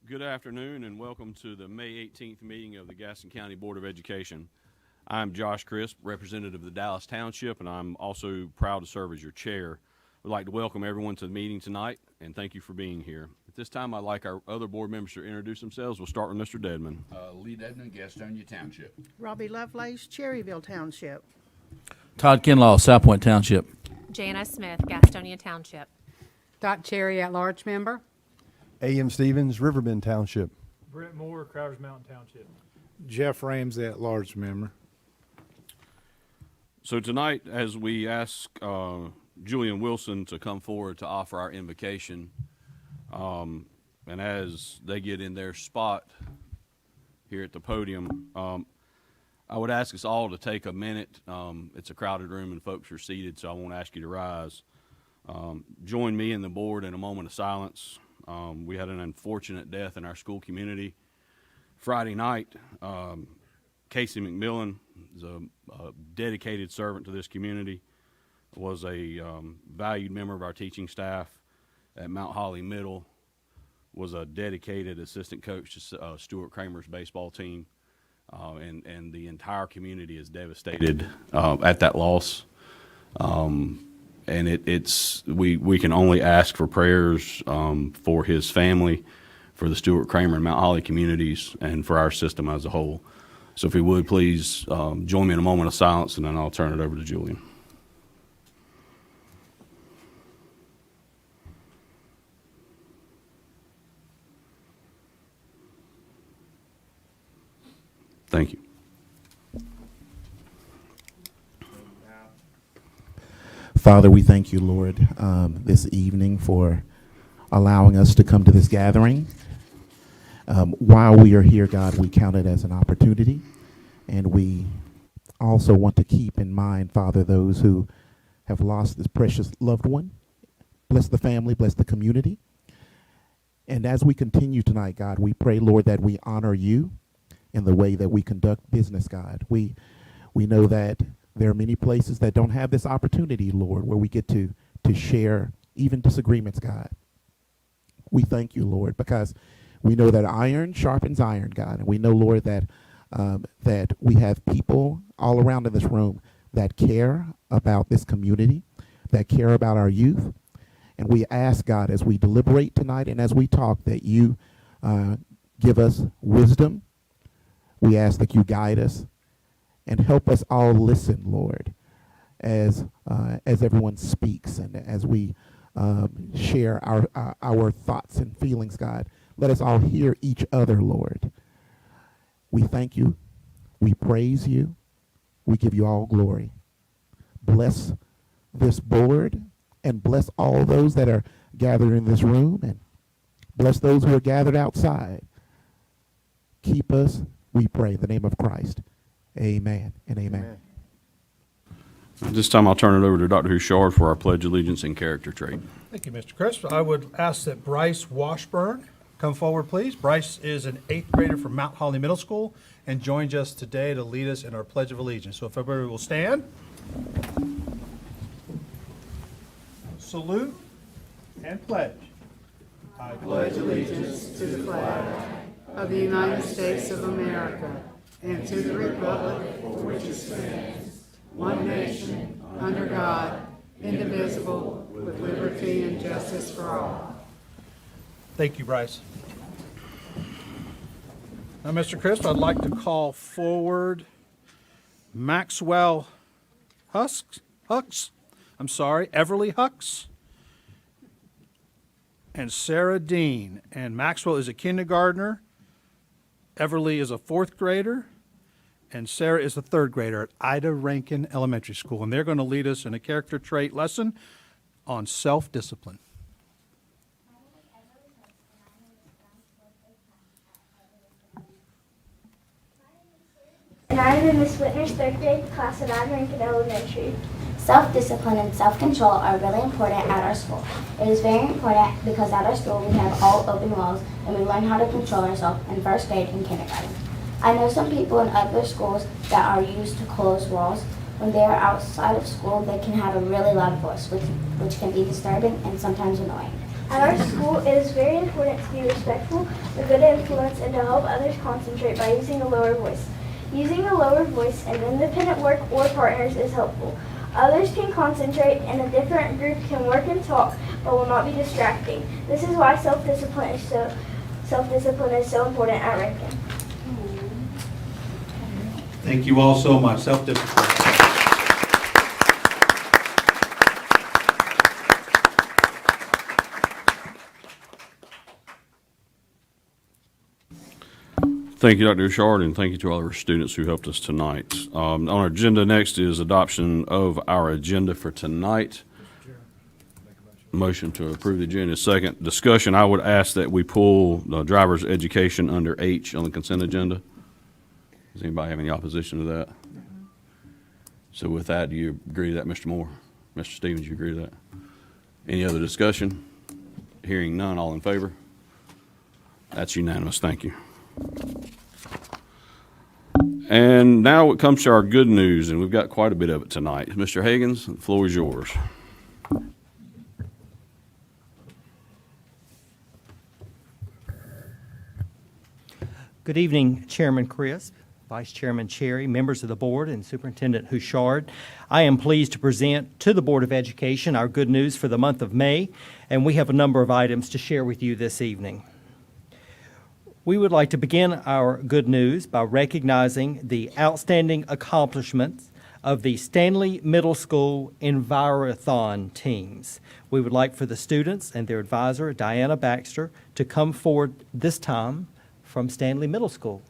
Good afternoon and welcome to the May 18th meeting of the Gaston County Board of Education. I'm Josh Crisp, representative of the Dallas Township, and I'm also proud to serve as your chair. We'd like to welcome everyone to the meeting tonight and thank you for being here. At this time, I'd like our other board members to introduce themselves. We'll start with Mr. Dedman. Lee Dedman, Gastonia Township. Robbie Lovelace, Cherryville Township. Todd Kinlaw, South Point Township. Jana Smith, Gastonia Township. Dot Cherry, at-large member. A.M. Stevens, Riverbend Township. Brent Moore, Crowders Mountain Township. Jeff Ramsey, at-large member. So tonight, as we ask Julian Wilson to come forward to offer our invocation, and as they get in their spot here at the podium, I would ask us all to take a minute. It's a crowded room and folks are seated, so I won't ask you to rise. Join me and the board in a moment of silence. We had an unfortunate death in our school community Friday night. Casey McMillan is a dedicated servant to this community, was a valued member of our teaching staff at Mount Holly Middle, was a dedicated assistant coach to Stuart Kramer's baseball team, and the entire community is devastated at that loss. And we can only ask for prayers for his family, for the Stuart Kramer and Mount Holly communities, and for our system as a whole. So if you would, please join me in a moment of silence, and then I'll turn it over to Julian. Thank you. Father, we thank you, Lord, this evening for allowing us to come to this gathering. While we are here, God, we count it as an opportunity, and we also want to keep in mind, Father, those who have lost this precious loved one. Bless the family, bless the community. And as we continue tonight, God, we pray, Lord, that we honor you in the way that we conduct business, God. We know that there are many places that don't have this opportunity, Lord, where we get to share even disagreements, God. We thank you, Lord, because we know that iron sharpens iron, God. And we know, Lord, that we have people all around in this room that care about this community, that care about our youth. And we ask, God, as we deliberate tonight and as we talk, that you give us wisdom. We ask that you guide us and help us all listen, Lord, as everyone speaks and as we share our thoughts and feelings, God. Let us all hear each other, Lord. We thank you. We praise you. We give you all glory. Bless this board and bless all those that are gathered in this room, and bless those who are gathered outside. Keep us, we pray, in the name of Christ. Amen and amen. At this time, I'll turn it over to Dr. Huchard for our Pledge of Allegiance and character trait. Thank you, Mr. Crisp. I would ask that Bryce Washburn come forward, please. Bryce is an 8th grader from Mount Holly Middle School and joins us today to lead us in our Pledge of Allegiance. So if everybody will stand. Salute and pledge. I pledge Allegiance to the flag of the United States of America and to the republic for which it stands, one nation, under God, indivisible, with liberty and justice for all. Thank you, Bryce. Now, Mr. Crisp, I'd like to call forward Maxwell Everly Hucks, and Sarah Dean. And Maxwell is a kindergartner, Everly is a 4th grader, and Sarah is a 3rd grader at Ida Rankin Elementary School. And they're going to lead us in a character trait lesson on self-discipline. And I'm in Miss Whitner's 3rd grade class at Ida Rankin Elementary. Self-discipline and self-control are really important at our school. It is very important because at our school we have all open walls and we learn how to control ourselves in 1st grade and kindergarten. I know some people in other schools that are used to closed walls. When they are outside of school, they can have a really loud voice, which can be disturbing and sometimes annoying. At our school, it is very important to be respectful, a good influence, and to help others concentrate by using a lower voice. Using a lower voice in independent work or partners is helpful. Others can concentrate and a different group can work and talk, but will not be distracting. This is why self-discipline is so important at Rankin. Thank you all so much. Self-discipline. Thank you, Dr. Bouchard, and thank you to all of our students who helped us tonight. On our agenda next is adoption of our agenda for tonight. Motion to approve the agenda. Second, discussion. I would ask that we pull the driver's education under H on the consent agenda. Does anybody have any opposition to that? So with that, do you agree to that, Mr. Moore? Mr. Stevens, you agree to that? Any other discussion? Hearing none, all in favor? That's unanimous. Thank you. And now it comes to our good news, and we've got quite a bit of it tonight. Mr. Higgins, the floor is yours. Good evening, Chairman Crisp, Vice Chairman Cherry, members of the board, and Superintendent Bouchard. I am pleased to present to the Board of Education our good news for the month of May, and we have a number of items to share with you this evening. We would like to begin our good news by recognizing the outstanding accomplishments of the Stanley Middle School Envirothon teams. We would like for the students and their advisor, Diana Baxter, to come forward this time from Stanley Middle School.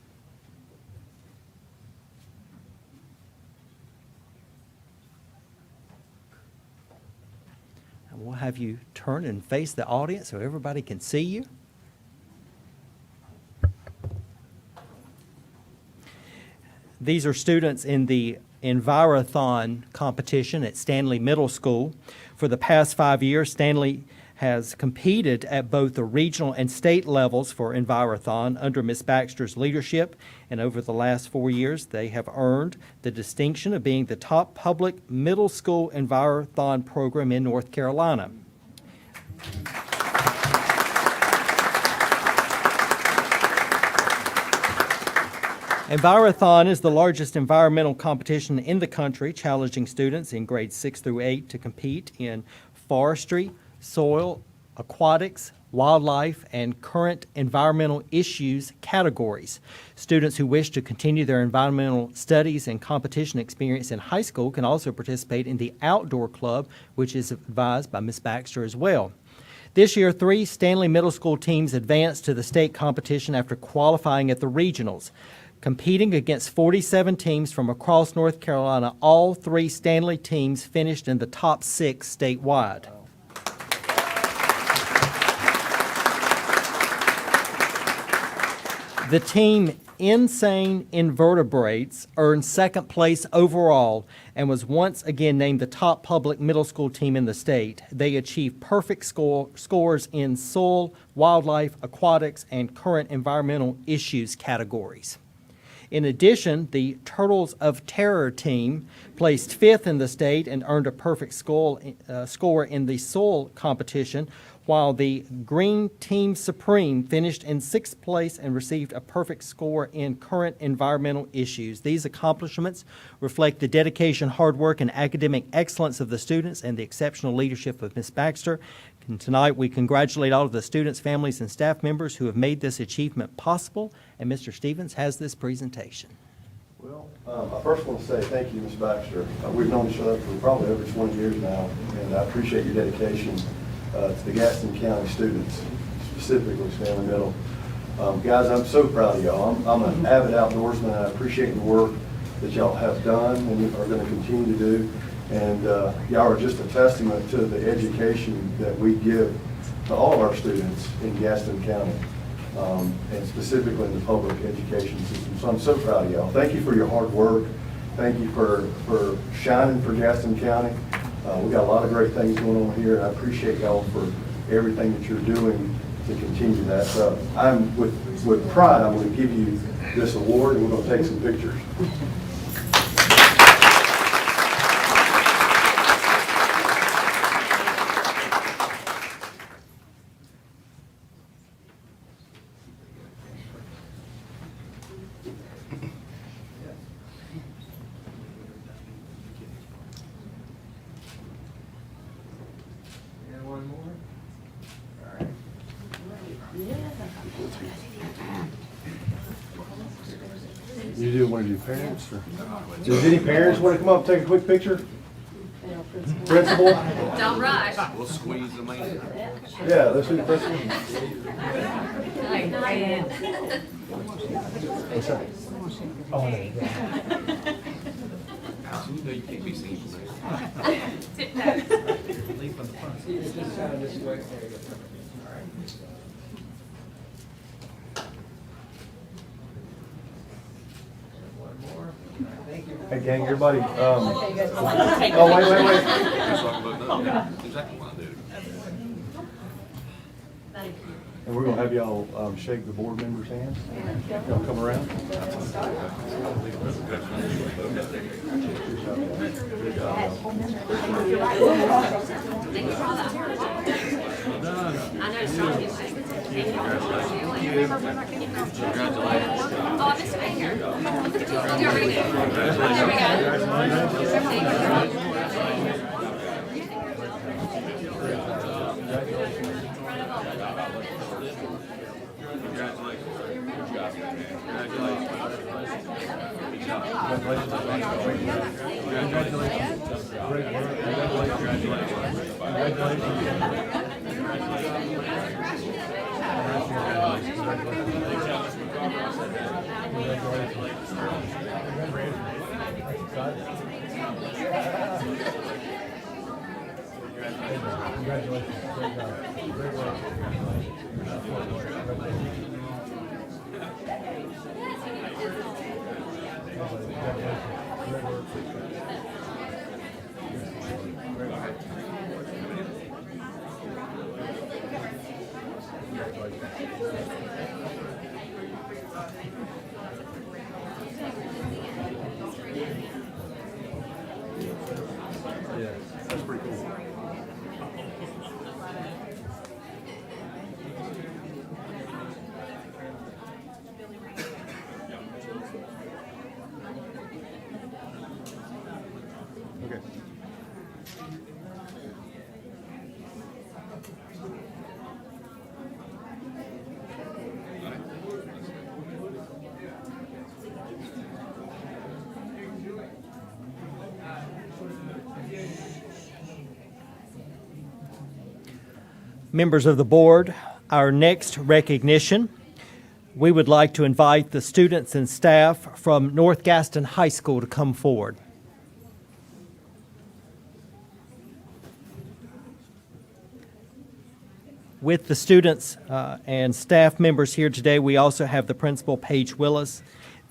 And we'll have you turn and face the audience so everybody can see you. These are students in the Envirothon competition at Stanley Middle School. For the past 5 years, Stanley has competed at both the regional and state levels for Envirothon under Ms. Baxter's leadership, and over the last 4 years, they have earned the distinction of being the top public middle school Envirothon program in North Carolina. Envirothon is the largest environmental competition in the country, challenging students in grades 6 through 8 to compete in forestry, soil, aquatics, wildlife, and current environmental issues categories. Students who wish to continue their environmental studies and competition experience in high school can also participate in the outdoor club, which is advised by Ms. Baxter as well. This year, 3 Stanley Middle School teams advanced to the state competition after qualifying at the regionals. Competing against 47 teams from across North Carolina, all 3 Stanley teams finished in the top 6 statewide. The team Insane Invertebrates earned second place overall and was once again named the top public middle school team in the state. They achieved perfect scores in soil, wildlife, aquatics, and current environmental issues categories. In addition, the Turtles of Terror team placed 5th in the state and earned a perfect score in the soil competition, while the Green Team Supreme finished in 6th place and received a perfect score in current environmental issues. These accomplishments reflect the dedication, hard work, and academic excellence of the students and the exceptional leadership of Ms. Baxter. And tonight, we congratulate all of the students, families, and staff members who have made this achievement possible. And Mr. Stevens has this presentation. Well, I first want to say thank you, Ms. Baxter. We've known each other for probably over 20 years now, and I appreciate your dedication to the Gaston County students, specifically Stanley Middle. Guys, I'm so proud of y'all. I'm an avid outdoorsman, and I appreciate the work that y'all have done and are going to continue to do. And y'all are just a testament to the education that we give to all of our students in Gaston County, and specifically in the public education system. So I'm so proud of y'all. Thank you for your hard work. Thank you for shining for Gaston County. We got a lot of great things going on here, and I appreciate y'all for everything that you're doing to continue that. I'm with pride, I'm going to give you this award, and we're going to take some pictures. You want to do parents? Or? Does any parents want to come up and take a quick picture? Principal? Don't rush. We'll squeeze the man. Yeah, let's do the principal. What's that? You know you can't be seen from there. Hey gang, everybody, oh, wait. That's exactly what I do. And we're gonna have y'all, shake the board members' hands. Y'all come around. Thank you for all that hard work. I know it's not easy. Thank you for all the hard work. Oh, I missed it here. Look at you. We'll do a redo. There we go. Thank you. That's pretty cool. Okay. Members of the board, our next recognition, we would like to invite the students and staff from North Gaston High School to come forward. With the students and staff members here today, we also have the principal, Paige Willis,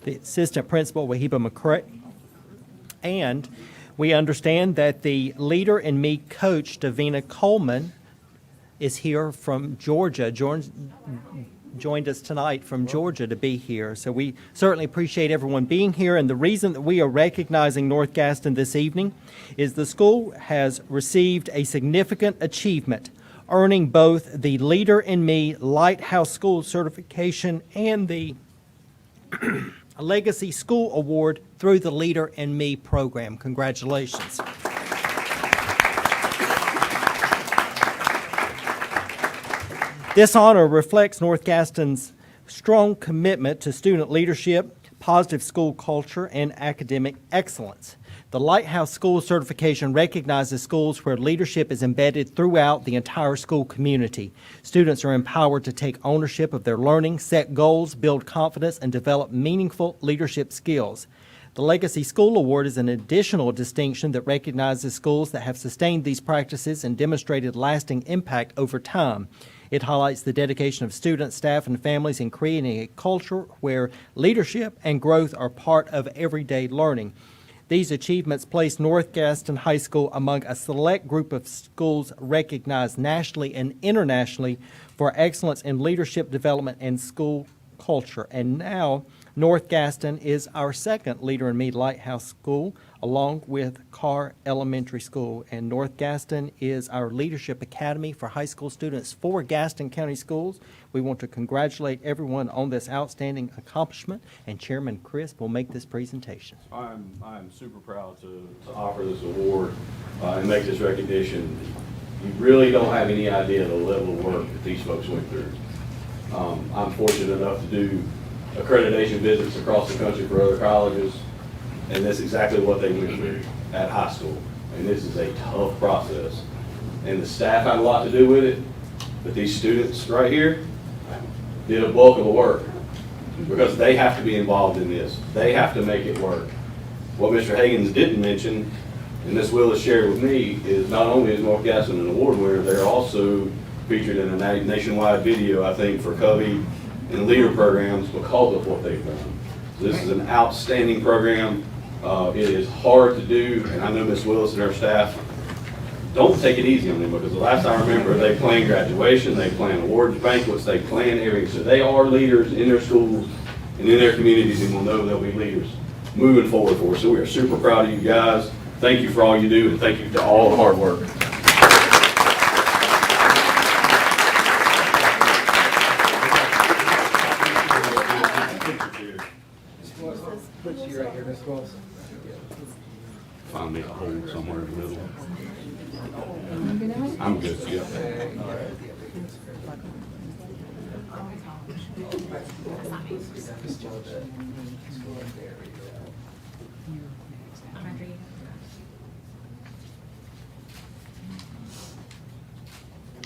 the assistant principal, Wahiba McCray, and we understand that the Leader in Me coach, Davina Coleman, is here from Georgia, joined us tonight from Georgia to be here. So we certainly appreciate everyone being here. And the reason that we are recognizing North Gaston this evening is the school has received a significant achievement, earning both the Leader in Me Lighthouse School certification and the Legacy School Award through the Leader in Me program. Congratulations. This honor reflects North Gaston's strong commitment to student leadership, positive school culture, and academic excellence. The Lighthouse School certification recognizes schools where leadership is embedded throughout the entire school community. Students are empowered to take ownership of their learning, set goals, build confidence, and develop meaningful leadership skills. The Legacy School Award is an additional distinction that recognizes schools that have sustained these practices and demonstrated lasting impact over time. It highlights the dedication of students, staff, and families in creating a culture where leadership and growth are part of everyday learning. These achievements place North Gaston High School among a select group of schools recognized nationally and internationally for excellence in leadership development and school culture. And now, North Gaston is our second Leader in Me Lighthouse School, along with Carr Elementary School. And North Gaston is our leadership academy for high school students for Gaston County Schools. We want to congratulate everyone on this outstanding accomplishment, and Chairman Crisp will make this presentation. I'm super proud to offer this award and make this recognition. You really don't have any idea the level of work that these folks went through. I'm fortunate enough to do accreditation visits across the country for other colleges, and that's exactly what they went through at high school. and this is a tough process. And the staff had a lot to do with it, but these students right here did a bulk of the work because they have to be involved in this. They have to make it work. What Mr. Higgins didn't mention, and Ms. Willis shared with me, is not only is North Gaston an award winner, they're also featured in a nationwide video, I think, for Covey and leader programs because of what they've done. So this is an outstanding program. It is hard to do, and I know Ms. Willis and her staff don't take it easy on them, because the last I remember, they plan graduation, they plan awards banquets, they plan everything. So they are leaders in their schools and in their communities, and we'll know they'll be leaders moving forward for us. So we are super proud of you guys. Thank you for all you do, and thank you to all the hard work. Find me a hole somewhere in the middle. I'm good, yeah.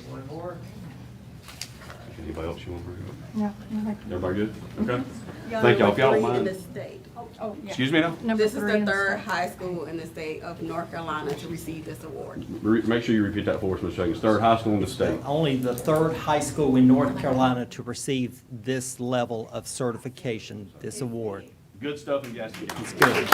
One more. Anybody else you want to bring up? No. Everybody good? Okay. Thank y'all. If y'all don't In the mind. state. Excuse me now? This is the third high school in the state of North Carolina to receive this award. Make sure you repeat that for us, Mr. Higgins. Third high school in the state. Only the third high school in North Carolina to receive this level of certification, this award. Good stuff in Gaston. It's good.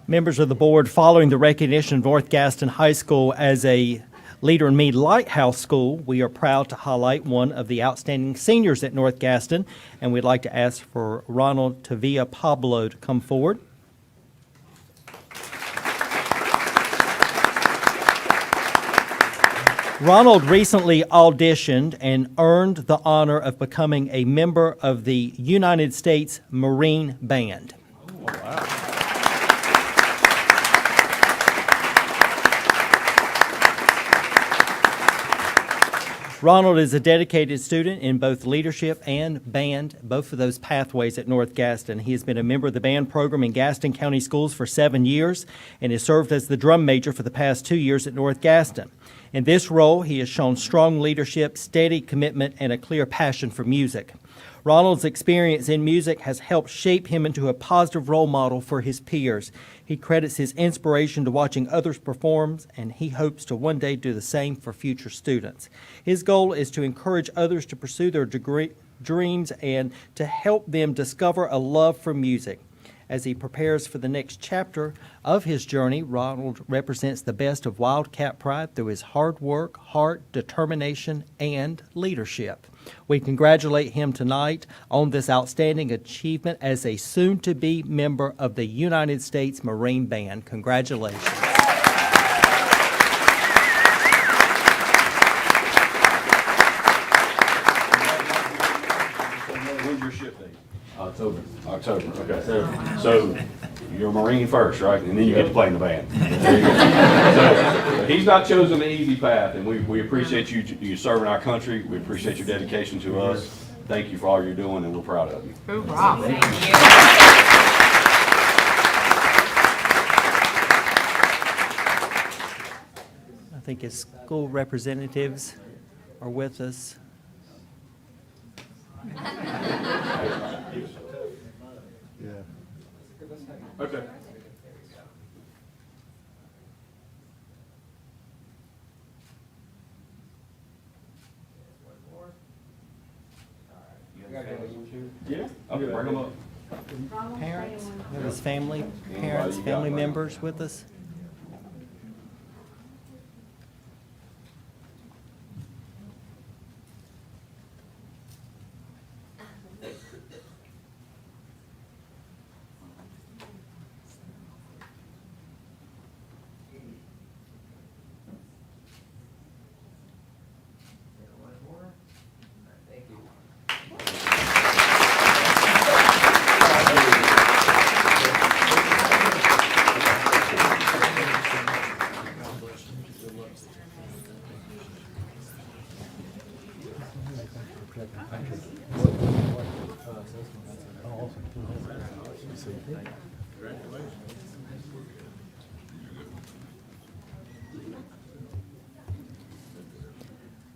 Members of the board, following the recognition of North Gaston High School as a Leader in Me Lighthouse School, we are proud to highlight one of the outstanding seniors at North Gaston, and we'd like to ask for Ronald Tavia Pablo to come forward. Ronald recently auditioned and earned the honor of becoming a member of the United States Marine Band. Ronald is a dedicated student in both leadership and band, both of those pathways at North Gaston. He has been a member of the band program in Gaston County Schools for 7 years and has served as the drum major for the past 2 years at North Gaston. In this role, he has shown strong leadership, steady commitment, and a clear passion for music. Ronald's experience in music has helped shape him into a positive role model for his peers. He credits his inspiration to watching others perform, and he hopes to one day do the same for future students. His goal is to encourage others to pursue their dreams and to help them discover a love for music. As he prepares for the next chapter of his journey, Ronald represents the best of Wildcat Pride through his hard work, heart, determination, and leadership. We congratulate him tonight on this outstanding achievement as a soon-to-be member of the United States Marine Band. Congratulations. When's your ship date? October. October, okay. So you're a Marine first, right? And then you get to play in the band. So he's not chosen the easy path, and we appreciate you serving our country. We appreciate your dedication to us. Thank you for all you're doing, and we're proud of you. I think his school representatives are with us. Okay. Yeah. Okay, bring them up. Parents, we have his family, parents, family members with us.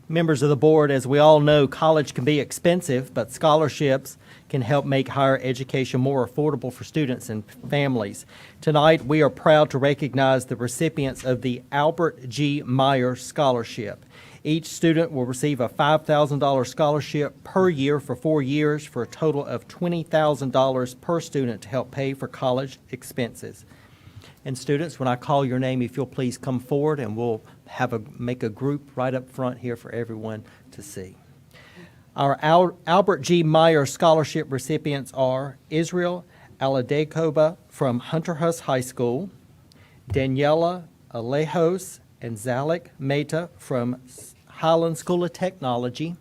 Members of the board, as we all know, college can be expensive, but scholarships can help make higher education more affordable for students and families. Tonight, we are proud to recognize the recipients of the Albert G. Meyer Scholarship. Each student will receive a $5,000 scholarship per year for 4 years for a total of $20,000 per student to help pay for college expenses. And students, when I call your name, if you'll please come forward, and we'll make a group right up front here for everyone to see. Our Albert G. Meyer Scholarship recipients are Israel Aladekova from Hunter Huss High School, Daniela Alejos and Zalek Mehta from Highland School of Technology,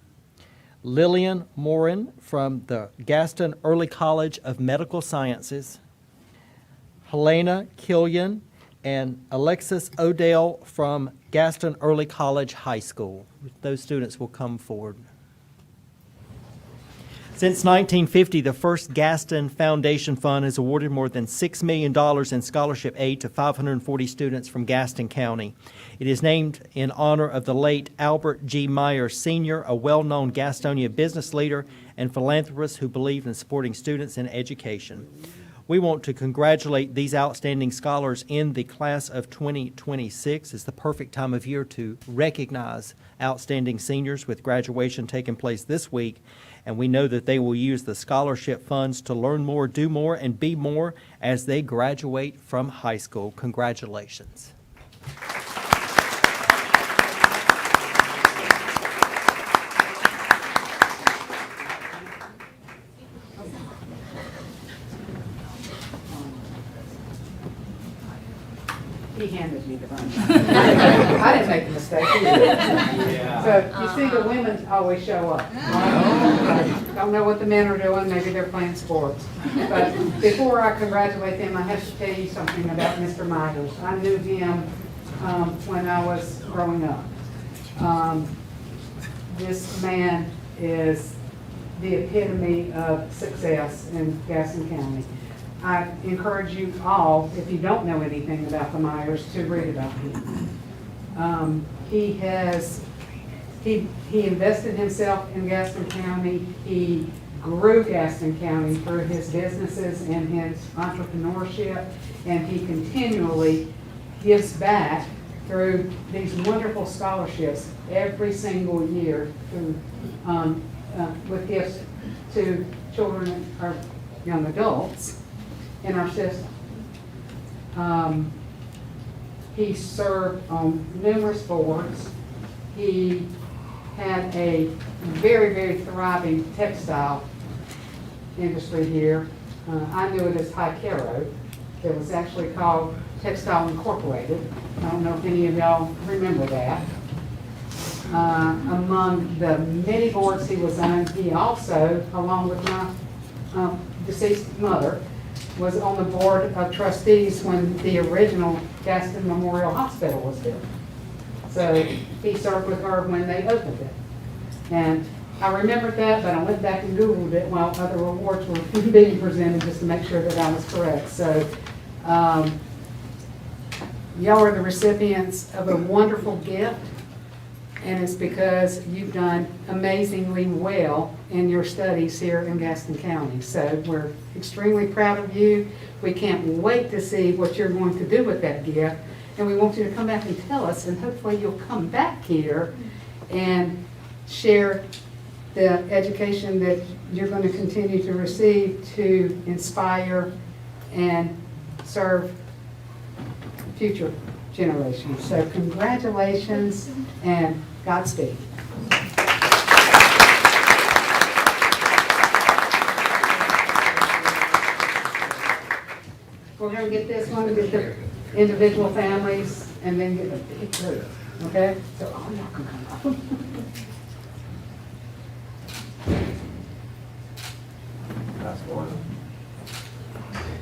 Lillian Morin from the Gaston Early College of Medical Sciences, Helena Killian and Alexis Odell from Gaston Early College High School. Those students will come forward. Since 1950, the first Gaston Foundation Fund has awarded more than $6 million in scholarship aid to 540 students from Gaston County. It is named in honor of the late Albert G. Meyer Sr., a well-known Gastonia business leader and philanthropist who believed in supporting students in education. We want to congratulate these outstanding scholars in the class of 2026. It's the perfect time of year to recognize outstanding seniors with graduation taking place this week. And we know that they will use the scholarship funds to learn more, do more, and be more as they graduate from high school. Congratulations. He handed me the money. I didn't make the mistake either. So you see, the women always show up. Don't know what the men are doing, maybe they're playing sports. But before I congratulate them, I have to tell you something about Mr. Myers. I knew him when I was growing up. This man is the epitome of success in Gaston County. I encourage you all, if you don't know anything about the Myers, to read about him. He invested himself in Gaston County. He grew Gaston County through his businesses and his entrepreneurship, and he continually gives back through these wonderful scholarships every single year with gifts to children or young adults in our system. He served on numerous boards. He had a very, very thriving textile industry here. I knew it as Hycaro. It was actually called Textile Incorporated. I don't know if any of y'all remember that. Among the many boards he was on, he also, along with my deceased mother, was on the board of trustees when the original Gaston Memorial Hospital was built. So he served with her when they opened it. And I remembered that, but I went back and Googled it while other awards were being presented just to make sure that I was correct. So y'all are the recipients of a wonderful gift, and it's because you've done amazingly well in your studies here in Gaston County. So we're extremely proud of you. We can't wait to see what you're going to do with that gift, and we want you to come back and tell us, and hopefully you'll come back here and share the education that you're going to continue to receive to inspire and serve future generations. So congratulations and Godspeed. We're going to get this one, get the individual families, and then get the big group. Okay? So all y'all can come up.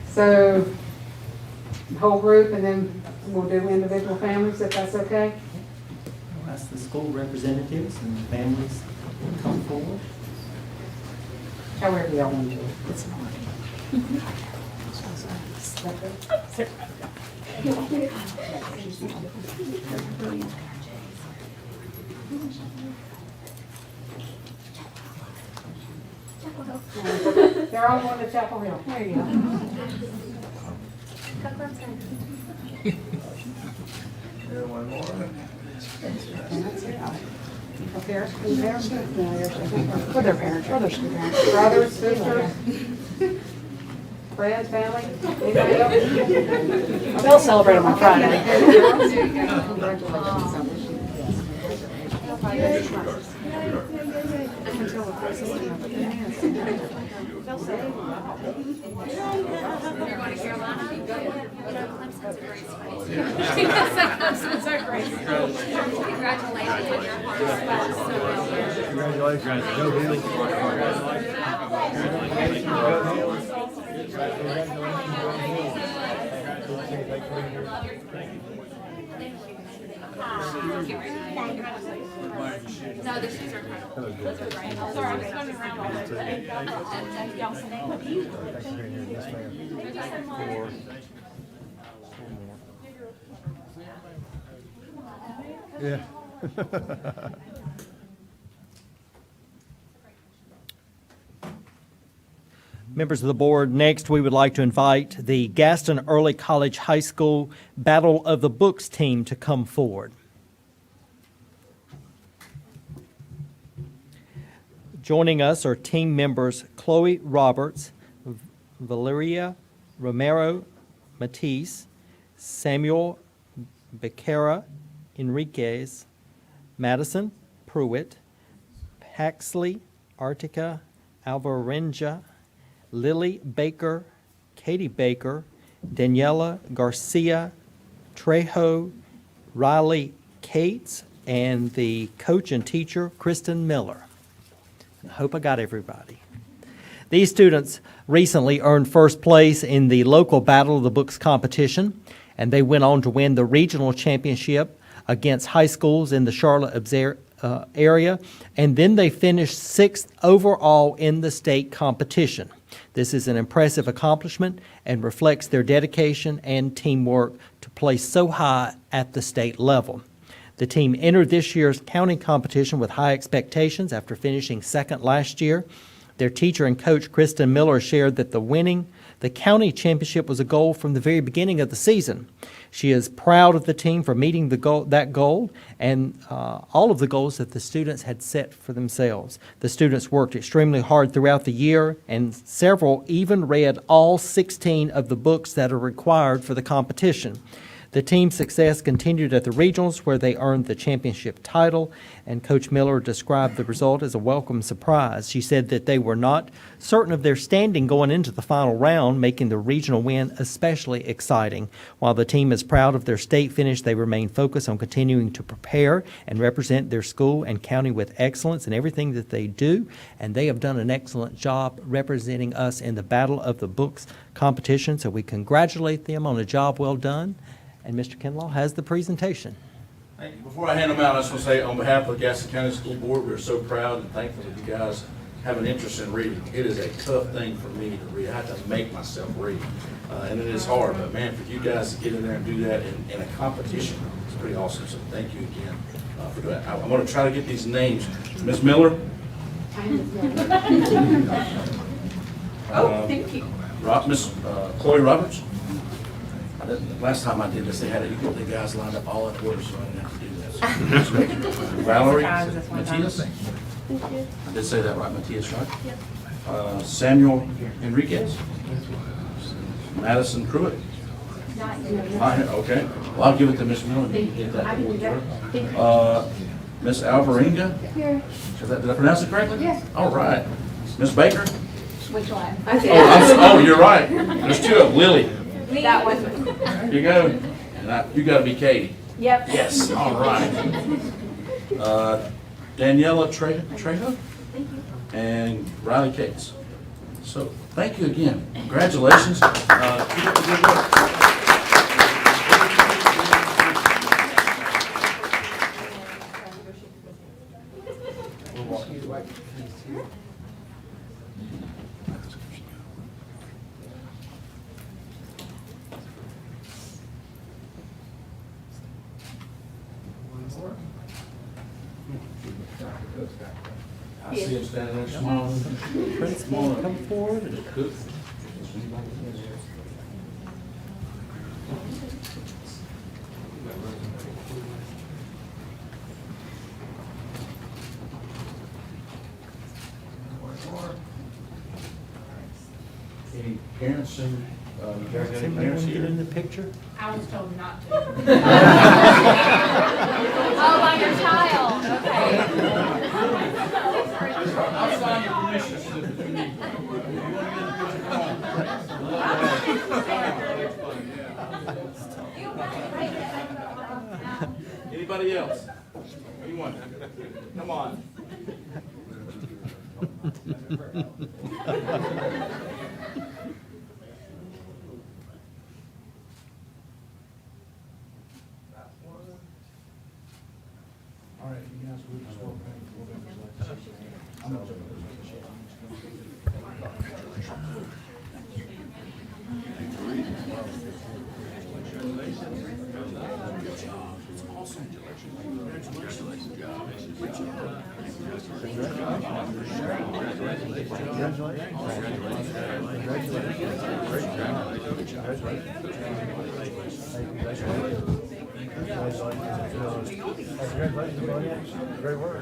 So, the whole group, and then we'll do individual families, if that's okay? We'll ask the school representatives and families to come forward. However y'all want to do it. It's fine. They're all going to Chapel Hill. There you go. Parents, with their parents, brothers, sisters, friends, family, anybody else? They'll celebrate them on Friday. You're going to Carolina? You go to Clemson's a great school. Clemson's so great. Congratulations on your hard work. So well done. Congratulations. Go Billy. No, the shoes are incredible. Those are great. Sorry, I'm just running around all day. Y'all Yeah. Members of the board, next we would like to invite the Gaston Early College High School Battle of the Books team to come forward. Joining us are team members Chloe Roberts, Valeria Romero Matisse, Samuel Becerra Enriquez, Madison Pruitt, Paxley Artica Alvarenga, Lily Baker, Katie Baker, Daniela Garcia, Trejo, Riley Cates, and the coach and teacher, Kristen Miller. I hope I got everybody. These students recently earned first place in the local Battle of the Books competition, and they went on to win the regional championship against high schools in the Charlotte area, and then they finished 6th overall in the state competition. This is an impressive accomplishment and reflects their dedication and teamwork to place so high at the state level. The team entered this year's county competition with high expectations after finishing 2nd last year. Their teacher and coach, Kristen Miller, shared that winning the county championship was a goal from the very beginning of the season. She is proud of the team for meeting that goal and all of the goals that the students had set for themselves. The students worked extremely hard throughout the year, and several even read all 16 of the books that are required for the competition. The team's success continued at the regionals, where they earned the championship title, and Coach Miller described the result as a welcome surprise. She said that they were not certain of their standing going into the final round, making the regional win especially exciting. While the team is proud of their state finish, they remain focused on continuing to prepare and represent their school and county with excellence in everything that they do, and they have done an excellent job representing us in the Battle of the Books competition, so we congratulate them on a job well done. And Mr. Kinlaw has the presentation. Thank you. Before I hand them out, I just want to say on behalf of the Gaston County School Board, we're so proud and thankful that you guys have an interest in reading. It is a tough thing for me to read. I have to make myself read, and it is hard. But man, for you guys to get in there and do that in a competition, it's pretty awesome. So thank you again for doing that. I'm going to try to get these names. Ms. Miller. Thank you. Miss Chloe Roberts. Last time I did this, they had the guys lined up all in order, so I didn't have to do that. So, Valerie Matias, I did say that right, Matias, right? Yep. Samuel Enriquez? Madison Pruitt? Not here, okay. Well, I'll give it to Miss Miller. Get that award to her. Miss Alvarenga? Here. Did I pronounce it correctly? Yes. All right. Miss Baker? Which one? Oh, you're right. There's two of them. Lily. That one. Here you go. And you gotta be Katie. Yep. Yes, all right. Daniela Trejo? And Riley Cates. So, thank you again. Congratulations. Keep up the good work. I see him standing there smiling. Principal, come forward and cook. Any parents and, you guys got any parents here? in the picture? I was told not to. Oh, by your child, okay. I'll sign your permission slip if you need. Anybody else? Anyone? Come on. All right, you guys, we'll just walk back a little bit. I'm gonna jump in. Great work.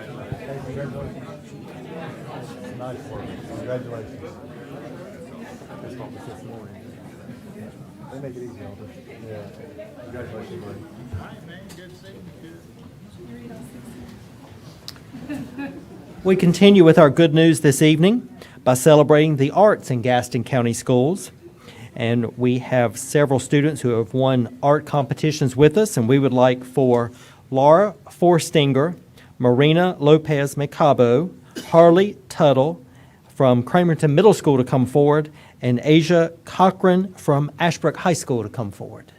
Nice work. Congratulations. This one was this morning. They make it easy, Albert. Yeah. Congratulations, buddy. We continue with our good news this evening by celebrating the arts in Gaston County Schools. And we have several students who have won art competitions with us, and we would like for Laura Forstinger, Marina Lopez Macabo, Harley Tuttle from Cramerton Middle School to come forward, and Asia Cochran from Ashbrook High School to come forward.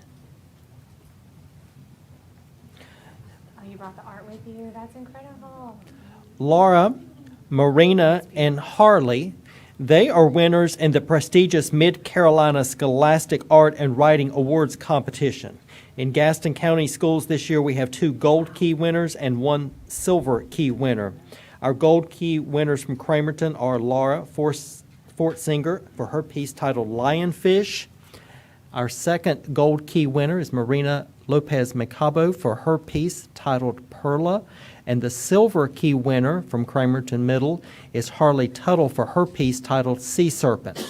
Oh, you brought the art with you? That's incredible. Laura, Marina, and Harley, they are winners in the prestigious Mid-Carolina Scholastic Art and Writing Awards competition. In Gaston County Schools this year, we have 2 Gold Key winners and 1 Silver Key winner. Our Gold Key winners from Cramerton are Laura Fortsinger for her piece titled Lionfish. Our second Gold Key winner is Marina Lopez Macabo for her piece titled Perla. And the Silver Key winner from Cramerton Middle is Harley Tuttle for her piece titled Sea Serpent.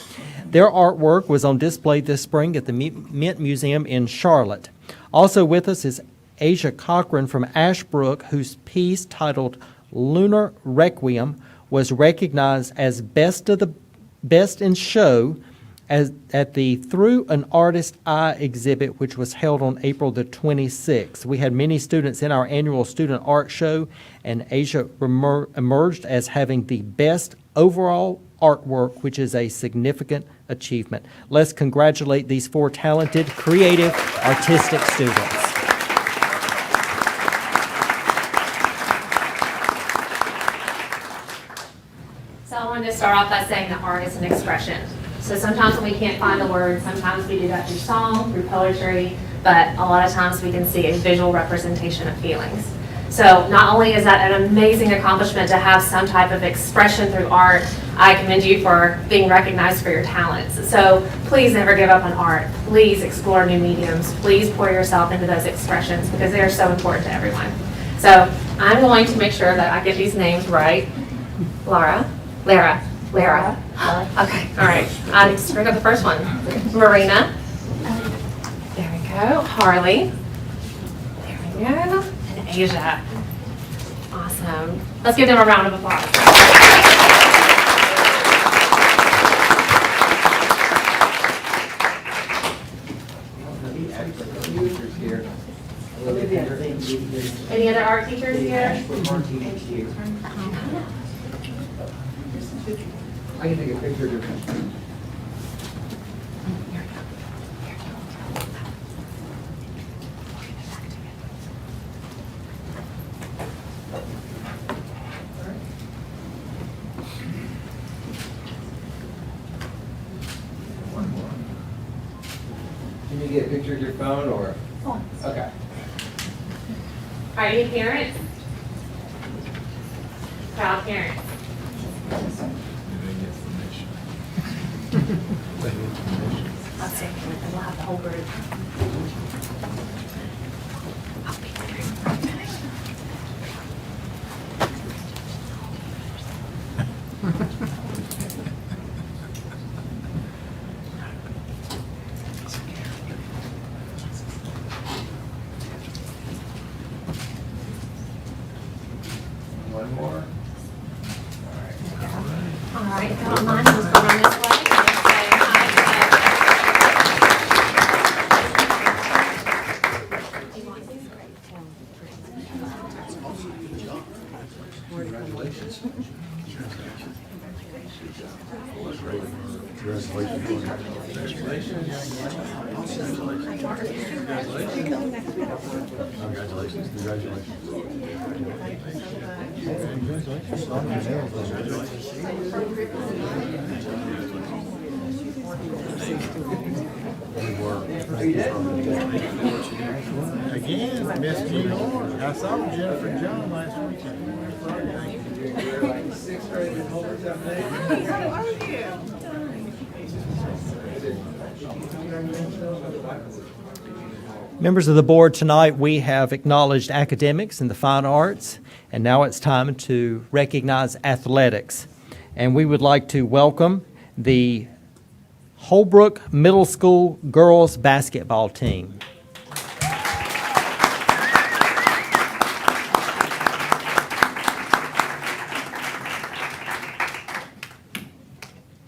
Their artwork was on display this spring at the Mint Museum in Charlotte. Also with us is Asia Cochran from Ashbrook, whose piece titled Lunar Requiem was recognized as Best in Show at the Through an Artist's Eye exhibit, which was held on April the 26th. We had many students in our annual student art show, and Asia emerged as having the best overall artwork, which is a significant achievement. Let's congratulate these 4 talented, creative, artistic students. So I wanted to start off by saying that art is an expression. So sometimes when we can't find the words, sometimes we do that through song, through poetry, but a lot of times we can see a visual representation of feelings. So not only is that an amazing accomplishment to have some type of expression through art, I commend you for being recognized for your talents. So please never give up on art. Please explore new mediums. Please pour yourself into those expressions because they are so important to everyone. So I'm going to make sure that I get these names right. Lara. Okay, all right. We're going to the first one. Marina. There we go. Harley. There we go. And Asia. Awesome. Let's give them a round of applause. Any other art teachers here? I can take a picture of your Can you get a picture of your phone or? Okay. All right, any parents? Proud parents. I'll say, and we'll have the whole group. I'll be there. One more. All right, if you don't mind, let's go around this way. And say hi. Again, Miss G. Horn. I saw Jennifer and John last weekend. Members of the board, tonight we have acknowledged academics and the fine arts, and now it's time to recognize athletics. And we would like to welcome the Holbrook Middle School girls basketball team.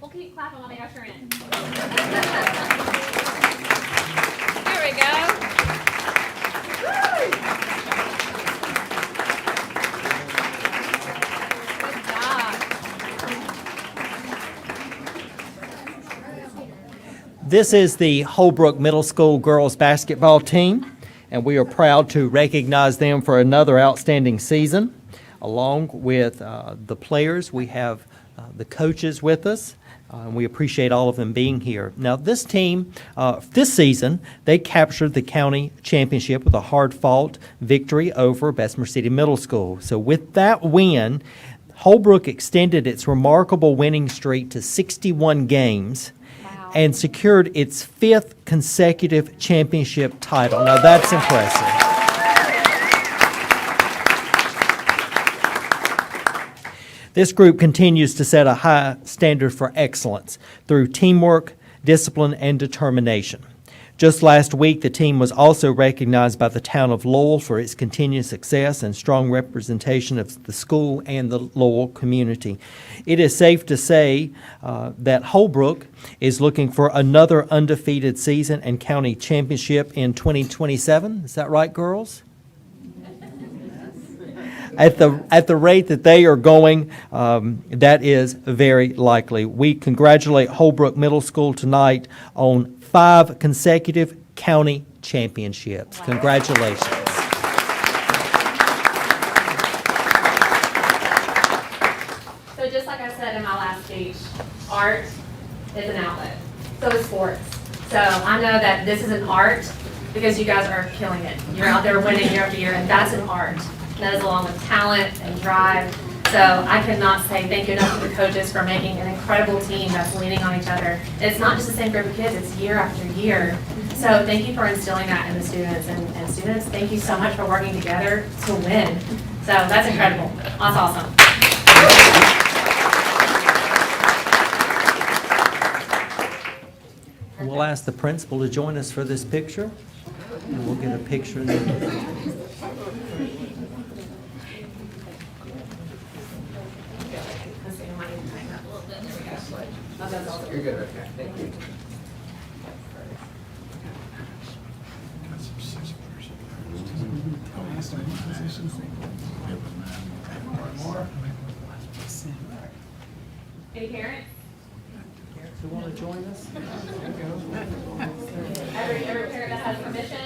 We'll keep clapping while they usher in. There we go. Good job. This is the Holbrook Middle School girls basketball team, and we are proud to recognize them for another outstanding season. Along with the players, we have the coaches with us, and we appreciate all of them being here. Now, this team, this season, they captured the county championship with a hard-fought victory over Bessemer City Middle School. So with that win, Holbrook extended its remarkable winning streak to 61 games. Wow. And secured its 5th consecutive championship title. Now, that's impressive. This group continues to set a high standard for excellence through teamwork, discipline, and determination. Just last week, the team was also recognized by the town of Lowell for its continued success and strong representation of the school and the Lowell community. It is safe to say that Holbrook is looking for another undefeated season and county championship in 2027. Is that right, girls? At the rate that they are going, that is very likely. We congratulate Holbrook Middle School tonight on 5 consecutive county championships. Wow. Congratulations. So just like I said in my last speech, art is an outlet. So is sports. So I know that this is an art because you guys are killing it. You're out there winning year after year, and that's an art. That is along with talent and drive. So I cannot say thank you enough to the coaches for making an incredible team that's leaning on each other. It's not just the same group of kids, it's year after year. So thank you for instilling that in the students. And students, thank you so much for working together to win. So that's incredible. That's awesome. We'll ask the principal to join us for this picture, and we'll get a picture there. You're good, okay, thank you. Any parents? Who want to join us? Every parent that has permission?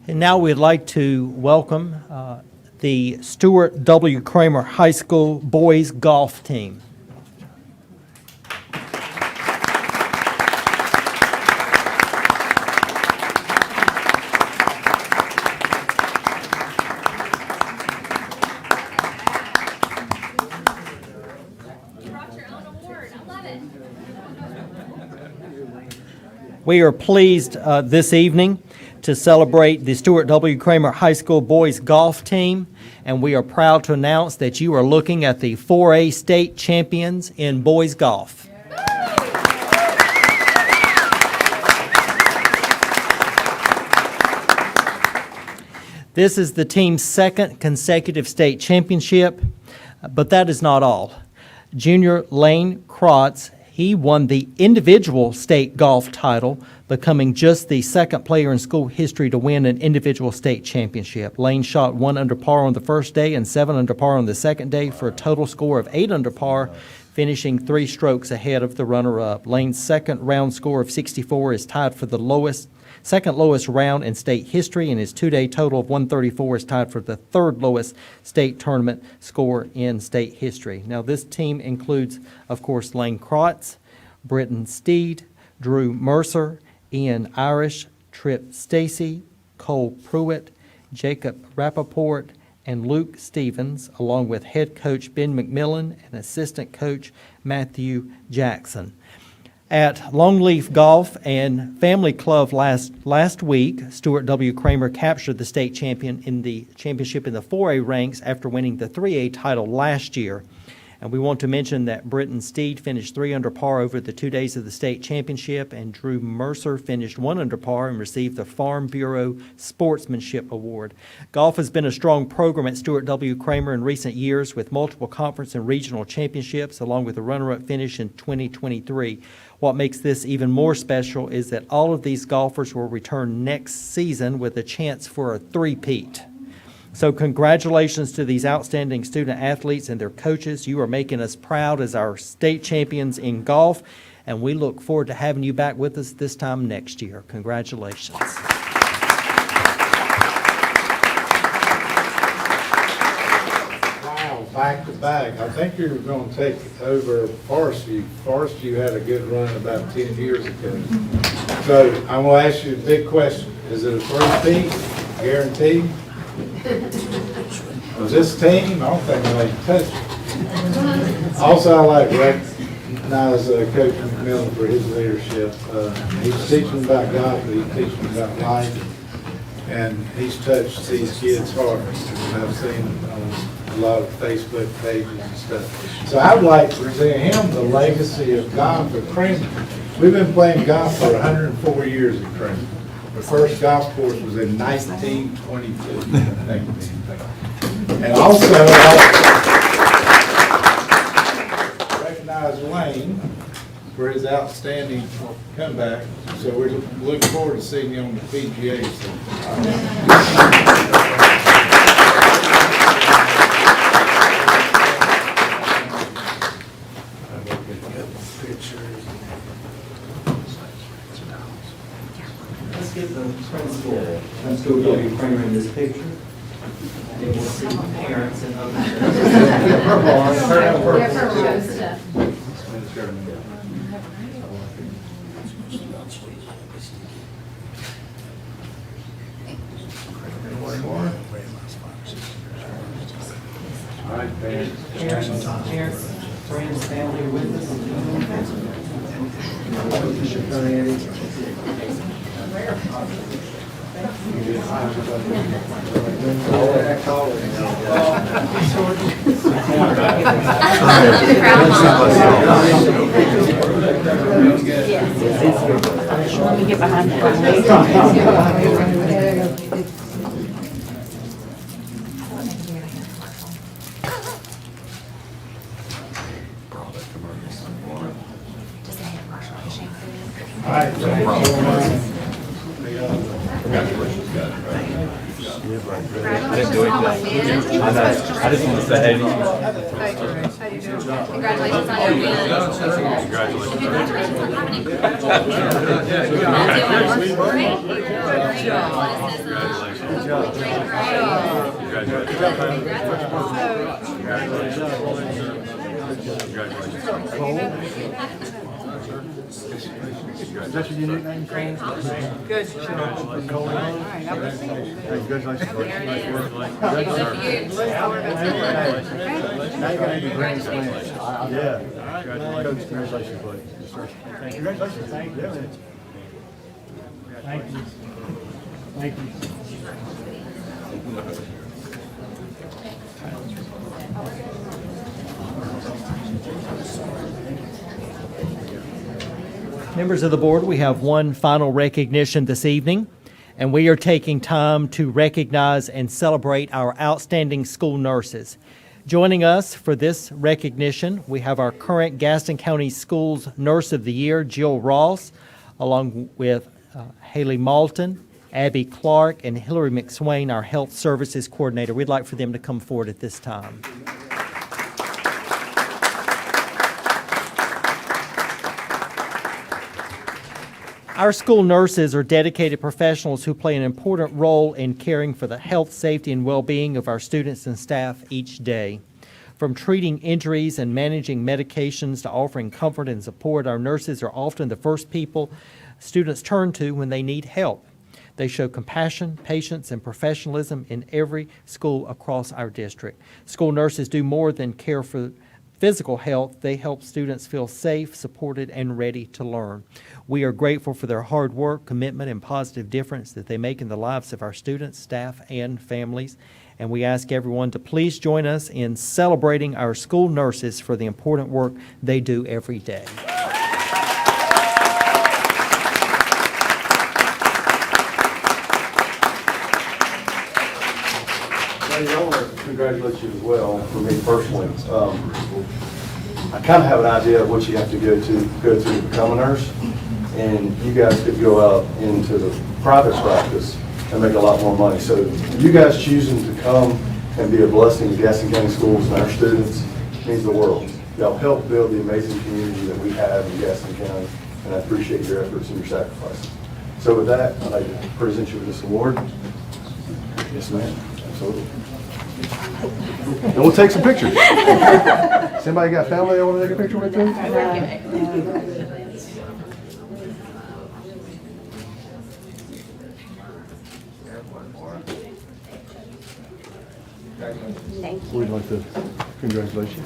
And now we'd like to welcome the Stuart W. Kramer High School boys golf team. We are pleased this evening to celebrate the Stuart W. Kramer High School boys golf team, and we are proud to announce that you are looking at the 4A state champions in boys golf. This is the team's second consecutive state championship, but that is not all. Junior Lane Krotz, he won the individual state golf title, becoming just the second player in school history to win an individual state championship. Lane shot 1 under par on the first day and 7 under par on the second day for a total score of 8 under par, finishing 3 strokes ahead of the runner-up. Lane's second round score of 64 is tied for the second lowest round in state history, and his 2-day total of 134 is tied for the third lowest state tournament score in state history. Now, this team includes, of course, Lane Krotz, Britton Steed, Drew Mercer, Ian Irish, Tripp Stacy, Cole Pruitt, Jacob Rappaport, and Luke Stevens, along with head coach Ben McMillan and assistant coach Matthew Jackson. At Longleaf Golf and Family Club last week, Stuart W. Kramer captured the state championship in the 4A ranks after winning the 3A title last year. And we want to mention that Britton Steed finished 3 under par over the 2 days of the state championship, and Drew Mercer finished 1 under par and received the Farm Bureau Sportsmanship Award. Golf has been a strong program at Stuart W. Kramer in recent years, with multiple conference and regional championships, along with a runner-up finish in 2023. What makes this even more special is that all of these golfers will return next season with a chance for a three-peat. So congratulations to these outstanding student athletes and their coaches. You are making us proud as our state champions in golf, and we look forward to having you back with us this time next year. Congratulations. Wow. back to back. I think you were gonna take over Forest View. Forest View had a good run about 10 years ago. So I'm gonna ask you a big question. Is it a three-peat, guaranteed? Was this team? I don't think anybody touched it. Also, I like to recognize Coach McMillan for his leadership. He's teaching about God, but he's teaching about life. And he's touched these kids' hearts. And I've seen a lot of Facebook pages and stuff. So I'd like to present him the legacy of golf at Creamer. We've been playing golf for 104 years at Creamer. The first golf course was in 1922. And also, I recognize Wayne for his outstanding comeback. So we're looking forward to seeing you on the PGA. Let's get the principal W. Kramer in this picture. And we'll see parents and others. All right, Parents, friends, family with us. Let me get behind that. All right. I didn't do anything. I know. I just want to say hey to you. Congratulations on your win. Congratulations on having Is that your unique name? Great accomplishment. Good. All right, congratulations. Nice work. Congratulations. Now you're going to be grand slam. Yeah. Coach, congratulations, buddy. Yes, sir. Congratulations. Thank you. Thank you. Thank you. Members of the board, we have one final recognition this evening, and we are taking time to recognize and celebrate our outstanding school nurses. Joining us for this recognition, we have our current Gaston County Schools Nurse of the Year, Jill Ross, along with Haley Malton, Abby Clark, and Hillary McSwain, our Health Services Coordinator. We'd like for them to come forward at this time. Our school nurses are dedicated professionals who play an important role in caring for the health, safety, and well-being of our students and staff each day. From treating injuries and managing medications to offering comfort and support, our nurses are often the first people students turn to when they need help. They show compassion, patience, and professionalism in every school across our district. School nurses do more than care for physical health. They help students feel safe, supported, and ready to learn. We are grateful for their hard work, commitment, and positive difference that they make in the lives of our students, staff, and families. And we ask everyone to please join us in celebrating our school nurses for the important work they do every day. I want to congratulate you as well, for me personally. I kind of have an idea of what you have to go through to become a nurse, and you guys could go out into the private practice and make a lot more money. So you guys choosing to come and be a blessing to Gaston County Schools and our students means the world. Y'all help build the amazing community that we have in Gaston County, and I appreciate your efforts and your sacrifices. So with that, I'd like to present you with this award. Yes, ma'am. Absolutely. And we'll take some pictures. Somebody got family they want to take a picture with too? Thank you. We'd like to congratulate you.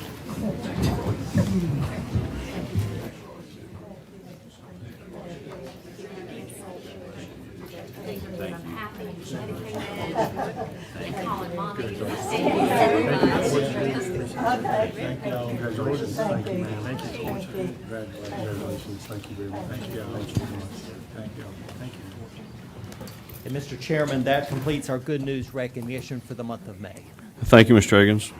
Congratulations. Thank you, man. Thank you so much. Congratulations. Thank you very much. Thank you. Thank you very much. Thank you. Thank you. And Mr. Chairman, that completes our good news recognition for the month of May. Thank you, Mr. Higgins.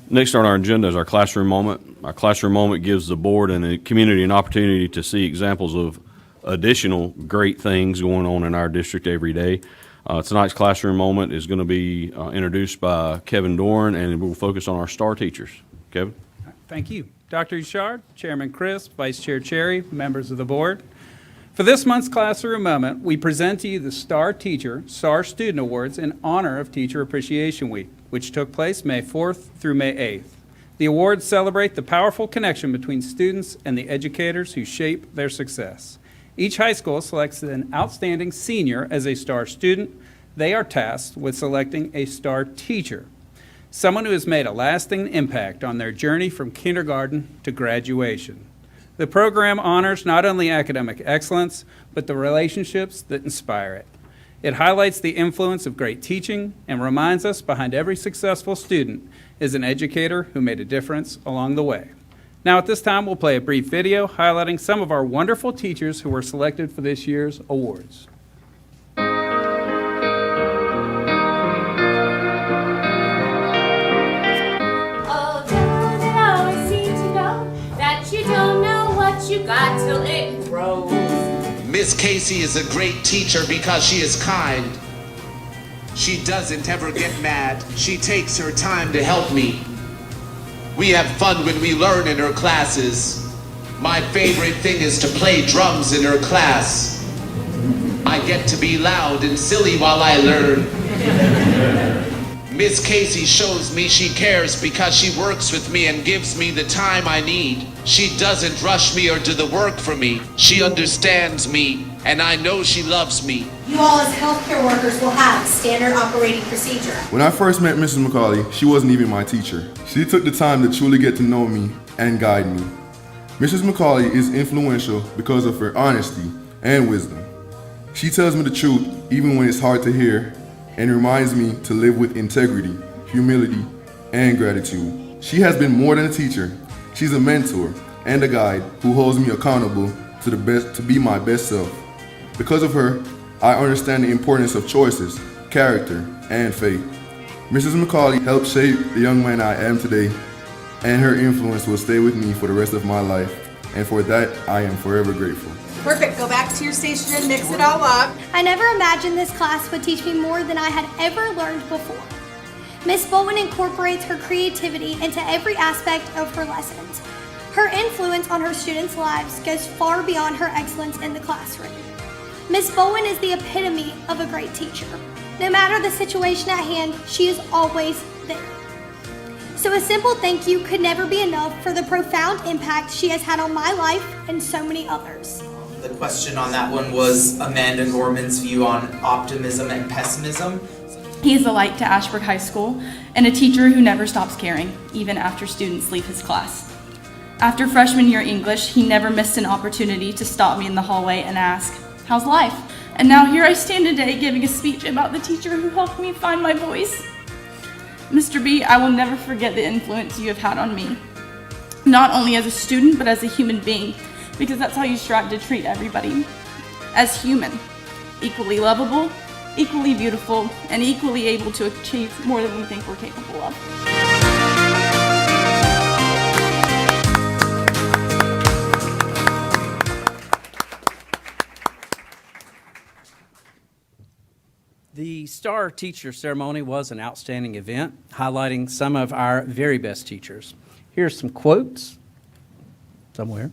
Next on our agenda is our classroom moment. Our classroom moment gives the board and the community an opportunity to see examples of additional great things going on in our district every day. Tonight's classroom moment is going to be introduced by Kevin Doran, and it will focus on our star teachers. Kevin? Thank you. Dr. Richard, Chairman Chris, Vice Chair Cherry, members of the board. For this month's classroom moment, we present to you the Star Teacher, Star Student Awards in honor of Teacher Appreciation Week, which took place May 4th through May 8th. The awards celebrate the powerful connection between students and the educators who shape their success. Each high school selects an outstanding senior as a star student. They are tasked with selecting a star teacher, someone who has made a lasting impact on their journey from kindergarten to graduation. The program honors not only academic excellence, but the relationships that inspire it. It highlights the influence of great teaching and reminds us behind every successful student is an educator who made a difference along the way. Now at this time, we'll play a brief video highlighting some of our wonderful teachers who were selected for this year's awards. Oh, don't it always seem to know that you don't know what you got till it grows. Miss Casey is a great teacher because she is kind. She doesn't ever get mad. She takes her time to help me. We have fun when we learn in her classes. My favorite thing is to play drums in her class. I get to be loud and silly while I learn. Miss Casey shows me she cares because she works with me and gives me the time I need. She doesn't rush me or do the work for me. She understands me, and I know she loves me. You all as healthcare workers will have standard operating procedure. When I first met Mrs. McCauley, she wasn't even my teacher. She took the time to truly get to know me and guide me. Mrs. McCauley is influential because of her honesty and wisdom. She tells me the truth even when it's hard to hear, and reminds me to live with integrity, humility, and gratitude. She has been more than a teacher. She's a mentor and a guide who holds me accountable to be my best self. Because of her, I understand the importance of choices, character, and faith. Mrs. McCauley helped shape the young man I am today, and her influence will stay with me for the rest of my life, and for that, I am forever grateful. Perfect. Go back to your station and mix it all up. I never imagined this class would teach me more than I had ever learned before. Miss Bowen incorporates her creativity into every aspect of her lessons. Her influence on her students' lives goes far beyond her excellence in the classroom. Miss Bowen is the epitome of a great teacher. No matter the situation at hand, she is always there. So a simple thank you could never be enough for the profound impact she has had on my life and so many others. The question on that one was Amanda Norman's view on optimism and pessimism. He is a light to Ashbrook High School and a teacher who never stops caring, even after students leave his class. After freshman year English, he never missed an opportunity to stop me in the hallway and ask, "How's life?" And now here I stand today giving a speech about the teacher who helped me find my voice. Mr. B, I will never forget the influence you have had on me, not only as a student, but as a human being, because that's how you strive to treat everybody, as human, equally lovable, equally beautiful, and equally able to achieve more than we think we're capable of. The Star Teacher Ceremony was an outstanding event, highlighting some of our very best teachers. Here's some quotes, somewhere.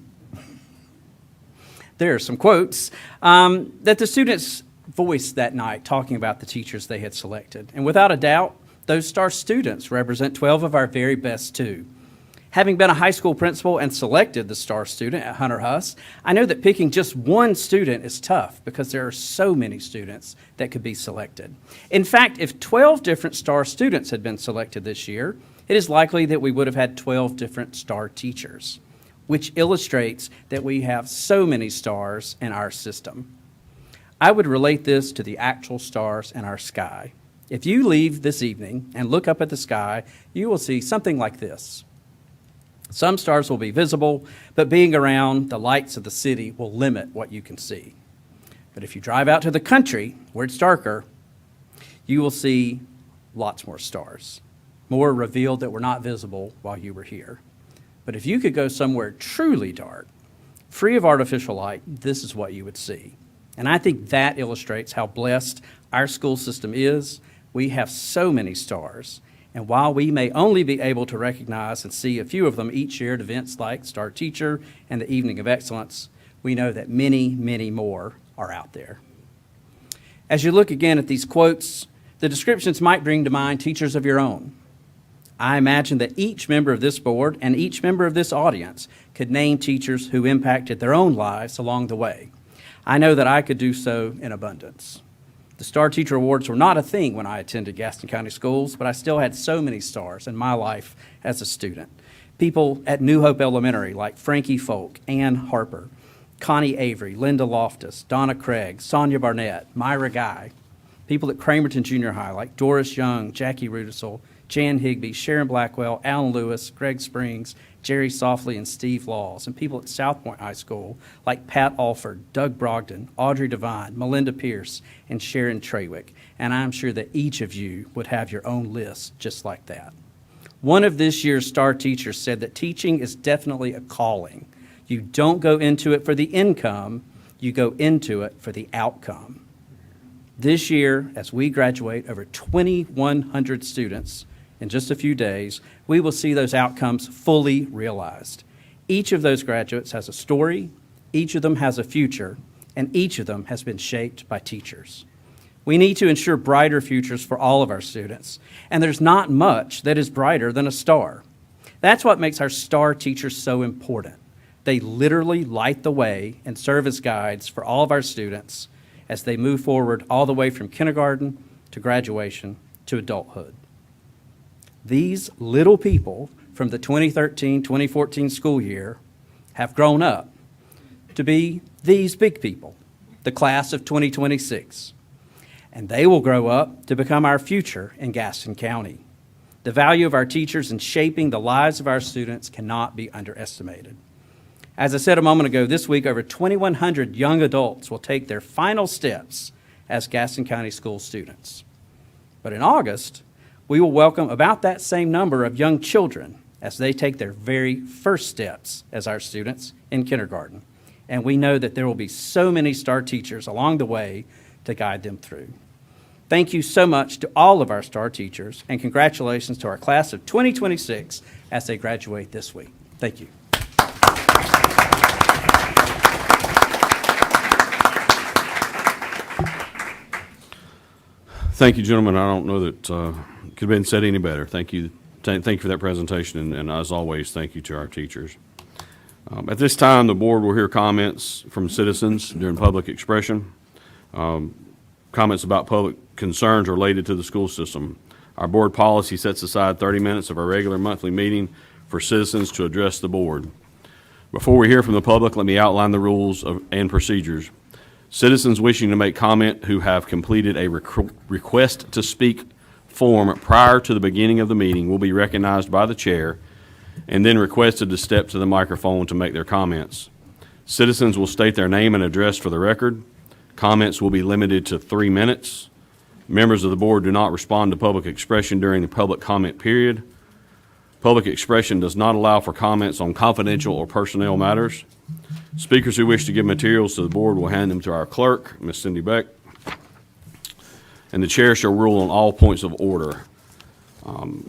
There are some quotes that the students voiced that night, talking about the teachers they had selected. And without a doubt, Those star students represent 12 of our very best too. Having been a high school principal and selected the star student at Hunter Huss, I know that picking just one student is tough because there are so many students that could be selected. In fact, if 12 different star students had been selected this year, it is likely that we would have had 12 different star teachers, which illustrates that we have so many stars in our system. I would relate this to the actual stars in our sky. If you leave this evening and look up at the sky, you will see something like this. Some stars will be visible, but being around the lights of the city will limit what you can see. But if you drive out to the country, where it's darker, you will see lots more stars, more revealed that were not visible while you were here. But if you could go somewhere truly dark, free of artificial light, this is what you would see. And I think that illustrates how blessed our school system is. We have so many stars. And while we may only be able to recognize and see a few of them each year at events like Star Teacher and the Evening of Excellence, we know that many, many more are out there. As you look again at these quotes, the descriptions might bring to mind teachers of your own. I imagine that each member of this board and each member of this audience could name teachers who impacted their own lives along the way. I know that I could do so in abundance. The Star Teacher Awards were not a thing when I attended Gaston County Schools, but I still had so many stars in my life as a student. People at New Hope Elementary like Frankie Folk, Ann Harper, Connie Avery, Linda Loftus, Donna Craig, Sonia Barnett, Myra Guy. People at Cramerton Junior High like Doris Young, Jackie Rudisell, Jan Higby, Sharon Blackwell, Alan Lewis, Greg Springs, Jerry Softly, and Steve Laws, and people at South Point High School like Pat Alford, Doug Brogdon, Audrey Devine, Melinda Pierce, and Sharon Trawick. And I'm sure that each of you would have your own list just like that. One of this year's star teachers said that teaching is definitely a calling. You don't go into it for the income, you go into it for the outcome. This year, as we graduate over 2,100 students in just a few days, we will see those outcomes fully realized. Each of those graduates has a story, each of them has a future, and each of them has been shaped by teachers. We need to ensure brighter futures for all of our students, and there's not much that is brighter than a star. That's what makes our star teachers so important. They literally light the way and serve as guides for all of our students as they move forward all the way from kindergarten to graduation to adulthood. These little people from the 2013-2014 school year have grown up to be these big people, the class of 2026. And they will grow up to become our future in Gaston County. The value of our teachers in shaping the lives of our students cannot be underestimated. As I said a moment ago, this week over 2,100 young adults will take their final steps as Gaston County School students. But in August, we will welcome about that same number of young children as they take their very first steps as our students in kindergarten. And we know that there will be so many star teachers along the way to guide them through. Thank you so much to all of our star teachers, and congratulations to our class of 2026 as they graduate this week. Thank you. Thank you, gentlemen. I don't know that could have been said any better. Thank you. Thank you for that presentation, and as always, thank you to our teachers. At this time, the board will hear comments from citizens during public expression. Comments about public concerns related to the school system. Our board policy sets aside 30 minutes of our regular monthly meeting for citizens to address the board. Before we hear from the public, let me outline the rules and procedures. Citizens wishing to make comment who have completed a request to speak form prior to the beginning of the meeting will be recognized by the chair and then requested to step to the microphone to make their comments. Citizens will state their name and address for the record. Comments will be limited to 3 minutes. Members of the board do not respond to public expression during the public comment period. Public expression does not allow for comments on confidential or personnel matters. Speakers who wish to give materials to the board will hand them to our clerk, Ms. Cindy Beck, and the chair shall rule on all points of order.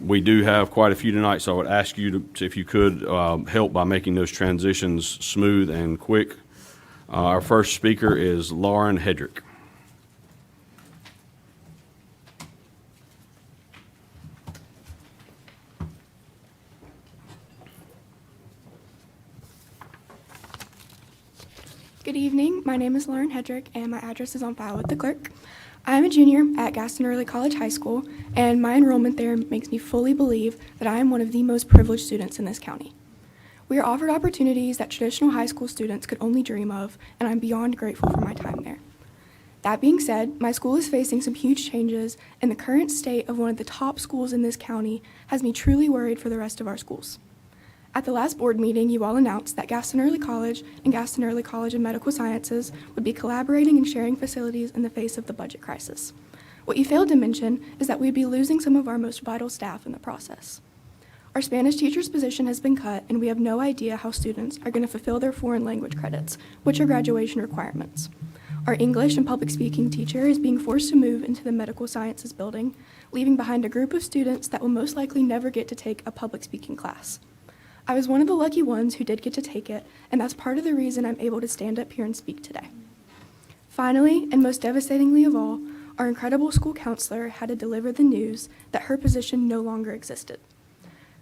We do have quite a few tonight, so I would ask you to if you could help by making those transitions smooth and quick. Our first speaker is Lauren Hedrick. Good evening. My name is Lauren Hedrick, and my address is on file with the clerk. I am a junior at Gaston Early College High School, and my enrollment there makes me fully believe that I am one of the most privileged students in this county. We are offered opportunities that traditional high school students could only dream of, and I'm beyond grateful for my time there. That being said, my school is facing some huge changes, and the current state of one of the top schools in this county has me truly worried for the rest of our schools. At the last board meeting, you all announced that Gaston Early College and Gaston Early College of Medical Sciences would be collaborating and sharing facilities in the face of the budget crisis. What you failed to mention is that we'd be losing some of our most vital staff in the process. Our Spanish teacher's position has been cut, and we have no idea how students are going to fulfill their foreign language credits, which are graduation requirements. Our English and public speaking teacher is being forced to move into the medical sciences building, leaving behind a group of students that will most likely never get to take a public speaking class. I was one of the lucky ones who did get to take it, and that's part of the reason I'm able to stand up here and speak today. Finally, and most devastatingly of all, our incredible school counselor had to deliver the news that her position no longer existed.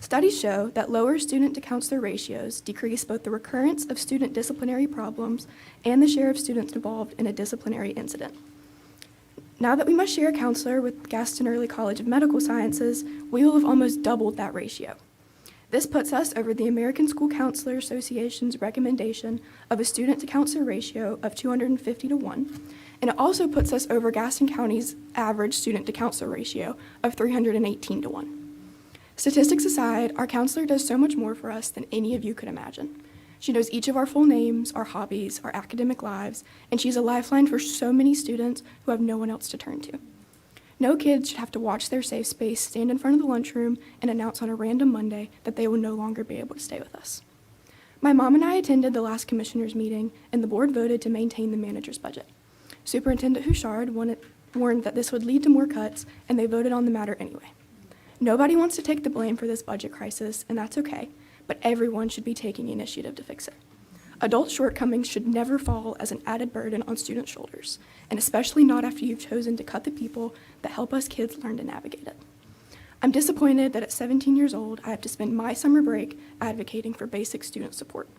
Studies show that lower student-to-counselor ratios decrease both the recurrence of student disciplinary problems and the share of students involved in a disciplinary incident. Now that we must share a counselor with Gaston Early College of Medical Sciences, we will have almost doubled that ratio. This puts us over the American School Counselor Association's recommendation of a student-to-counselor ratio of 250 to 1, and it also puts us over Gaston County's average student-to-counselor ratio of 318 to 1. Statistics aside, our counselor does so much more for us than any of you could imagine. She knows each of our full names, our hobbies, our academic lives, and she's a lifeline for so many students who have no one else to turn to. No kid should have to watch their safe space stand in front of the lunchroom and announce on a random Monday that they will no longer be able to stay with us. My mom and I attended the last commissioners meeting, and the board voted to maintain the manager's budget. Superintendent Huchard warned that this would lead to more cuts, and they voted on the matter anyway. Nobody wants to take the blame for this budget crisis, and that's okay, but everyone should be taking initiative to fix it. Adult shortcomings should never fall as an added burden on students' shoulders, and especially not after you've chosen to cut the people that help us kids learn to navigate it. I'm disappointed that at 17 years old, I have to spend my summer break advocating for basic student support.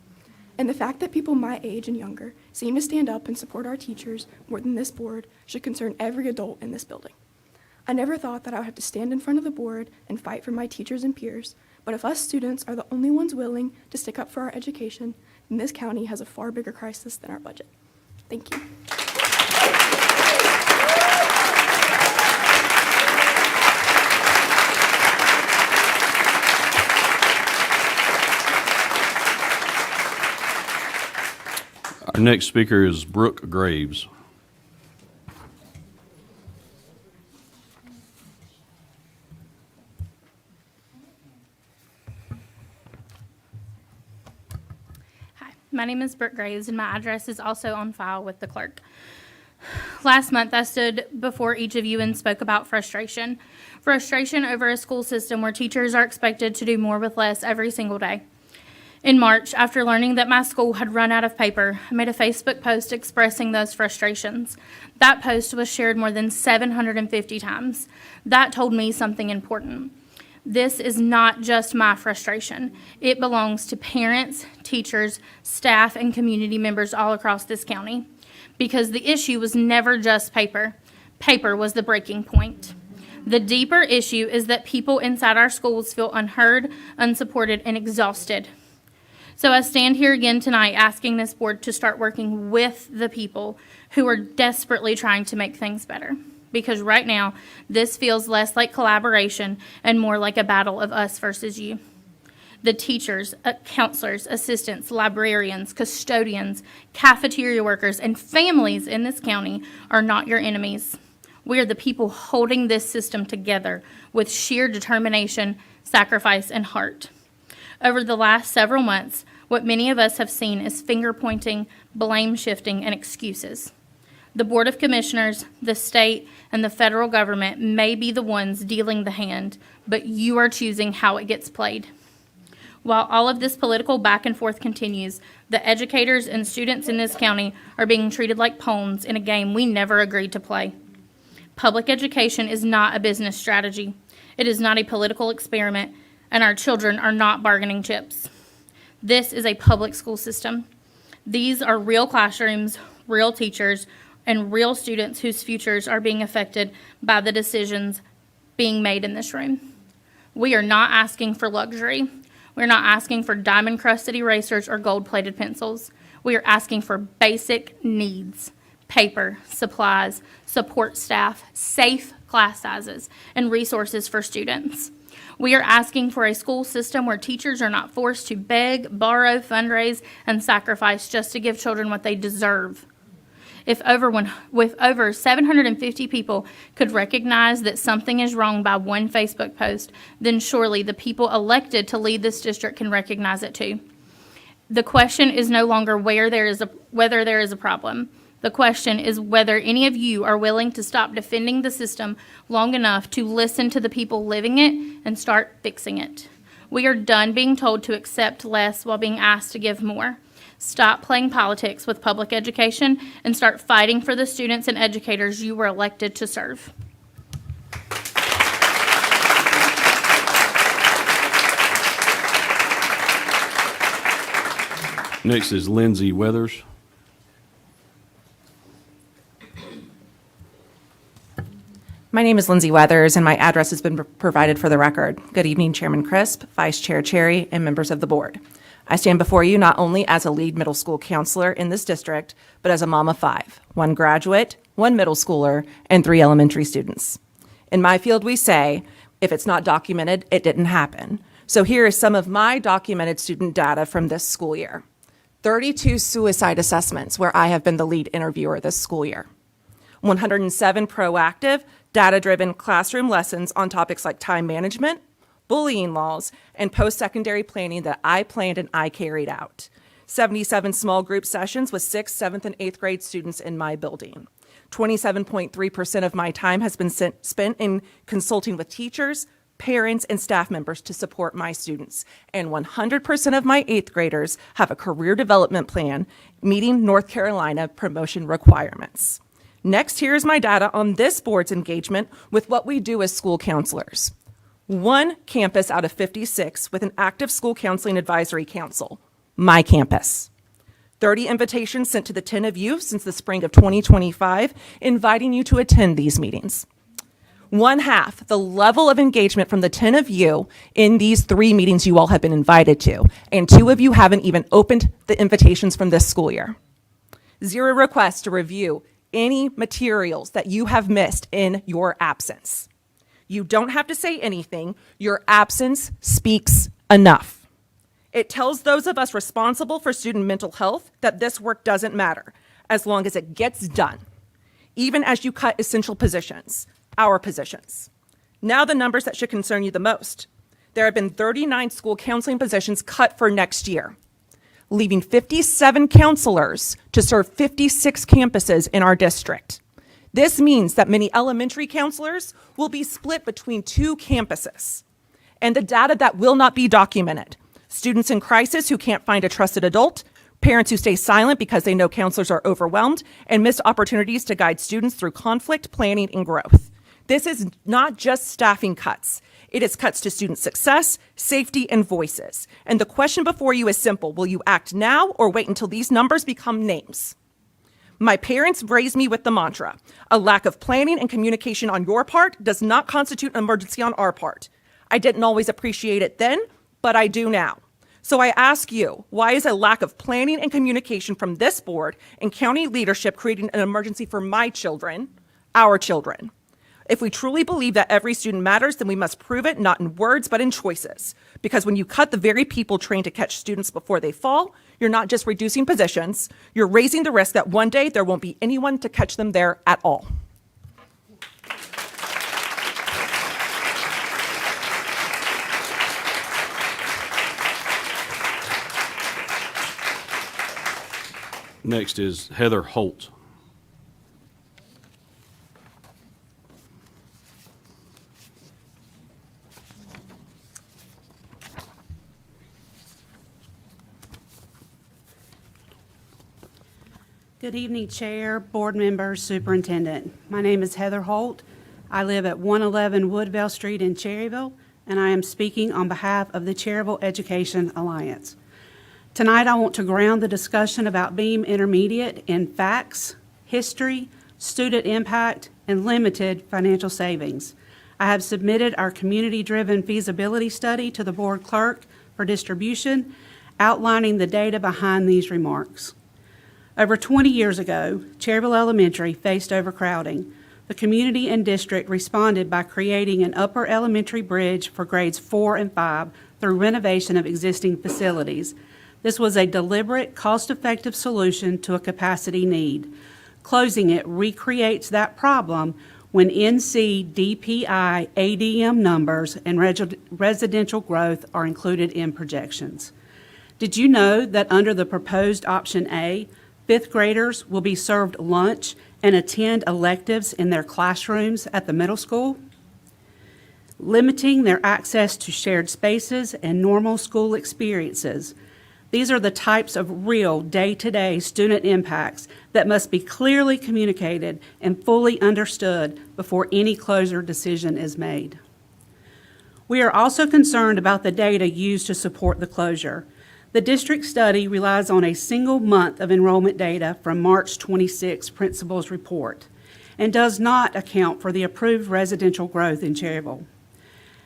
And the fact that people my age and younger seem to stand up and support our teachers more than this board should concern every adult in this building. I never thought that I would have to stand in front of the board and fight for my teachers and peers, but if us students are the only ones willing to stick up for our education, then this county has a far bigger crisis than our budget. Thank you. Our next speaker is Brooke Graves. My name is Brooke Graves, and my address is also on file with the clerk. Last month, I stood before each of you and spoke about frustration. Frustration over a school system where teachers are expected to do more with less every single day. In March, after learning that my school had run out of paper, I made a Facebook post expressing those frustrations. That post was shared more than 750 times. That told me something important. This is not just my frustration. It belongs to parents, teachers, staff, and community members all across this county. Because the issue was never just paper. Paper was the breaking point. The deeper issue is that people inside our schools feel unheard, unsupported, and exhausted. So I stand here again tonight asking this board to start working with the people who are desperately trying to make things better. Because right now, this feels less like collaboration and more like a battle of us versus you. The teachers, counselors, assistants, librarians, custodians, cafeteria workers, and families in this county are not your enemies. We are the people holding this system together with sheer determination, sacrifice, and heart. Over the last several months, what many of us have seen is finger-pointing, blame-shifting, and excuses. The Board of Commissioners, the state, and the federal government may be the ones dealing the hand, but you are choosing how it gets played. While all of this political back and forth continues, the educators and students in this county are being treated like pawns in a game we never agreed to play. Public education is not a business strategy. It is not a political experiment, and our children are not bargaining chips. This is a public school system. These are real classrooms, real teachers, and real students whose futures are being affected by the decisions being made in this room. We are not asking for luxury. We're not asking for diamond-crusted erasers or gold-plated pencils. We are asking for basic needs: paper, supplies, support staff, safe class sizes, and resources for students. We are asking for a school system where teachers are not forced to beg, borrow, fundraise, and sacrifice just to give children what they deserve. If over 750 people could recognize that something is wrong by one Facebook post, then surely the people elected to lead this district can recognize it too. The question is no longer whether there is a problem. The question is whether any of you are willing to stop defending the system long enough to listen to the people living it and start fixing it. We are done being told to accept less while being asked to give more. Stop playing politics with public education and start fighting for the students and educators you were elected to serve. Next is Lindsay Weathers. My name is Lindsay Weathers, and my address has been provided for the record. Good evening, Chairman Crisp, Vice Chair Cherry, and members of the board. I stand before you not only as a lead middle school counselor in this district, but as a mom of 5, 1 graduate, 1 middle schooler, and 3 elementary students. In my field, we say, if it's not documented, it didn't happen. So here is some of my documented student data from this school year. 32 suicide assessments where I have been the lead interviewer this school year. 107 proactive, data-driven classroom lessons on topics like time management, bullying laws, and post-secondary planning that I planned and I carried out. 77 small group sessions with 6th, 7th, and 8th grade students in my building. 27.3% of my time has been spent in consulting with teachers, parents, and staff members to support my students. And 100% of my 8th graders have a career development plan meeting North Carolina promotion requirements. Next, here's my data on this board's engagement with what we do as school counselors. 1 campus out of 56 with an active school counseling advisory council, my campus. 30 invitations sent to the 10 of you since the spring of 2025, inviting you to attend these meetings. 1/2 the level of engagement from the 10 of you in these 3 meetings you all have been invited to, and 2 of you haven't even opened the invitations from this school year. 0 requests to review any materials that you have missed in your absence. You don't have to say anything. Your absence speaks enough. It tells those of us responsible for student mental health that this work doesn't matter as long as it gets done, even as you cut essential positions, our positions. Now the numbers that should concern you the most. There have been 39 school counseling positions cut for next year, leaving 57 counselors to serve 56 campuses in our district. This means that many elementary counselors will be split between 2 campuses. And the data that will not be documented: students in crisis who can't find a trusted adult, parents who stay silent because they know counselors are overwhelmed, and missed opportunities to guide students through conflict, planning, and growth. This is not just staffing cuts. It is cuts to student success, safety, and voices. And the question before you is simple: will you act now or wait until these numbers become names? My parents raised me with the mantra: a lack of planning and communication on your part does not constitute an emergency on our part. I didn't always appreciate it then, but I do now. So I ask you, why is a lack of planning and communication from this board and county leadership creating an emergency for my children, our children? If we truly believe that every student matters, then we must prove it not in words, but in choices. Because when you cut the very people trained to catch students before they fall, you're not just reducing positions, you're raising the risk that one day there won't be anyone to catch them there at all. Next is Heather Holt. Good evening, Chair, board members, superintendent. My name is Heather Holt. I live at 111 Woodville Street in Cherryville, and I am speaking on behalf of the Cherryville Education Alliance. Tonight, I want to ground the discussion about Beam Intermediate in facts, history, student impact, and limited financial savings. I have submitted our community-driven feasibility study to the board clerk for distribution, outlining the data behind these remarks. Over 20 years ago, Cherryville Elementary faced overcrowding. The community and district responded by creating an upper elementary bridge for grades 4 and 5 through renovation of existing facilities. This was a deliberate, cost-effective solution to a capacity need. Closing it recreates that problem when NC DPI ADM numbers and residential growth are included in projections. Did you know that under the proposed option A, fifth graders will be served lunch and attend electives in their classrooms at the middle school? Limiting their access to shared spaces and normal school experiences. These are the types of real day-to-day student impacts that must be clearly communicated and fully understood before any closure decision is made. We are also concerned about the data used to support the closure. The district study relies on a single month of enrollment data from March 26 principal's report and does not account for the approved residential growth in Cherryville.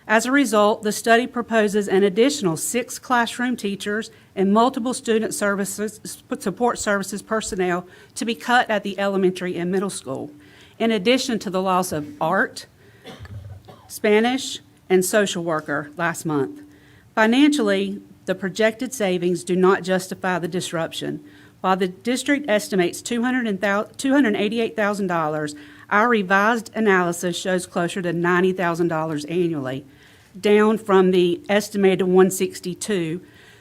As a result, the study proposes an additional 6 classroom teachers and multiple student services, support services personnel to be cut at the elementary and middle school, in addition to the loss of art, Spanish, and social worker last month. Financially, the projected savings do not justify the disruption. While the district estimates $288,000, our revised analysis shows closer to $90,000 annually, down from the estimated $162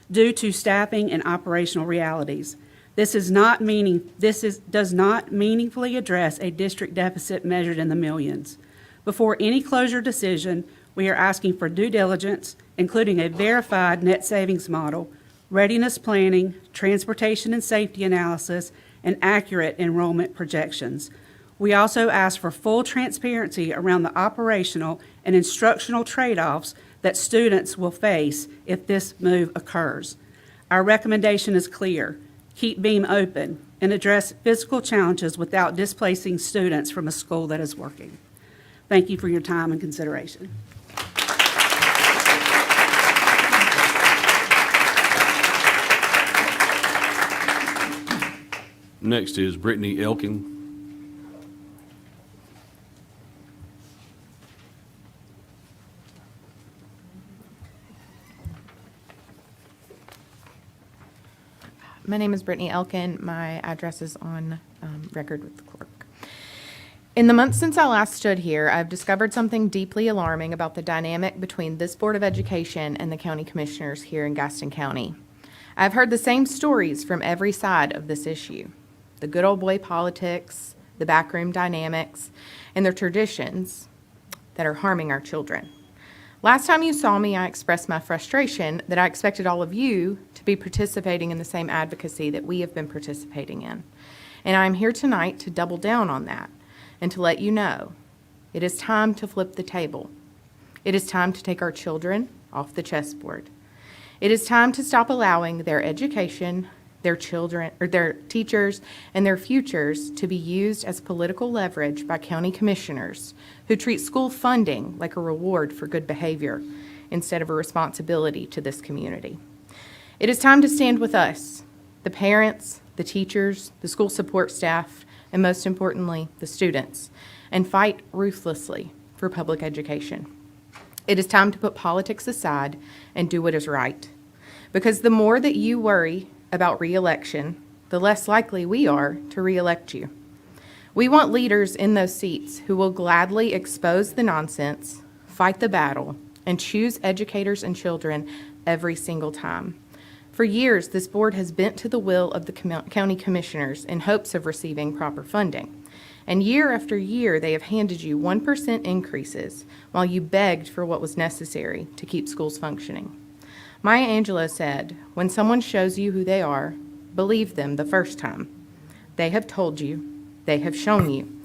due to staffing and operational realities. This does not meaningfully address a district deficit measured in the millions. Before any closure decision, we are asking for due diligence, including a verified net savings model, readiness planning, transportation and safety analysis, and accurate enrollment projections. We also ask for full transparency around the operational and instructional trade-offs that students will face if this move occurs. Our recommendation is clear. Keep Beam open and address physical challenges without displacing students from a school that is working. Thank you for your time and consideration. Next is Brittany Elkin. My name is Brittany Elkin. My address is on record with the clerk. In the months since I last stood here, I've discovered something deeply alarming about the dynamic between this Board of Education and the county commissioners here in Gaston County. I've heard the same stories from every side of this issue. The good old boy politics, the backroom dynamics, and the traditions that are harming our children. Last time you saw me, I expressed my frustration that I expected all of you to be participating in the same advocacy that we have been participating in. And I'm here tonight to double down on that and to let you know it is time to flip the table. It is time to take our children off the chessboard. It is time to stop allowing their education, their children, or their teachers, and their futures to be used as political leverage by county commissioners who treat school funding like a reward for good behavior instead of a responsibility to this community. It is time to stand with us, the parents, the teachers, the school support staff, and most importantly, the students, and fight ruthlessly for public education. It is time to put politics aside and do what is right. Because the more that you worry about re-election, the less likely we are to re-elect you. We want leaders in those seats who will gladly expose the nonsense, fight the battle, and choose educators and children every single time. For years, this board has bent to the will of the county commissioners in hopes of receiving proper funding. And year after year, they have handed you 1% increases while you begged for what was necessary to keep schools functioning. Maya Angelou said, when someone shows you who they are, believe them the first time. They have told you, they have shown you.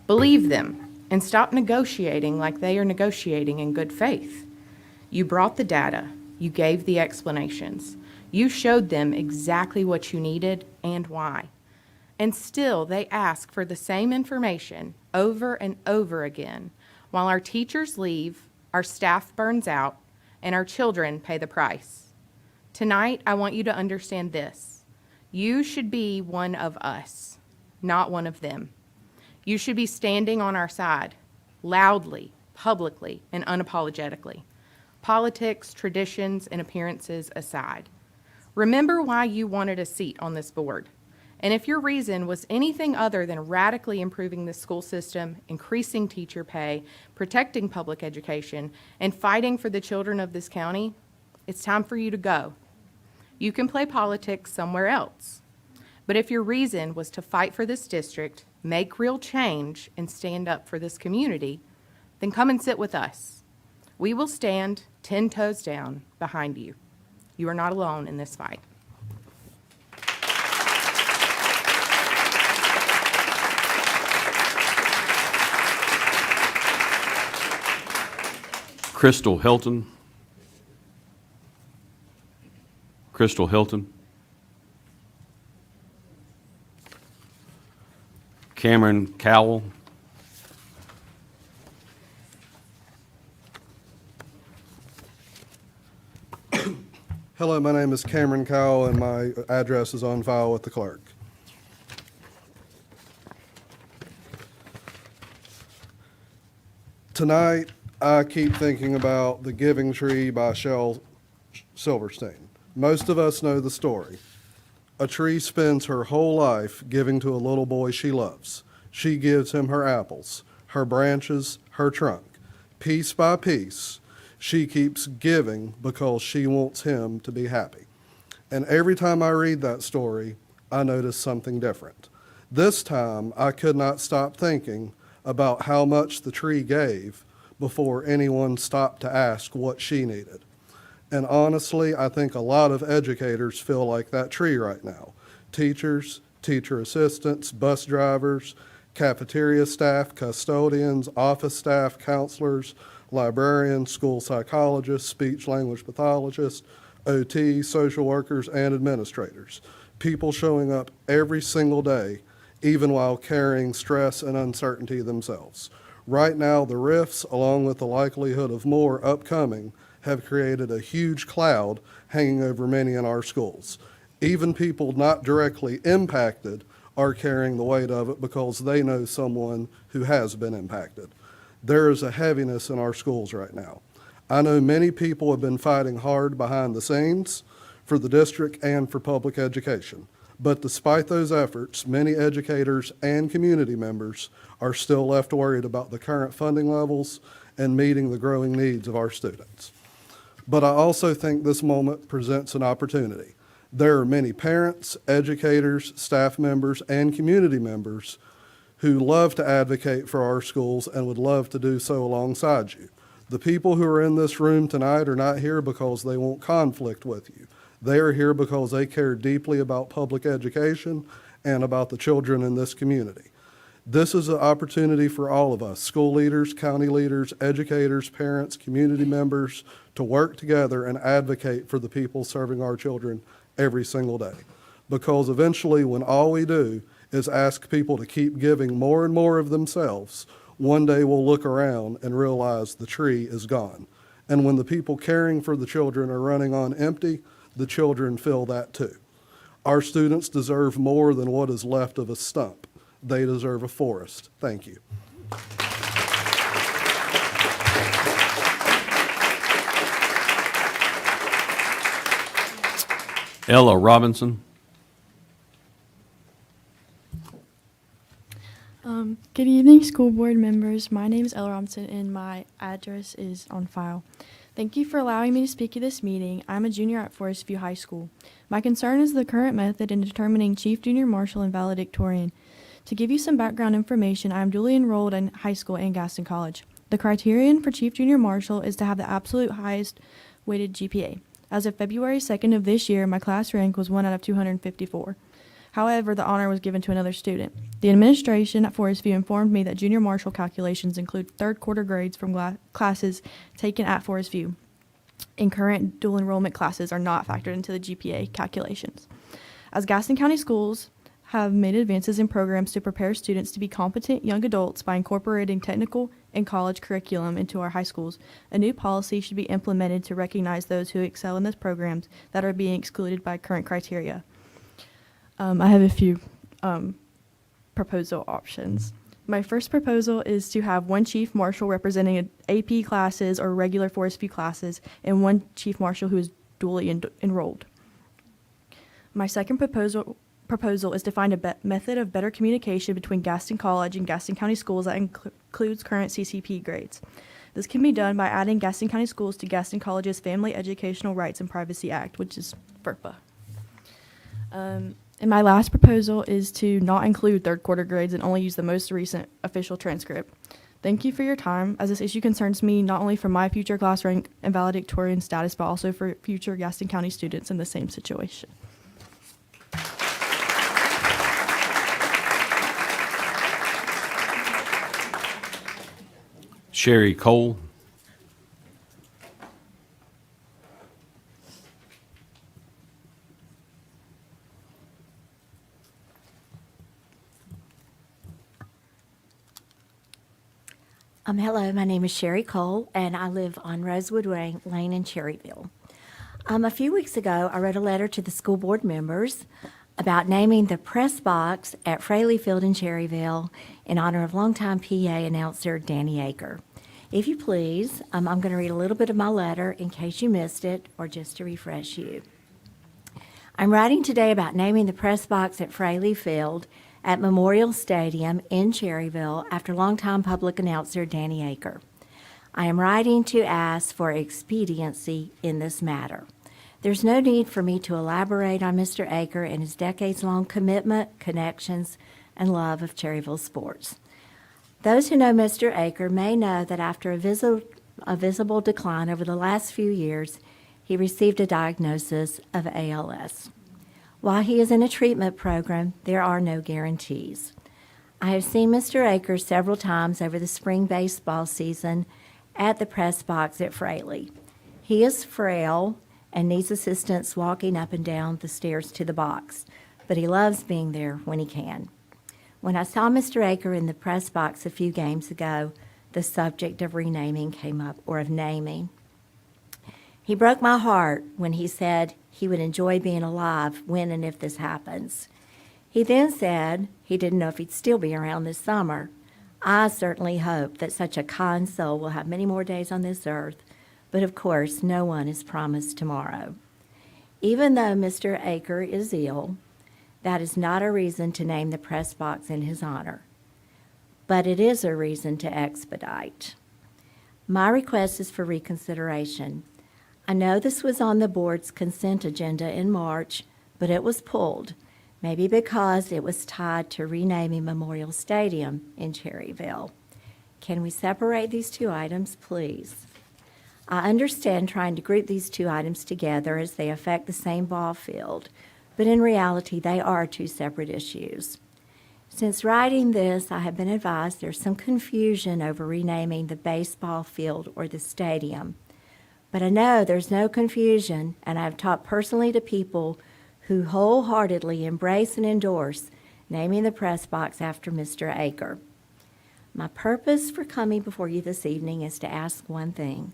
Believe them and stop negotiating like they are negotiating in good faith. You brought the data, you gave the explanations. You showed them exactly what you needed and why. And still, they ask for the same information over and over again, while our teachers leave, our staff burns out, and our children pay the price. Tonight, I want you to understand this. You should be one of us, not one of them. You should be standing on our side, loudly, publicly, and unapologetically. Politics, traditions, and appearances aside. Remember why you wanted a seat on this board. And if your reason was anything other than radically improving the school system, increasing teacher pay, protecting public education, and fighting for the children of this county, it's time for you to go. You can play politics somewhere else. But if your reason was to fight for this district, make real change, and stand up for this community, then come and sit with us. We will stand 10 toes down behind you. You are not alone in this fight. Crystal Hilton. Crystal Hilton. Cameron Cowell. Hello, my name is Cameron Cowell, and my address is on file with the clerk. Tonight, I keep thinking about The Giving Tree by Shel Silverstein. Most of us know the story. A tree spends her whole life giving to a little boy she loves. She gives him her apples, her branches, her trunk. Piece by piece, she keeps giving because she wants him to be happy. And every time I read that story, I notice something different. This time, I could not stop thinking about how much the tree gave before anyone stopped to ask what she needed. And honestly, I think a lot of educators feel like that tree right now. Teachers, teacher assistants, bus drivers, cafeteria staff, custodians, office staff, counselors, librarians, school psychologists, speech language pathologists, OT, social workers, and administrators. People showing up every single day, even while carrying stress and uncertainty themselves. Right now, the rifts, along with the likelihood of more upcoming, have created a huge cloud hanging over many in our schools. Even people not directly impacted are carrying the weight of it because they know someone who has been impacted. There is a heaviness in our schools right now. I know many people have been fighting hard behind the scenes for the district and for public education. But despite those efforts, many educators and community members are still left worried about the current funding levels and meeting the growing needs of our students. But I also think this moment presents an opportunity. There are many parents, educators, staff members, and community members who love to advocate for our schools and would love to do so alongside you. The people who are in this room tonight are not here because they want conflict with you. They are here because they care deeply about public education and about the children in this community. This is an opportunity for all of us, school leaders, county leaders, educators, parents, community members, to work together and advocate for the people serving our children every single day. Because eventually, when all we do is ask people to keep giving more and more of themselves, one day we'll look around and realize the tree is gone. And when the people caring for the children are running on empty, the children feel that too. Our students deserve more than what is left of a stump. They deserve a forest. Thank you. Ella Robinson. Good evening, school board members. My name is Ella Robinson, and my address is on file. Thank you for allowing me to speak at this meeting. I'm a junior at Forest View High School. My concern is the current method in determining chief junior marshal and valedictorian. To give you some background information, I am duly enrolled in high school and Gaston College. The criterion for chief junior marshal is to have the absolute highest weighted GPA. As of February 2nd of this year, my class rank was 1 out of 254. However, the honor was given to another student. The administration at Forest View informed me that junior marshal calculations include third quarter grades from classes taken at Forest View. in current dual enrollment classes are not factored into the GPA calculations. As Gaston County Schools have made advances in programs to prepare students to be competent young adults by incorporating technical and college curriculum into our high schools, a new policy should be implemented to recognize those who excel in those programs that are being excluded by current criteria. I have a few proposal options. My first proposal is to have one chief marshal representing AP classes or regular Forest View classes and one chief marshal who is dually enrolled. My second proposal is to find a method of better communication between Gaston College and Gaston County Schools that includes current CCP grades. This can be done by adding Gaston County Schools to Gaston College's Family Educational Rights and Privacy Act, which is FERPA. And my last proposal is to not include third quarter grades and only use the most recent official transcript. Thank you for your time, as this issue concerns me not only for my future class rank and valedictorian status, but also for future Gaston County students in the same situation. Sherry Cole. Hello, my name is Sherry Cole, and I live on Rosewood Lane in Cherryville. A few weeks ago, I wrote a letter to the school board members about naming the press box at Fraley Field in Cherryville in honor of longtime PA announcer Danny Aker. If you please, I'm going to read a little bit of my letter in case you missed it or just to refresh you. I'm writing today about naming the press box at Fraley Field at Memorial Stadium in Cherryville after longtime public announcer Danny Aker. I am writing to ask for expediency in this matter. There's no need for me to elaborate on Mr. Aker and his decades-long commitment, connections, and love of Cherryville sports. Those who know Mr. Aker may know that after a visible decline over the last few years, he received a diagnosis of ALS. While he is in a treatment program, there are no guarantees. I have seen Mr. Aker several times over the spring baseball season at the press box at Fraley. He is frail and needs assistance walking up and down the stairs to the box, but he loves being there when he can. When I saw Mr. Aker in the press box a few games ago, the subject of renaming came up, or of naming. He broke my heart when he said he would enjoy being alive when and if this happens. He then said he didn't know if he'd still be around this summer. I certainly hope that such a kind soul will have many more days on this earth, but of course, no one is promised tomorrow. Even though Mr. Aker is ill, that is not a reason to name the press box in his honor, but it is a reason to expedite. My request is for reconsideration. I know this was on the board's consent agenda in March, but it was pulled, maybe because it was tied to renaming Memorial Stadium in Cherryville. Can we separate these two items, please? I understand trying to group these two items together as they affect the same ball field, but in reality, they are two separate issues. Since writing this, I have been advised there's some confusion over renaming the baseball field or the stadium. But I know there's no confusion, and I've talked personally to people who wholeheartedly embrace and endorse naming the press box after Mr. Aker. My purpose for coming before you this evening is to ask one thing,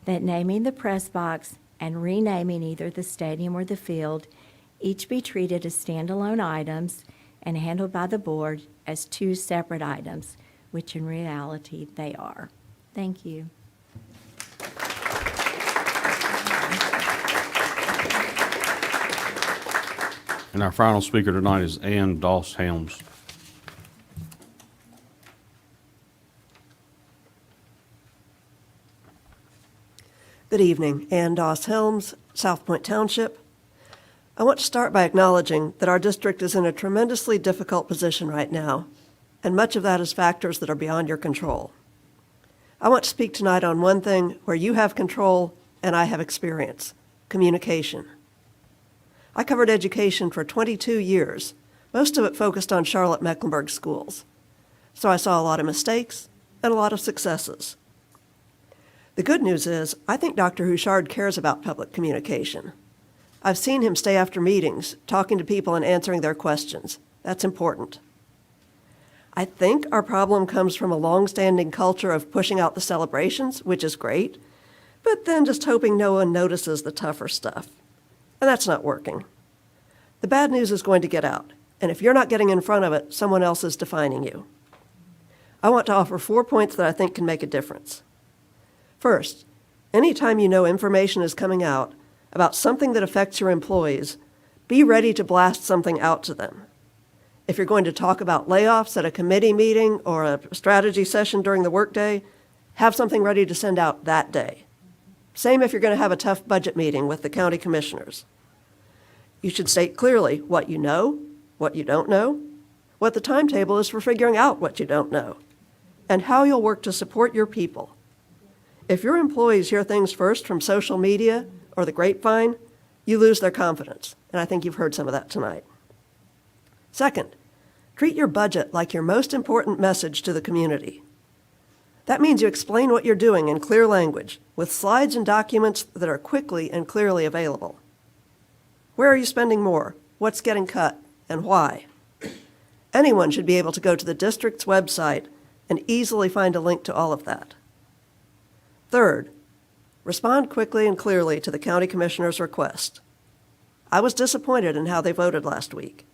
that naming the press box and renaming either the stadium or the field each be treated as standalone items and handled by the board as two separate items, which in reality they are. Thank you. And our final speaker tonight is Ann Doss-Helms. Good evening. Ann Doss-Helms, South Point Township. I want to start by acknowledging that our district is in a tremendously difficult position right now, and much of that is factors that are beyond your control. I want to speak tonight on one thing where you have control and I have experience: communication. I covered education for 22 years, most of it focused on Charlotte-Mecklenburg schools. So I saw a lot of mistakes and a lot of successes. The good news is, I think Dr. Houchard cares about public communication. I've seen him stay after meetings, talking to people and answering their questions. That's important. I think our problem comes from a long-standing culture of pushing out the celebrations, which is great, but then just hoping no one notices the tougher stuff. And that's not working. The bad news is going to get out, and if you're not getting in front of it, someone else is defining you. I want to offer 4 points that I think can make a difference. First, anytime you know information is coming out about something that affects your employees, be ready to blast something out to them. If you're going to talk about layoffs at a committee meeting or a strategy session during the workday, have something ready to send out that day. Same if you're going to have a tough budget meeting with the county commissioners. You should state clearly what you know, what you don't know, what the timetable is for figuring out what you don't know, and how you'll work to support your people. If your employees hear things first from social media or the grapevine, you lose their confidence, and I think you've heard some of that tonight. Second, treat your budget like your most important message to the community. That means you explain what you're doing in clear language, with slides and documents that are quickly and clearly available. Where are you spending more? What's getting cut? And why? Anyone should be able to go to the district's website and easily find a link to all of that. Third, respond quickly and clearly to the county commissioner's request. I was disappointed in how they voted last week,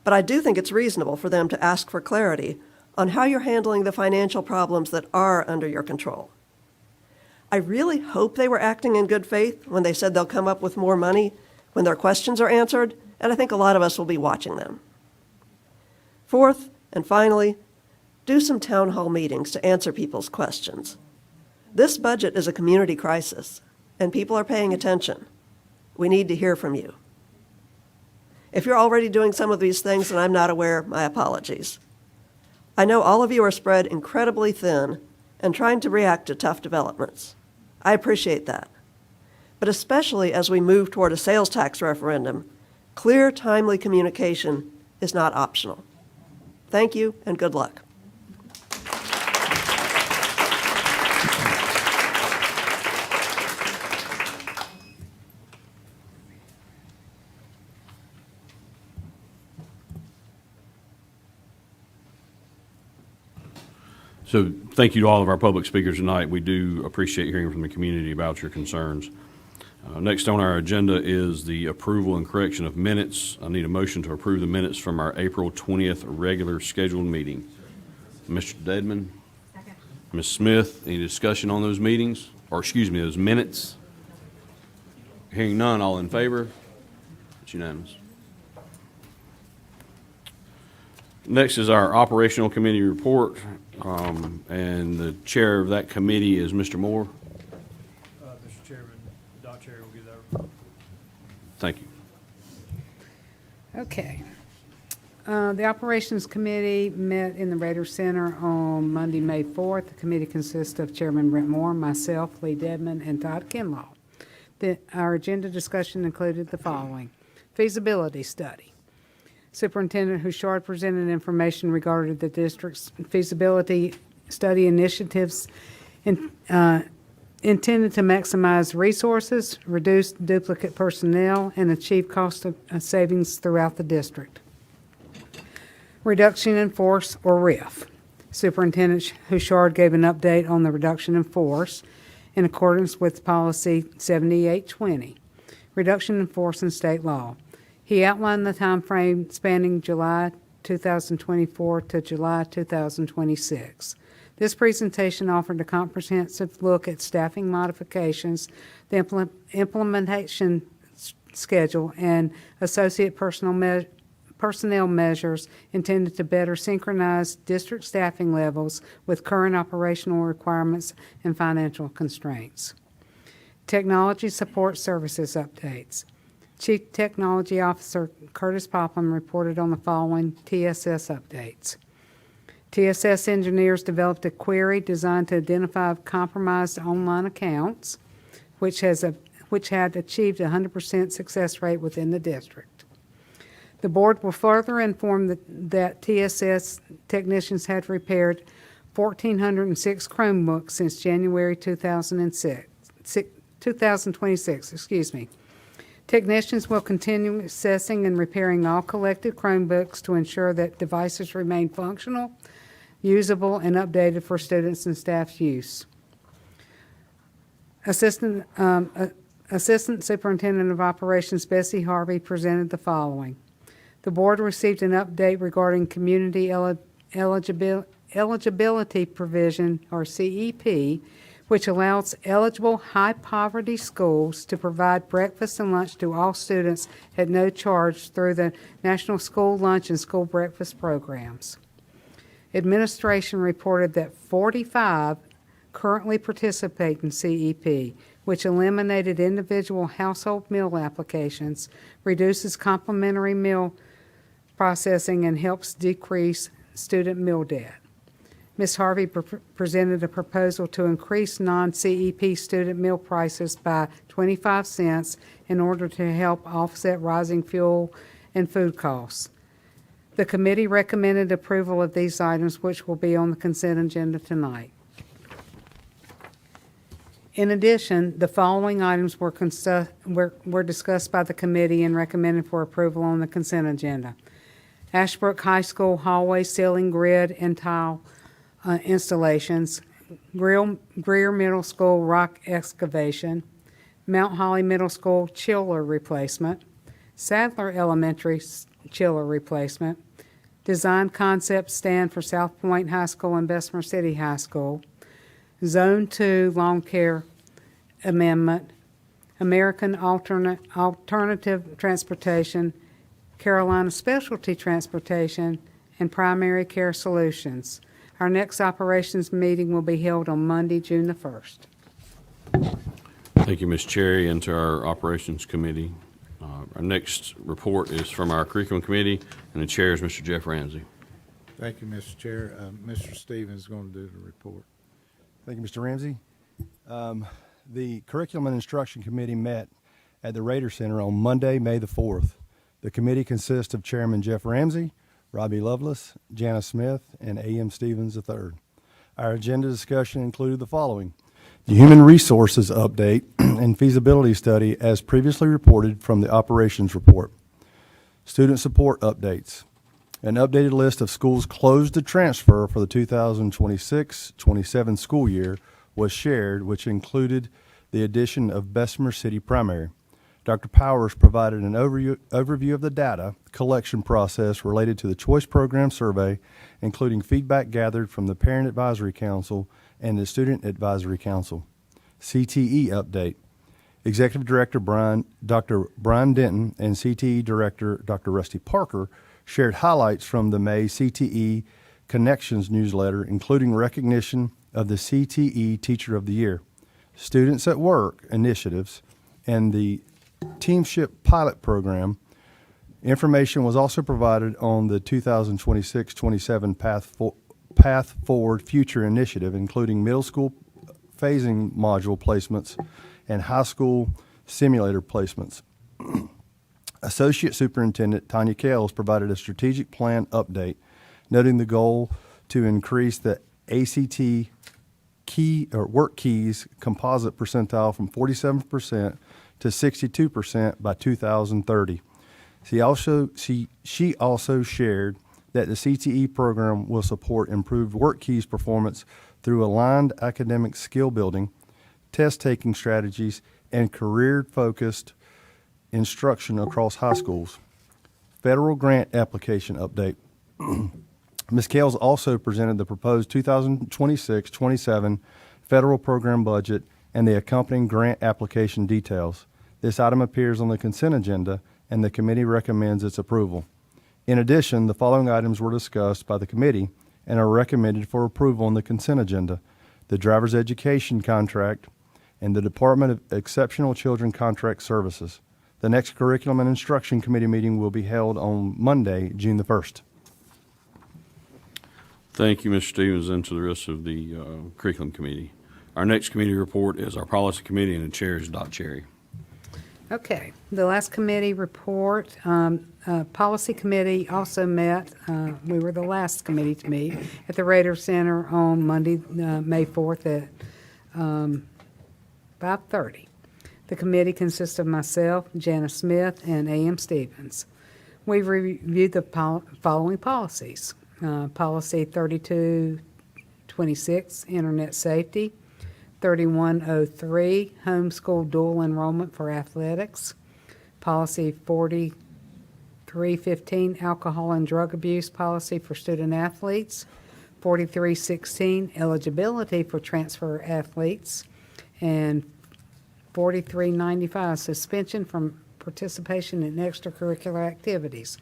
but I do think it's reasonable for them to ask for clarity on how you're handling the financial problems that are under your control. I really hope they were acting in good faith when they said they'll come up with more money when their questions are answered, and I think a lot of us will be watching them. Fourth, and finally, do some town hall meetings to answer people's questions. This budget is a community crisis, and people are paying attention. We need to hear from you. If you're already doing some of these things and I'm not aware, my apologies. I know all of you are spread incredibly thin and trying to react to tough developments. I appreciate that. But especially as we move toward a sales tax referendum, clear, timely communication is not optional. Thank you and good luck. So thank you to all of our public speakers tonight. We do appreciate hearing from the community about your concerns. Next on our agenda is the approval and correction of minutes. I need a motion to approve the minutes from our April 20th regular scheduled meeting. Mr. Dedman? Second. Ms. Smith, any discussion on those meetings? Or excuse me, those minutes? Hearing none, all in favor? It's unanimous. Next is our operational committee report, and the chair of that committee is Mr. Moore. Mr. Chairman, Dr. Chair will give that report. Thank you. Okay. The Operations Committee met in the Rader Center on Monday, May 4th. The committee consists of Chairman Brent Moore, myself, Lee Dedman, and Todd Kinlaw. Our agenda discussion included the following: feasibility study. Superintendent Houchard presented information regarding the district's feasibility study initiatives intended to maximize resources, reduce duplicate personnel, and achieve cost savings throughout the district. Reduction in force, or RIF. Superintendent Houchard gave an update on the reduction in force in accordance with Policy 7820, reduction in force in state law. He outlined the time frame spanning July 2024 to July 2026. This presentation offered a comprehensive look at staffing modifications, the implementation schedule, and associate personnel measures intended to better synchronize district staffing levels with current operational requirements and financial constraints. Technology support services updates. Chief Technology Officer Curtis Popham reported on the following TSS updates. TSS engineers developed a query designed to identify compromised online accounts, which had achieved a 100% success rate within the district. The board will further inform that TSS technicians had repaired 1,406 Chromebooks since January 2026. Technicians will continue assessing and repairing all collected Chromebooks to ensure that devices remain functional, usable, and updated for students and staff's use. Assistant Superintendent of Operations Bessie Harvey presented the following. The board received an update regarding community eligibility provision, or CEP, which allows eligible high-poverty schools to provide breakfast and lunch to all students at no charge through the National School Lunch and School Breakfast programs. Administration reported that 45 currently participate in CEP, which eliminated individual household meal applications, reduces complimentary meal processing, and helps decrease student meal debt. Ms. Harvey presented a proposal to increase non-CEP student meal prices by 25 cents in order to help offset rising fuel and food costs. The committee recommended approval of these items, which will be on the consent agenda tonight. In addition, the following items were discussed by the committee and recommended for approval on the consent agenda. Ashbrook High School hallway ceiling grid and tile installations, Greer Middle School rock excavation, Mount Holly Middle School chiller replacement, Sadler Elementary chiller replacement, design concept stand for South Point High School and Bessemer City High School, Zone 2 lawn care amendment, American Alternative Transportation, Carolina Specialty Transportation, and Primary Care Solutions. Our next operations meeting will be held on Monday, June the 1st. Thank you, Ms. Cherry, and to our Operations Committee. Our next report is from our Curriculum Committee, and the chair is Mr. Jeff Ramsey. Thank you, Mr. Chair. Mr. Stevens is going to do the report. Thank you, Mr. Ramsey. The Curriculum and Instruction Committee met at the Rader Center on Monday, May the 4th. The committee consists of Chairman Jeff Ramsey, Robbie Lovelace, Janice Smith, and A.M. Stevens III. Our agenda discussion included the following: the Human Resources Update and Feasibility Study as previously reported from the Operations Report, Student Support Updates, an updated list of schools closed to transfer for the 2026-27 school year was shared, which included the addition of Bessemer City Primary. Dr. Powers provided an overview of the data collection process related to the Choice Program Survey, including feedback gathered from the Parent Advisory Council and the Student Advisory Council. CTE update. Executive Director Dr. Brian Denton and CTE Director Dr. Rusty Parker shared highlights from the May CTE Connections newsletter, including recognition of the CTE Teacher of the Year, Students at Work initiatives, and the Teamship Pilot Program. Information was also provided on the 2026-27 Path Forward Future Initiative, including middle school phasing module placements and high school simulator placements. Associate Superintendent Tanya Kales provided a strategic plan update, noting the goal to increase the ACT key or work keys composite percentile from 47% to 62% by 2030. She also shared that the CTE program will support improved work keys performance through aligned academic skill building, test-taking strategies, and career-focused instruction across high schools. Federal grant application update. Ms. Kales also presented the proposed 2026-27 federal program budget and the accompanying grant application details. This item appears on the consent agenda, and the committee recommends its approval. In addition, the following items were discussed by the committee and are recommended for approval on the consent agenda: the driver's education contract and the Department of Exceptional Children Contract Services. The next Curriculum and Instruction Committee meeting will be held on Monday, June the 1st. Thank you, Mr. Stevens, and to the rest of the Curriculum Committee. Our next committee report is our Policy Committee, and the chair is Dot Cherry. Okay, the last committee report, Policy Committee also met, we were the last committee to meet at the Rader Center on Monday, May 4th at 5:30. The committee consists of myself, Janice Smith, and A.M. Stevens. We've reviewed the following policies. Policy 3226, Internet Safety. 3103, homeschool dual enrollment for athletics. Policy 4315, alcohol and drug abuse policy for student athletes. 4316, eligibility for transfer athletes. And 4395, suspension from participation in extracurricular activities.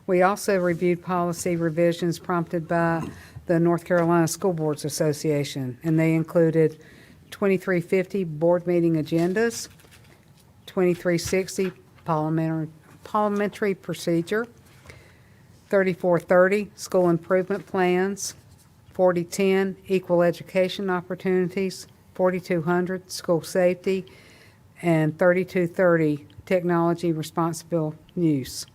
We also reviewed policy revisions prompted by the North Carolina School Boards Association, and they included 2350 board meeting agendas, 2360 parliamentary procedure, 3430 school improvement plans, 4010 equal education opportunities, 4200 school safety, and 3230 technology responsible use.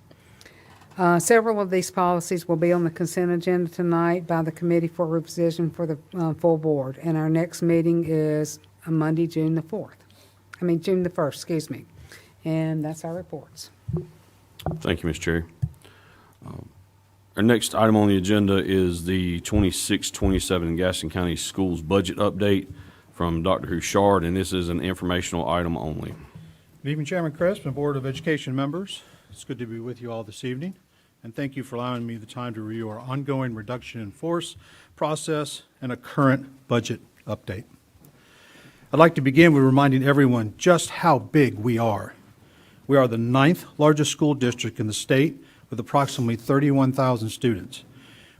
Several of these policies will be on the consent agenda tonight by the committee for revision for the full board. And our next meeting is Monday, June the 1st, excuse me. And that's our reports. Thank you, Ms. Cherry. Our next item on the agenda is the 26-27 Gaston County Schools budget update from Dr. Houchard, and this is an informational item only. Good evening, Chairman Crisp and Board of Education members. It's good to be with you all this evening, and thank you for allowing me the time to review our ongoing reduction in force process and a current budget update. I'd like to begin with reminding everyone just how big we are. We are the 9th largest school district in the state with approximately 31,000 students.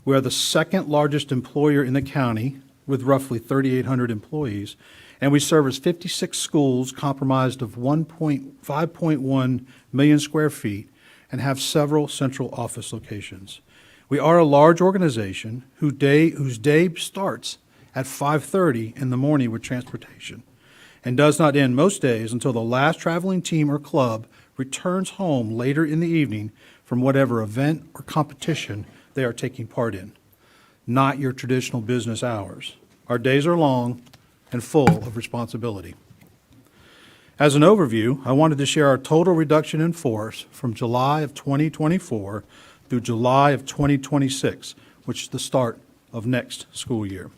We are the 2nd largest employer in the county with roughly 3,800 employees, and we service 56 schools comprised of 5.1 million square feet and have several central office locations. We are a large organization whose day starts at 5:30 in the morning with transportation and does not end most days until the last traveling team or club returns home later in the evening from whatever event or competition they are taking part in. Not your traditional business hours. Our days are long and full of responsibility. As an overview, I wanted to share our total reduction in force from July of 2024 through July of 2026, which is the start of next school year.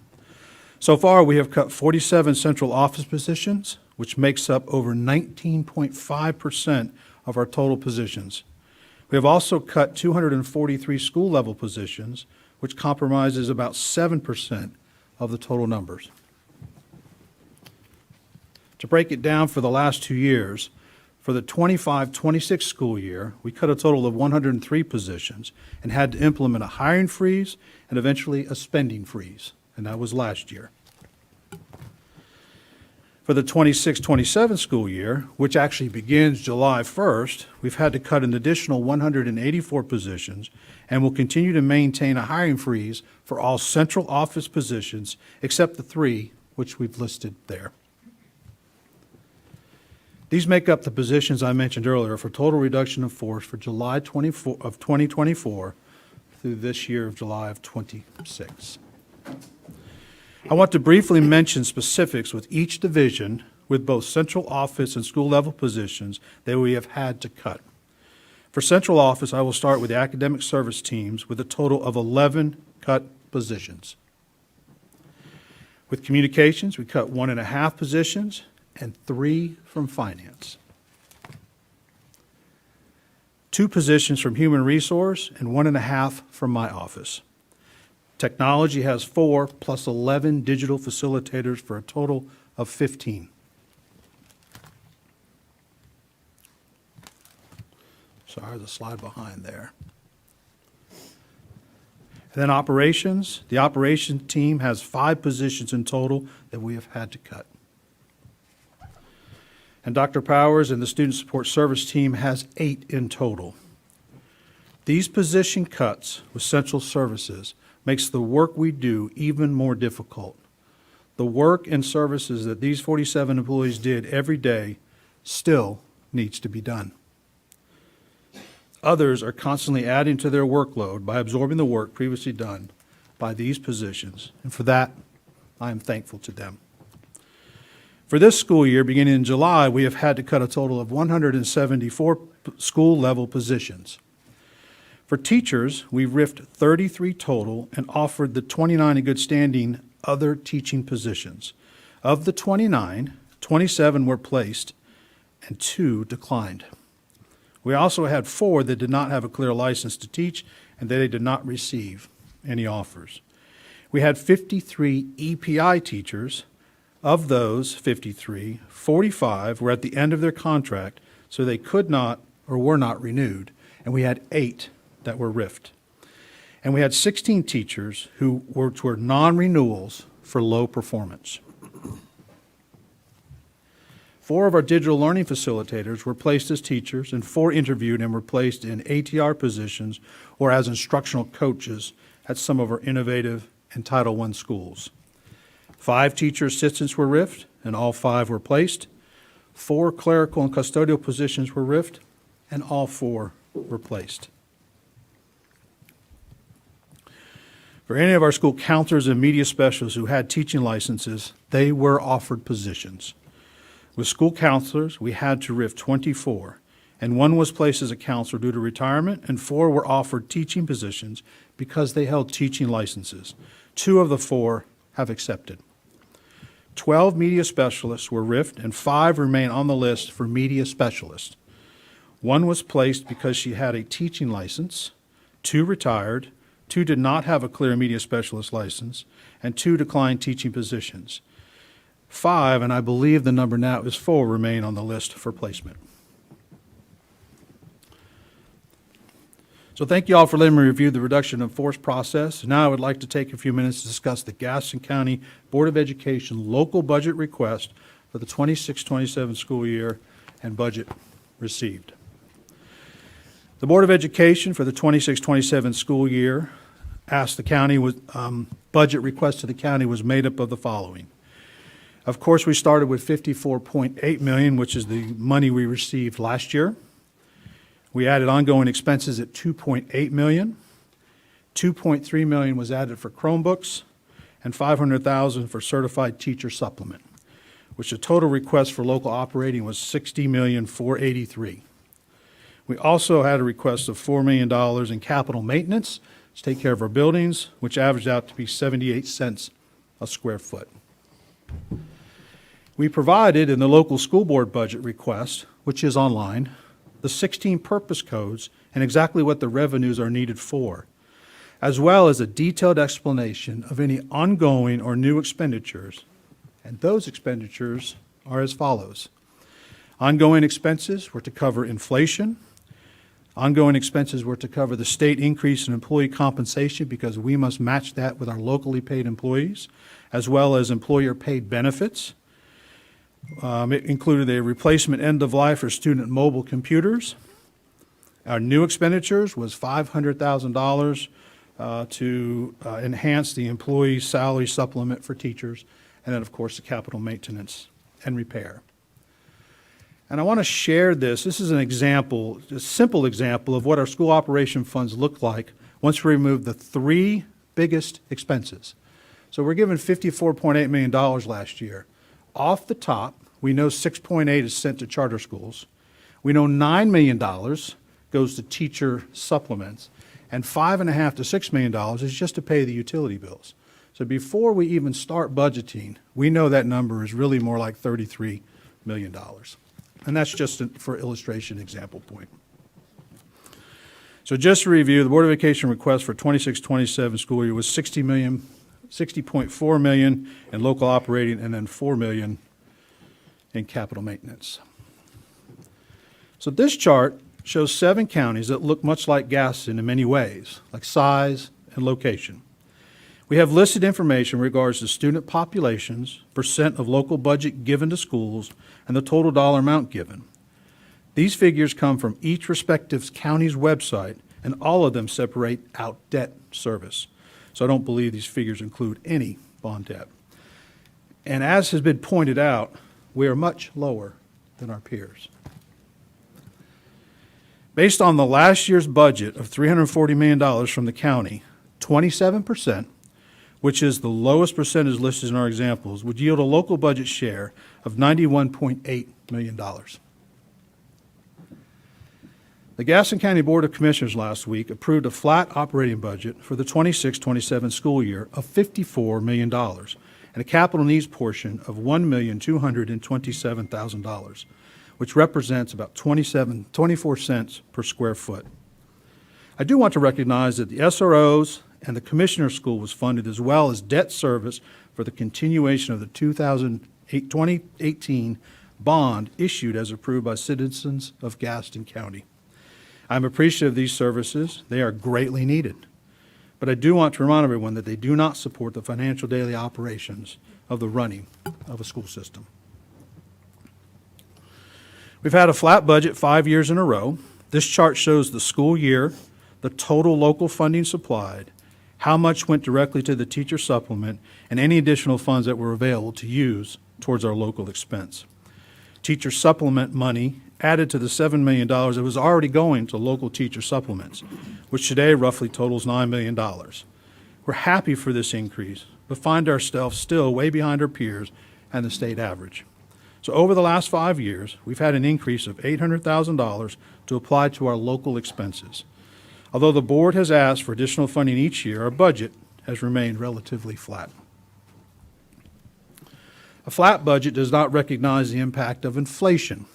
So far, we have cut 47 central office positions, which makes up over 19.5% of our total positions. We have also cut 243 school-level positions, which compromises about 7% of the total numbers. To break it down for the last 2 years, for the 25-26 school year, we cut a total of 103 positions and had to implement a hiring freeze and eventually a spending freeze, and that was last year. For the 26-27 school year, which actually begins July 1st, we've had to cut an additional 184 positions and will continue to maintain a hiring freeze for all central office positions except the 3 which we've listed there. These make up the positions I mentioned earlier for total reduction of force for July 2024 through this year of July of 26. I want to briefly mention specifics with each division with both central office and school level positions that we have had to cut. For central office, I will start with the academic service teams with a total of 11 cut positions. With communications, we cut 1.5 positions and 3 from finance. 2 positions from human resource and 1.5 from my office. Technology has 4 plus 11 digital facilitators for a total of 15. Sorry, there's a slide behind there. And then operations. The operations team has 5 positions in total that we have had to cut. And Dr. Powers and the Student Support Service team has 8 in total. These position cuts with central services makes the work we do even more difficult. The work and services that these 47 employees did every day still needs to be done. Others are constantly adding to their workload by absorbing the work previously done by these positions, and for that, I am thankful to them. For this school year, beginning in July, we have had to cut a total of 174 school-level positions. For teachers, we riffed 33 total and offered the 29 in good standing other teaching positions. Of the 29, 27 were placed and 2 declined. We also had 4 that did not have a clear license to teach and they did not receive any offers. We had 53 EPI teachers. Of those 53, 45 were at the end of their contract, so they could not or were not renewed, and we had 8 that were riffed. And we had 16 teachers who were non-renewals for low performance. 4 of our digital learning facilitators were placed as teachers, and 4 interviewed and were placed in ATR positions or as instructional coaches at some of our innovative and Title I schools. 5 teacher assistants were riffed, and all 5 were placed. 4 clerical and custodial positions were riffed, and all 4 were placed. For any of our school counselors and media specialists who had teaching licenses, they were offered positions. With school counselors, we had to riff 24, and 1 was placed as a counselor due to retirement, and 4 were offered teaching positions because they held teaching licenses. 2 of the 4 have accepted. 12 media specialists were riffed, and 5 remain on the list for media specialists. 1 was placed because she had a teaching license, 2 retired, 2 did not have a clear media specialist license, and 2 declined teaching positions. 5, and I believe the number now is 4, remain on the list for placement. So thank you all for letting me review the reduction in force process. Now I would like to take a few minutes to discuss the Gaston County Board of Education local budget request for the 26-27 school year and budget received. The Board of Education for the 26-27 school year asked the county, budget request to the county was made up of the following. Of course, we started with $54.8 million, which is the money we received last year. We added ongoing expenses at $2.8 million. $2.3 million was added for Chromebooks and $500,000 for certified teacher supplement, which the total request for local operating was $60,483,000. We also had a request of $4 million in capital maintenance to take care of our buildings, which averaged out to be 78 cents a square foot. We provided in the local school board budget request, which is online, the 16 purpose codes and exactly what the revenues are needed for, as well as a detailed explanation of any ongoing or new expenditures. And those expenditures are as follows. Ongoing expenses were to cover inflation. Ongoing expenses were to cover the state increase in employee compensation because we must match that with our locally paid employees, as well as employer-paid benefits. It included a replacement end of life for student mobile computers. Our new expenditures was $500,000 to enhance the employee salary supplement for teachers, and then, of course, the capital maintenance and repair. And I want to share this. This is an example, a simple example of what our school operation funds look like once we remove the 3 biggest expenses. So we're given $54.8 million last year. Off the top, we know $6.8 is sent to charter schools. We know $9 million goes to teacher supplements, and $5.5 to $6 million is just to pay the utility bills. So before we even start budgeting, we know that number is really more like $33 million. And that's just for illustration example point. So just to review, the Board of Education request for 26-27 school year was $60.4 million in local operating and then $4 million in capital maintenance. So this chart shows 7 counties that look much like Gaston in many ways, like size and location. We have listed information in regards to student populations, percent of local budget given to schools, and the total dollar amount given. These figures come from each respective county's website, and all of them separate out debt service. So I don't believe these figures include any bond debt. And as has been pointed out, we are much lower than our peers. Based on the last year's budget of $340 million from the county, 27%, which is the lowest percentage listed in our examples, would yield a local budget share of $91.8 million. The Gaston County Board of Commissioners last week approved a flat operating budget for the 26-27 school year of $54 million and a capital needs portion of $1,227,000, which represents about 24 cents per square foot. I do want to recognize that the SROs and the Commissioner's School was funded, as well as debt service for the continuation of the 2018 bond issued as approved by citizens of Gaston County. I'm appreciative of these services. They are greatly needed. But I do want to remind everyone that they do not support the financial daily operations of the running of a school system. We've had a flat budget 5 years in a row. This chart shows the school year, the total local funding supplied, how much went directly to the teacher supplement, and any additional funds that were available to use towards our local expense. Teacher supplement money added to the $7 million that was already going to local teacher supplements, which today roughly totals $9 million. We're happy for this increase, but find ourselves still way behind our peers and the state average. So over the last 5 years, we've had an increase of $800,000 to apply to our local expenses. Although the board has asked for additional funding each year, our budget has remained relatively flat. A flat budget does not recognize the impact of inflation.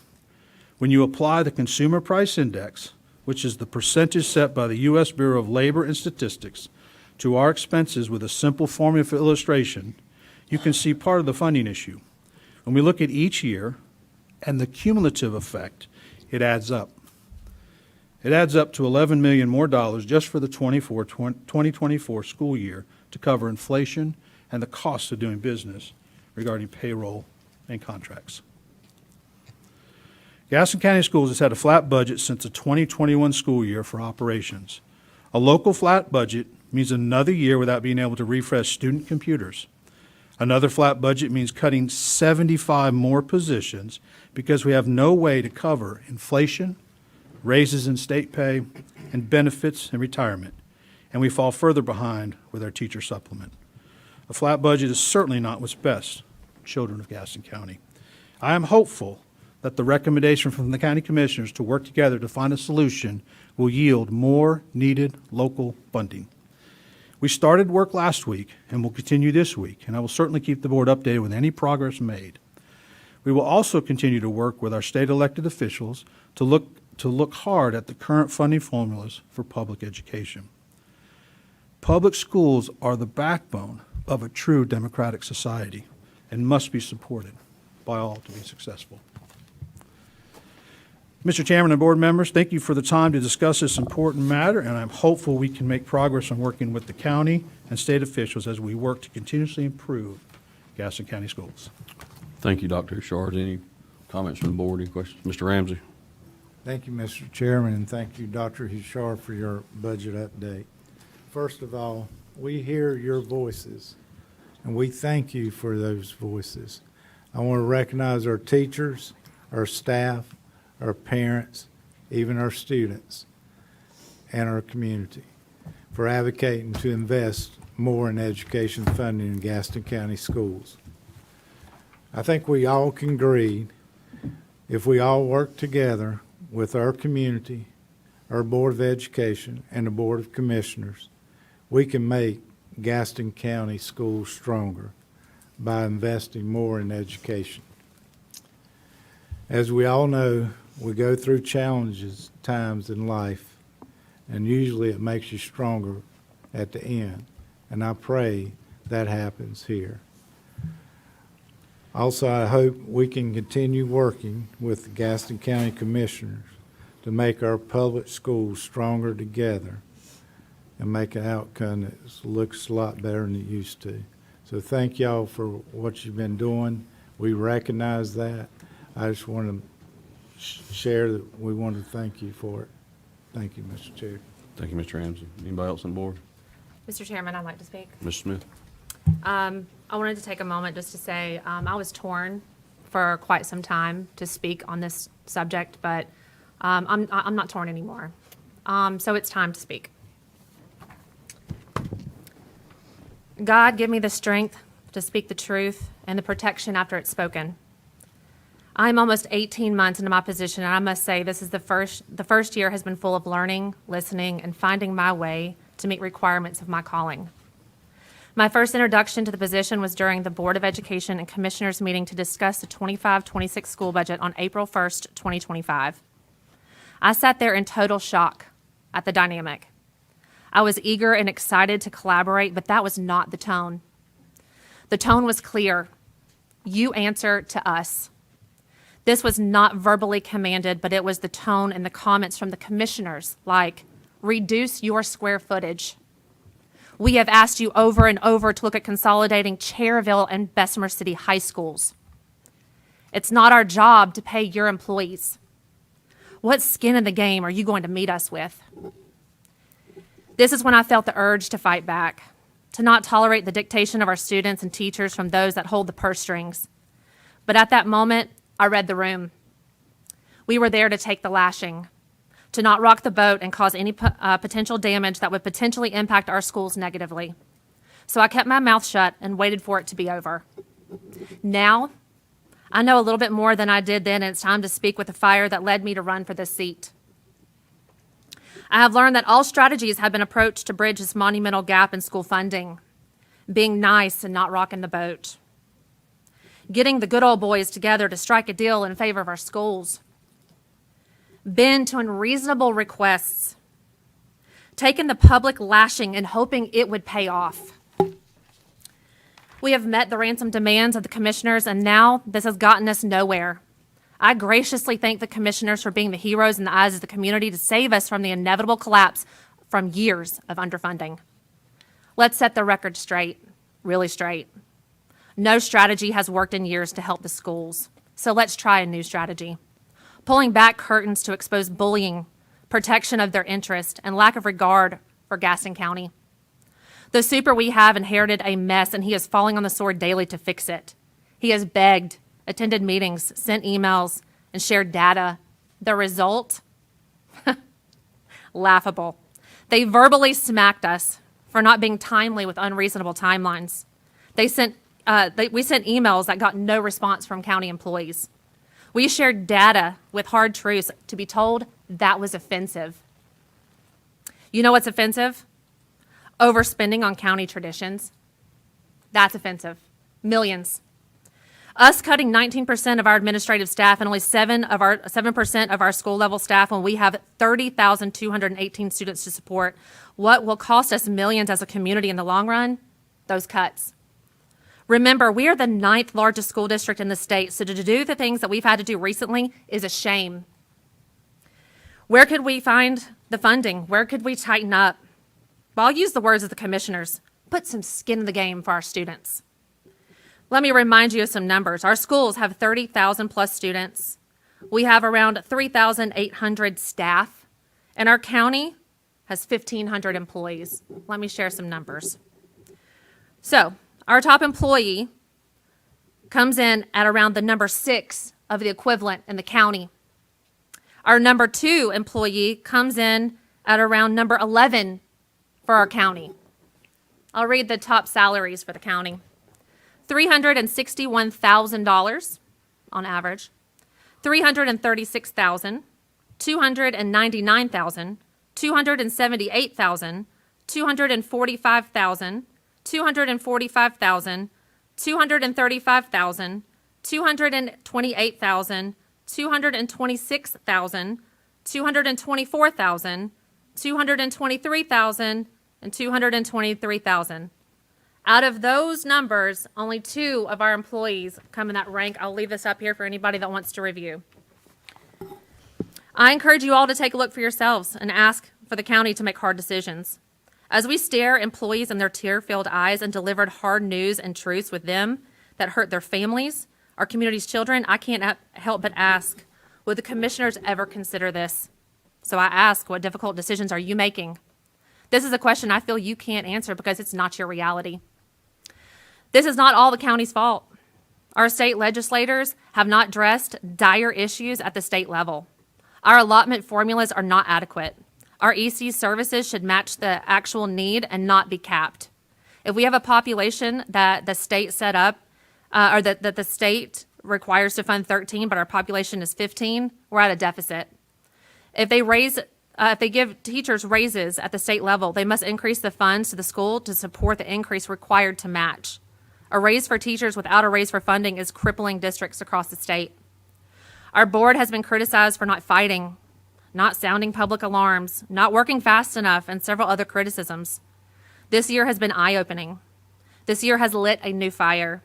When you apply the Consumer Price Index, which is the percentage set by the U.S. Bureau of Labor and Statistics, to our expenses with a simple formula for illustration, you can see part of the funding issue. When we look at each year and the cumulative effect, it adds up. It adds up to $11 million more just for the 2024 school year to cover inflation and the cost of doing business regarding payroll and contracts. Gaston County Schools has had a flat budget since the 2021 school year for operations. A local flat budget means another year without being able to refresh student computers. Another flat budget means cutting 75 more positions because we have no way to cover inflation, raises in state pay, and benefits and retirement, and we fall further behind with our teacher supplement. A flat budget is certainly not what's best for children of Gaston County. I am hopeful that the recommendation from the county commissioners to work together to find a solution will yield more needed local funding. We started work last week and will continue this week, and I will certainly keep the board updated with any progress made. We will also continue to work with our state elected officials to look hard at the current funding formulas for public education. Public schools are the backbone of a true democratic society and must be supported by all to be successful. Mr. Chairman and board members, thank you for the time to discuss this important matter, and I'm hopeful we can make progress on working with the county and state officials as we work to continuously improve Gaston County schools. Thank you, Dr. Shard. Any comments from the board? Any questions? Mr. Ramsey? Thank you, Mr. Chairman, and thank you, Dr. Hushar, for your budget update. First of all, we hear your voices, and we thank you for those voices. I want to recognize our teachers, our staff, our parents, even our students, and our community for advocating to invest more in education funding in Gaston County schools. I think we all can agree if we all work together with our community, our Board of Education, and the Board of Commissioners, we can make Gaston County schools stronger by investing more in education. As we all know, we go through challenges times in life, and usually it makes you stronger at the end, and I pray that happens here. Also, I hope we can continue working with the Gaston County Commissioners to make our public schools stronger together and make an outcome that looks a lot better than it used to. So thank y'all for what you've been doing. We recognize that. I just want to share that we want to thank you for it. Thank you, Mr. Chair. Thank you, Mr. Ramsey. Anybody else on board? Mr. Chairman, I'd like to speak. Ms. Smith? I wanted to take a moment just to say I was torn for quite some time to speak on this subject, but I'm not torn anymore. So it's time to speak. God, give me the strength to speak the truth and the protection after it's spoken. I'm almost 18 months into my position, and I must say this is the first year has been full of learning, listening, and finding my way to meet requirements of my calling. My first introduction to the position was during the Board of Education and Commissioners meeting to discuss the 25-26 school budget on April 1st, 2025. I sat there in total shock at the dynamic. I was eager and excited to collaborate, but that was not the tone. The tone was clear. You answer to us. This was not verbally commanded, but it was the tone and the comments from the commissioners, like, reduce your square footage. We have asked you over and over to look at consolidating Cherryville and Bessemer City high schools. It's not our job to pay your employees. What skin in the game are you going to meet us with? This is when I felt the urge to fight back, to not tolerate the dictation of our students and teachers from those that hold the purse strings. But at that moment, I read the room. We were there to take the lashing, to not rock the boat and cause any potential damage that would potentially impact our schools negatively. So I kept my mouth shut and waited for it to be over. Now, I know a little bit more than I did then, and it's time to speak with the fire that led me to run for this seat. I have learned that all strategies have been approached to bridge this monumental gap in school funding, being nice and not rocking the boat, getting the good old boys together to strike a deal in favor of our schools, bend to unreasonable requests, taking the public lashing and hoping it would pay off. We have met the ransom demands of the commissioners, and now this has gotten us nowhere. I graciously thank the commissioners for being the heroes in the eyes of the community to save us from the inevitable collapse from years of underfunding. Let's set the record straight, really straight. No strategy has worked in years to help the schools, so let's try a new strategy. Pulling back curtains to expose bullying, protection of their interest, and lack of regard for Gaston County. The super we have inherited a mess, and he is falling on the sword daily to fix it. He has begged, attended meetings, sent emails, and shared data. The result? Laughable. They verbally smacked us for not being timely with unreasonable timelines. We sent emails that got no response from county employees. We shared data with hard truths to be told that was offensive. You know what's offensive? Overspending on county traditions. That's offensive. Millions. Us cutting 19% of our administrative staff and only 7% of our school level staff when we have 30,218 students to support. What will cost us millions as a community in the long run? Those cuts. Remember, we are the 9th largest school district in the state, so to do the things that we've had to do recently is a shame. Where could we find the funding? Where could we tighten up? Well, I'll use the words of the commissioners. Put some skin in the game for our students. Let me remind you of some numbers. Our schools have 30,000 plus students. We have around 3,800 staff, and our county has 1,500 employees. Let me share some numbers. So, our top employee comes in at around the number 6 of the equivalent in the county. Our number 2 employee comes in at around number 11 for our county. I'll read the top salaries for the county. $361,000 on average, $336,000, $299,000, $278,000, $245,000, $245,000, $235,000, $228,000, $226,000, $224,000, $223,000, and $223,000. Out of those numbers, only 2 of our employees come in that rank. I'll leave this up here for anybody that wants to review. I encourage you all to take a look for yourselves and ask for the county to make hard decisions. As we stare employees in their tear-filled eyes and delivered hard news and truths with them that hurt their families, our community's children, I can't help but ask, would the commissioners ever consider this? So I ask, what difficult decisions are you making? This is a question I feel you can't answer because it's not your reality. This is not all the county's fault. Our state legislators have not addressed dire issues at the state level. Our allotment formulas are not adequate. Our EC services should match the actual need and not be capped. If we have a population that the state set up, or that the state requires to fund 13, but our population is 15, we're at a deficit. If they give teachers raises at the state level, they must increase the funds to the school to support the increase required to match. A raise for teachers without a raise for funding is crippling districts across the state. Our board has been criticized for not fighting, not sounding public alarms, not working fast enough, and several other criticisms. This year has been eye-opening. This year has lit a new fire.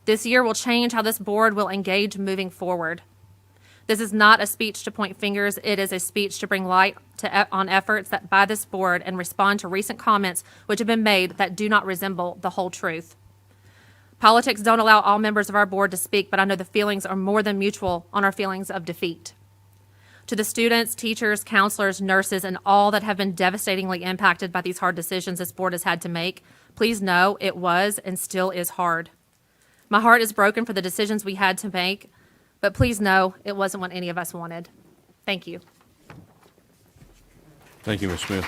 This year will change how this board will engage moving forward. This is not a speech to point fingers. It is a speech to bring light on efforts that by this board and respond to recent comments which have been made that do not resemble the whole truth. Politics don't allow all members of our board to speak, but I know the feelings are more than mutual on our feelings of defeat. To the students, teachers, counselors, nurses, and all that have been devastatingly impacted by these hard decisions this board has had to make, please know it was and still is hard. My heart is broken for the decisions we had to make, but please know it wasn't what any of us wanted. Thank you. Thank you, Ms. Smith.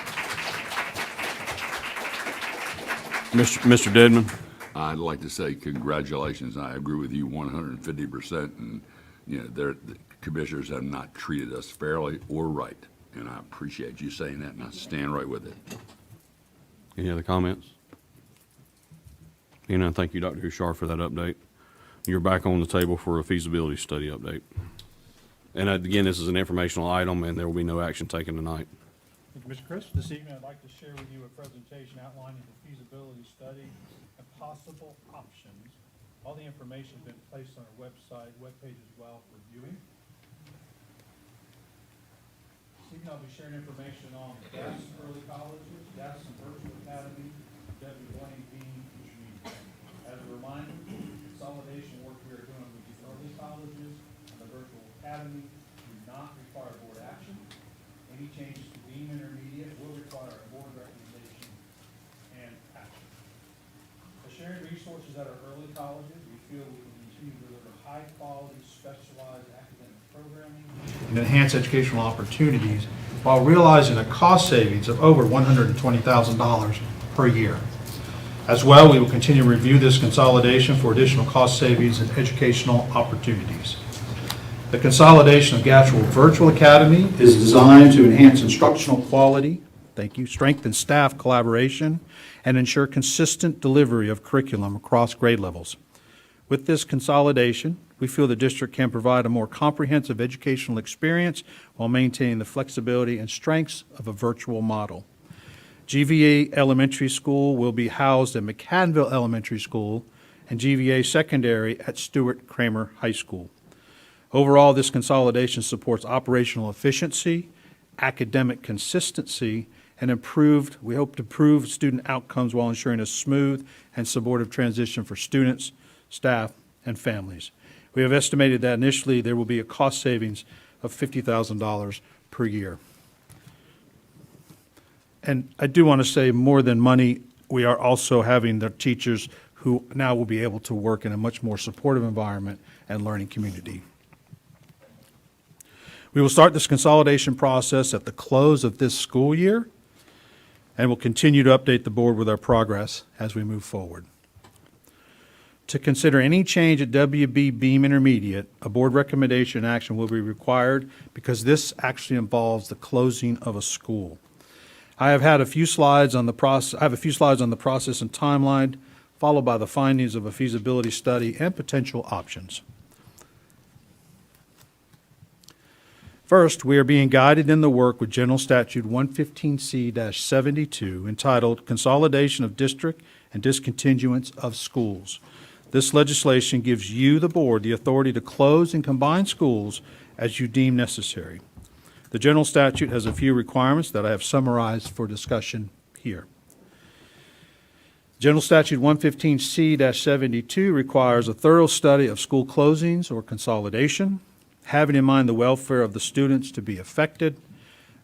Mr. Dedman. I'd like to say congratulations. I agree with you 150%. And, the commissioners have not treated us fairly or right. And I appreciate you saying that, and I stand right with it. Any other comments? Thank you, Dr. Hushar, for that update. You're back on the table for a feasibility study update. And again, this is an informational item, and there will be no action taken tonight. Thank you, Mr. Chris. This evening, I'd like to share with you a presentation outlining the feasibility study and possible options. All the information has been placed on our webpage as well for viewing. This evening, I'll be sharing information on Gaston Early Colleges, Gaston Virtual Academy, W. Blaine Dean Intermediate. As a reminder, consolidation work we are doing with the early colleges and the virtual academy do not require board action. Any changes to Beam Intermediate will require a board recommendation and action. By sharing resources at our early colleges, we feel we can continue to deliver high-quality, specialized academic programming and enhance educational opportunities while realizing a cost savings of over $120,000 per year. As well, we will continue to review this consolidation for additional cost savings and educational opportunities. The consolidation of Gaston Virtual Academy is designed to enhance instructional quality, strengthen staff collaboration, and ensure consistent delivery of curriculum across grade levels. With this consolidation, we feel the district can provide a more comprehensive educational experience while maintaining the flexibility and strengths of a virtual model. GVA Elementary School will be housed at McCadville Elementary School and GVA Secondary at Stuart Kramer High School. Overall, this consolidation supports operational efficiency, academic consistency, and we hope to improve student outcomes while ensuring a smooth and supportive transition for students, staff, and families. We have estimated that initially there will be a cost savings of $50,000 per year. And I do want to say, more than money, we are also having the teachers who now will be able to work in a much more supportive environment and learning community. We will start this consolidation process at the close of this school year, and will continue to update the board with our progress as we move forward. To consider any change at WB Beam Intermediate, a board recommendation action will be required because this actually involves the closing of a school. I have a few slides on the process and timeline, followed by the findings of a feasibility study and potential options. First, we are being guided in the work with General Statute 115C-72 entitled Consolidation of District and Discontinuance of Schools. This legislation gives you, the board, the authority to close and combine schools as you deem necessary. The general statute has a few requirements that I have summarized for discussion here. General Statute 115C-72 requires a thorough study of school closings or consolidation, having in mind the welfare of the students to be affected,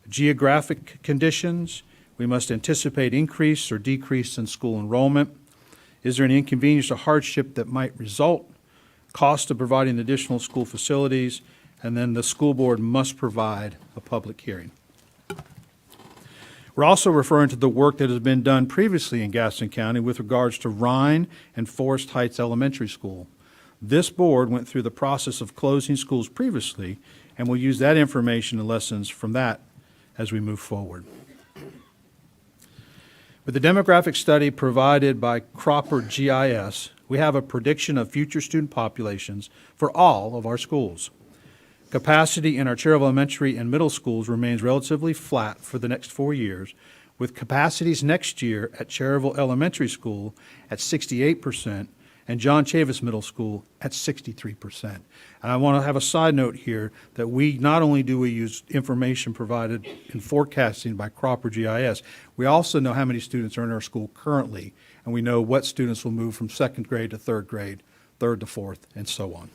geographic conditions, we must anticipate increase or decrease in school enrollment. Is there an inconvenience or hardship that might result? Cost of providing additional school facilities, and then the school board must provide a public hearing. We're also referring to the work that has been done previously in Gaston County with regards to Rhine and Forest Heights Elementary School. This board went through the process of closing schools previously, and will use that information and lessons from that as we move forward. With the demographic study provided by Cropper GIS, we have a prediction of future student populations for all of our schools. Capacity in our Cherryville Elementary and middle schools remains relatively flat for the next 4 years, with capacities next year at Cherryville Elementary School at 68% and John Chavis Middle School at 63%. And I want to have a side note here that we not only do we use information provided in forecasting by Cropper GIS, we also know how many students are in our school currently, and we know what students will move from second grade to third grade, third to fourth, and so on.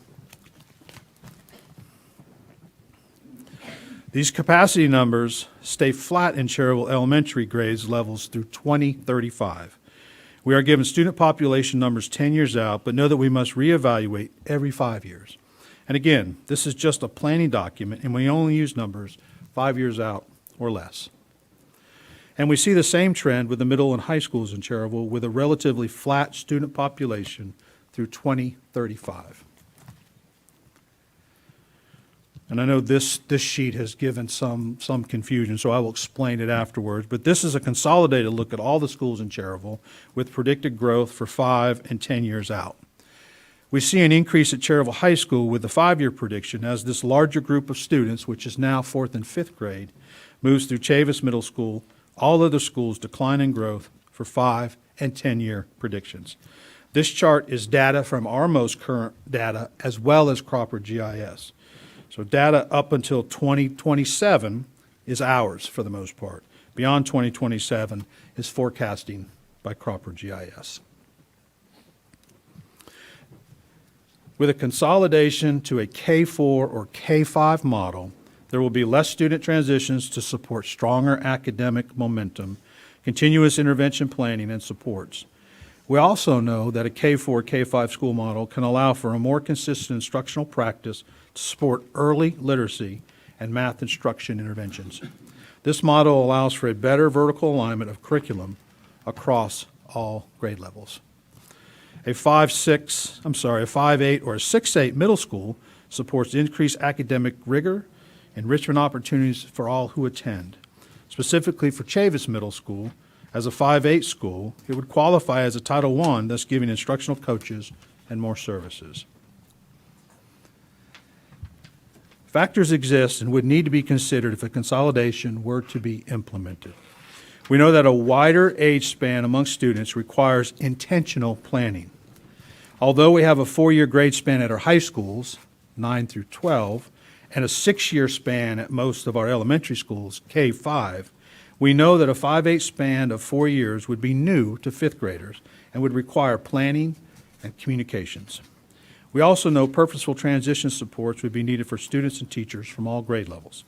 These capacity numbers stay flat in Cherryville Elementary grades levels through 2035. We are given student population numbers 10 years out, but know that we must reevaluate every 5 years. And again, this is just a planning document, and we only use numbers 5 years out or less. And we see the same trend with the middle and high schools in Cherryville, with a relatively flat student population through 2035. And I know this sheet has given some confusion, so I will explain it afterwards. But this is a consolidated look at all the schools in Cherryville with predicted growth for 5 and 10 years out. We see an increase at Cherryville High School with the 5-year prediction as this larger group of students, which is now 4th and 5th grade, moves through Chavis Middle School. All other schools decline in growth for 5 and 10-year predictions. This chart is data from our most current data as well as Cropper GIS. So data up until 2027 is ours for the most part. Beyond 2027 is forecasting by Cropper GIS. With a consolidation to a K4 or K5 model, there will be less student transitions to support stronger academic momentum, continuous intervention planning, and supports. We also know that a K4, K5 school model can allow for a more consistent instructional practice to support early literacy and math instruction interventions. This model allows for a better vertical alignment of curriculum across all grade levels. A 5.8 or a 6.8 middle school supports increased academic rigor, enrichment opportunities for all who attend. Specifically for Chavis Middle School, as a 5.8 school, it would qualify as a Title I, thus giving instructional coaches and more services. Factors exist and would need to be considered if a consolidation were to be implemented. We know that a wider age span among students requires intentional planning. Although we have a 4-year grade span at our high schools, 9 through 12, and a 6-year span at most of our elementary schools, K5, we know that a 5.8 span of 4 years would be new to 5th graders and would require planning and communications. We also know purposeful transition supports would be needed for students and teachers from all grade levels.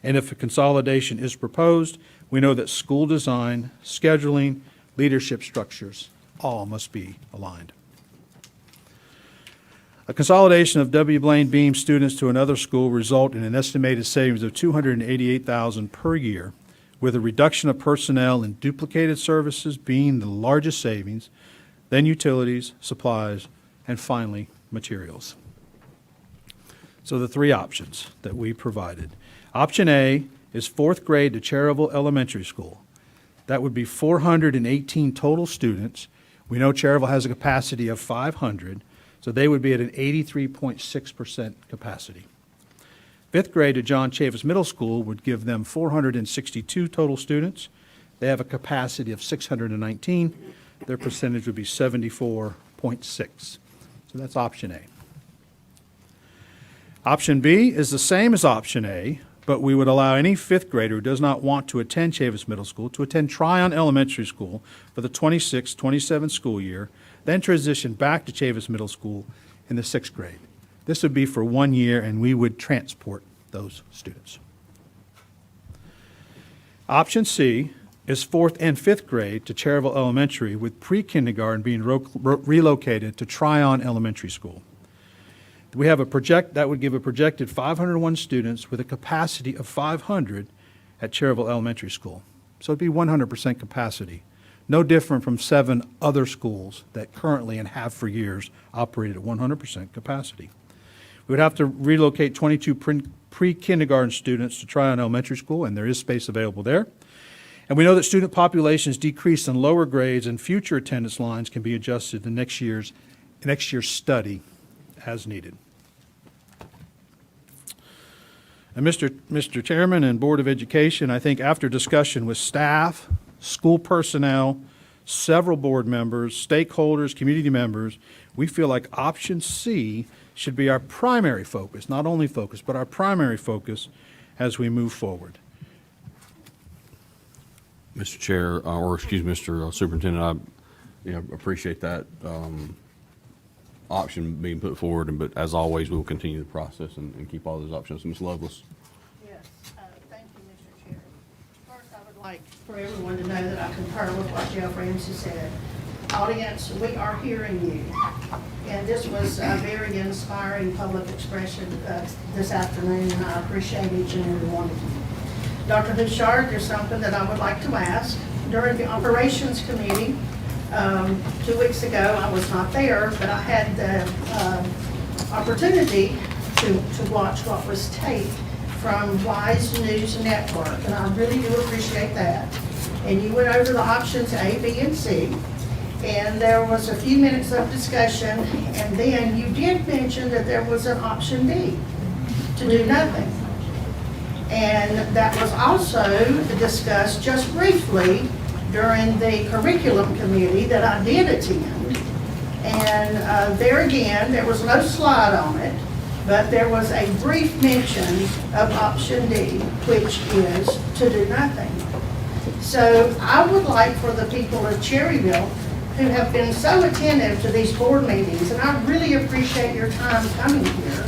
And if a consolidation is proposed, we know that school design, scheduling, leadership structures all must be aligned. A consolidation of W. Blaine Beam students to another school result in an estimated savings of $288,000 per year, with a reduction of personnel and duplicated services being the largest savings, then utilities, supplies, and finally, materials. So the 3 options that we provided. Option A is 4th grade to Cherryville Elementary School. That would be 418 total students. We know Cherryville has a capacity of 500, so they would be at an 83.6% capacity. 5th grade to John Chavis Middle School would give them 462 total students. They have a capacity of 619. Their percentage would be 74.6. So that's option A. Option B is the same as option A, but we would allow any 5th grader who does not want to attend Chavis Middle School to attend Tryon Elementary School for the 26-27 school year, then transition back to Chavis Middle School in the 6th grade. This would be for 1 year, and we would transport those students. Option C is 4th and 5th grade to Cherryville Elementary, with pre-kindergarten being relocated to Tryon Elementary School. That would give a projected 501 students with a capacity of 500 at Cherryville Elementary School. So it'd be 100% capacity. No different from 7 other schools that currently and have for years operated at 100% capacity. We would have to relocate 22 pre-kindergarten students to Tryon Elementary School, and there is space available there. And we know that student populations decrease in lower grades, and future attendance lines can be adjusted in next year's study as needed. And Mr. Chairman and Board of Education, I think after discussion with staff, school personnel, several board members, stakeholders, community members, we feel like option C should be our primary focus, not only focus, but our primary focus as we move forward. Mr. Chair, Mr. Superintendent, I appreciate that option being put forward, but as always, we will continue the process and keep all those options. Ms. Lovelace. Yes, thank you, Mr. Chair. First, I would like for everyone to know that I concur with what Jeff Ramsey said. Audience, we are hearing you. And this was a very inspiring public expression this afternoon, and I appreciate each and every one of you. Dr. Bouchard, there's something that I would like to ask. During the Operations Committee, 2 weeks ago, I was not there, but I had the opportunity to watch what was taped from Wise News Network, and I really do appreciate that. And you went over the options A, B, and C, and there was a few minutes of discussion, and then you did mention that there was an option D, to do nothing. And that was also discussed just briefly during the curriculum committee that I did attend. And there again, there was no slide on it, but there was a brief mention of option D, which is to do nothing. So I would like for the people of Cherryville who have been so attentive to these board meetings, and I really appreciate your time coming here,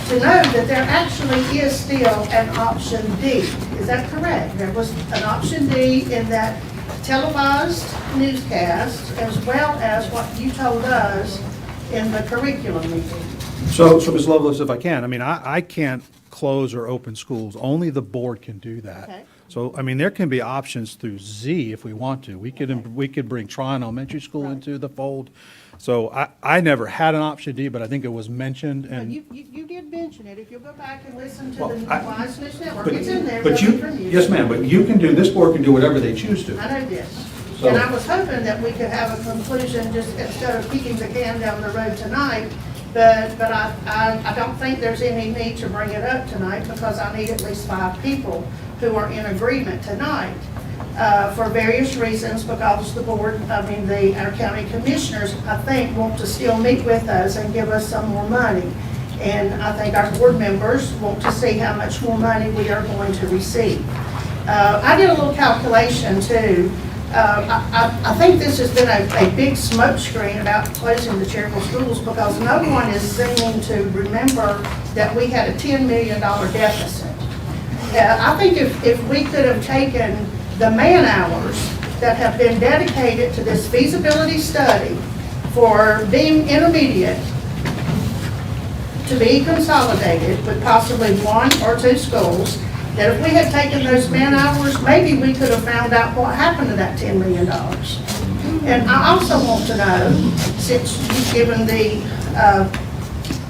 to know that there actually is still an option D. Is that correct? There was an option D in that televised newscast, as well as what you told us in the curriculum meeting. So Ms. Lovelace, if I can, I can't close or open schools. Only the board can do that. Okay. So, there can be options through Z if we want to. We could bring Tryon Elementary School into the fold. So I never had an option D, but I think it was mentioned. No, And you did mention it. If you'll go back and listen to Well, the I- Wise News Network, But it's in there. but coming from you. yes, ma'am, but this board can do whatever they choose to. I know this. So- And I was hoping that we could have a conclusion just instead of kicking the can down the road tonight. But I don't think there's any need to bring it up tonight because I need at least 5 people who are in agreement tonight for various reasons, because the board, our county commissioners, I think, want to still meet with us and give us some more money. And I think our board members want to see how much more money we are going to receive. I did a little calculation too. I think this has been a big smokescreen about closing the Cherryville schools because no one is seeming to remember that we had a $10 million deficit. I think if we could have taken the man hours that have been dedicated to this feasibility study for being intermediate to be consolidated with possibly 1 or 2 schools, that if we had taken those man hours, maybe we could have found out what happened to that $10 million. And I also want to know, since you've given the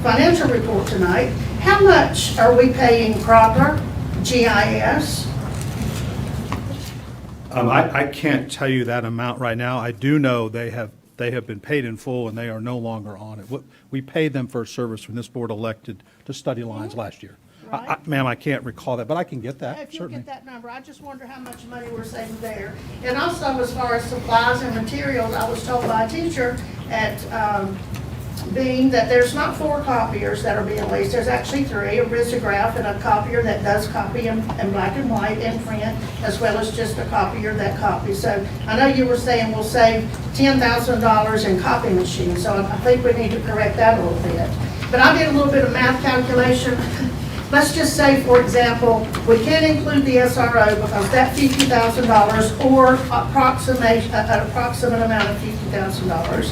financial report tonight, how much are we paying Cropper, GIS? I can't tell you that amount right now. I do know they have been paid in full and they are no longer on it. We paid them for a service when this board elected to study lines last year. Right. Ma'am, I can't recall that, but I can get that, If you certainly. get that number, I just wonder how much money we're saving there. And also, as far as supplies and materials, I was told by a teacher at being that there's not 4 copiers that are being leased. There's actually 3, a risograph and a copier that does copy in black and white in print, as well as just a copier that copies. So I know you were saying we'll save $10,000 in copy machines, so I think we need to correct that a little bit. But I did a little bit of math calculation. Let's just say, for example, we can't include the SRO because that $50,000 or an approximate amount of $50,000.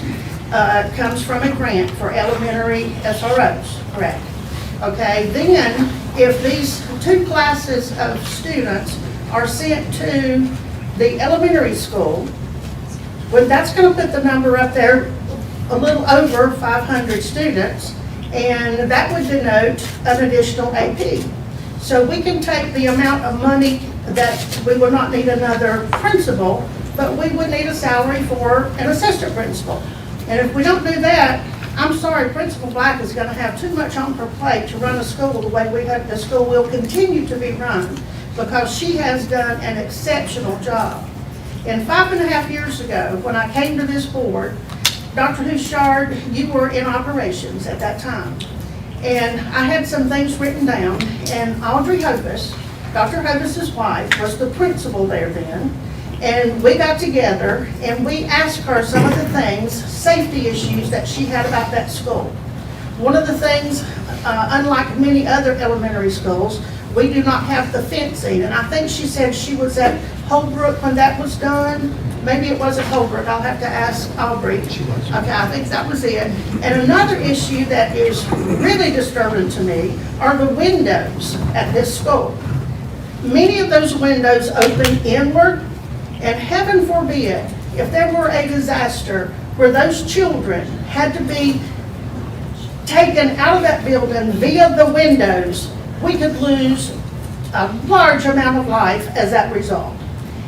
comes from a grant for elementary SROs, correct? Okay, then if these 2 classes of students are sent to the elementary school, well, that's going to put the number up there a little over 500 students, and that would denote an additional AP. So we can take the amount of money that we would not need another principal, but we would need a salary for an assistant principal. And if we don't do that, I'm sorry, Principal Black is going to have too much on her plate to run a school the way we hope the school will continue to be run, because she has done an exceptional job. And 5.5 years ago, when I came to this board, Dr. Huchard, you were in operations at that time. And I had some things written down, and Audrey Hopus, Dr. Hopus's wife, was the principal there then. And we got together and we asked her some of the things, safety issues that she had about that school. One of the things, unlike many other elementary schools, we do not have the fencing. And I think she said she was at Holbrook when that was done. Maybe it wasn't Holbrook, I'll have to ask Aubrey. She was. Okay, I think that was it. And another issue that is really disturbing to me are the windows at this school. Many of those windows open inward, and heaven forbid, if there were a disaster where those children had to be taken out of that building via the windows, we could lose a large amount of life as that result.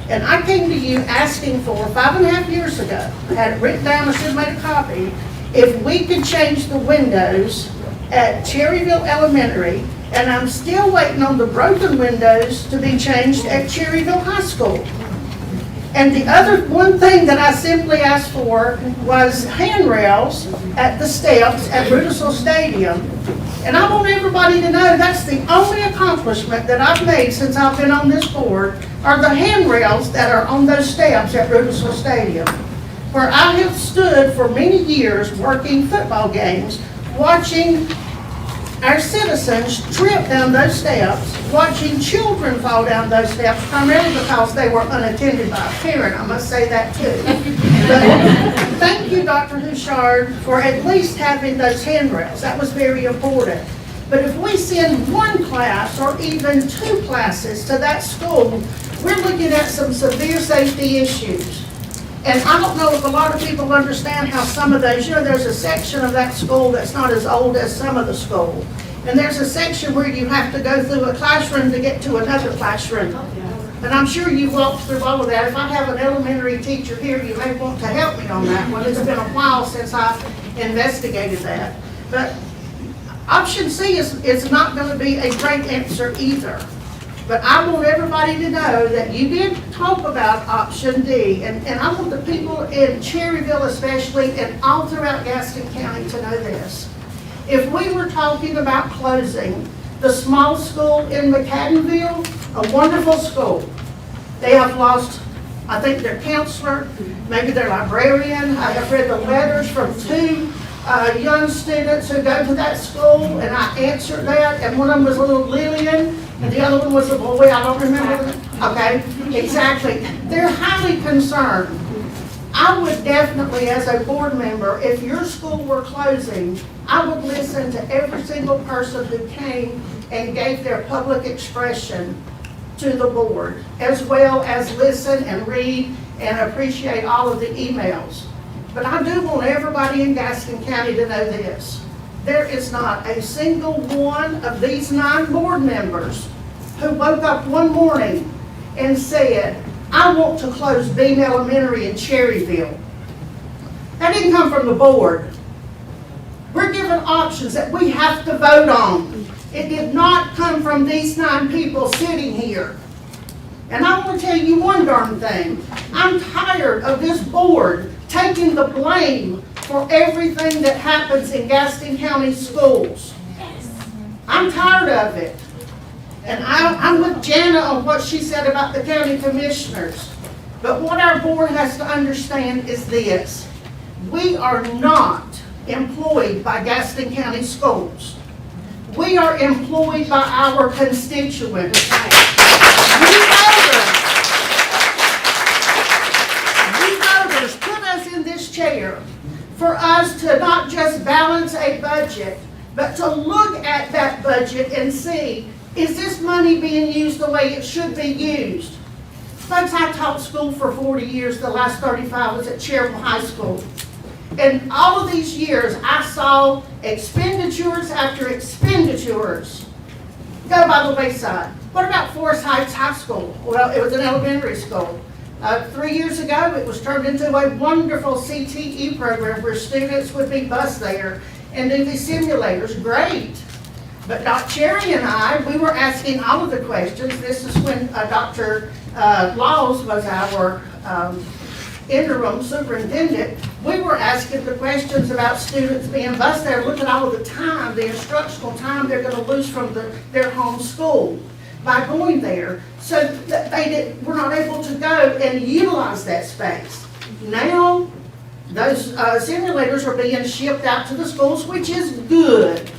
And I came to you asking for 5.5 years ago, I had it written down, I should have made a copy, if we could change the windows at Cherryville Elementary, and I'm still waiting on the broken windows to be changed at Cherryville High School. And the other one thing that I simply asked for was handrails at the steps at Rudisill Stadium. And I want everybody to know that's the only accomplishment that I've made since I've been on this board, are the handrails that are on those steps at Rudisill Stadium, where I have stood for many years working football games, watching our citizens trip down those steps, watching children fall down those steps, primarily because they were unattended by a parent. I must say that too. But thank you, Dr. Huchard, for at least having those handrails. That was very important. But if we send one class or even 2 classes to that school, we're looking at some severe safety issues. And I don't know if a lot of people understand how some of those, there's a section of that school that's not as old as some of the school. And there's a section where you have to go through a classroom to get to another classroom. And I'm sure you walked through all of that. If I have an elementary teacher here, you may want to help me on that one. It's been a while since I investigated that. But option C is not going to be a great answer either. But I want everybody to know that you did talk about option D, and I want the people in Cherryville especially, and all throughout Gaston County to know this. If we were talking about closing the small school in McCaddenville, a wonderful school, they have lost, I think, their counselor, maybe their librarian. I have read the letters from 2 young students who go to that school, and I answered that, and one of them was a little Lillian, and the other one was a boy, I don't remember. Okay, exactly. They're highly concerned. I would definitely, as a board member, if your school were closing, I would listen to every single person who came and gave their public expression to the board, as well as listen and read and appreciate all of the emails. But I do want everybody in Gaston County to know this. There is not a single one of these 9 board members who woke up one morning and said, I want to close Bean Elementary in Cherryville. That didn't come from the board. We're given options that we have to vote on. It did not come from these 9 people sitting here. And I want to tell you one darn thing. I'm tired of this board taking the blame for everything that happens in Gaston County schools. I'm tired of it. And I'm with Jana on what she said about the county commissioners. But what our board has to understand is this. We are not employed by Gaston County schools. We are employed by our constituents. We voters put us in this chair for us to not just balance a budget, but to look at that budget and see, is this money being used the way it should be used? Folks, I taught school for 40 years. The last 35 was at Cherville High School. And all of these years, I saw expenditures after expenditures go by the wayside. What about Forest Heights High School? Well, it was an elementary school. 3 years ago, it was turned into a wonderful CTE program where students would be bused there and do these simulators. Great. But Dr. Cherry and I, we were asking all of the questions. This is when Dr. Laws was our interim superintendent. We were asking the questions about students being bused there. Look at all of the time, the instructional time they're going to lose from their home school by going there. So that were not able to go and utilize that space. Now, those simulators are being shipped out to the schools, which is good.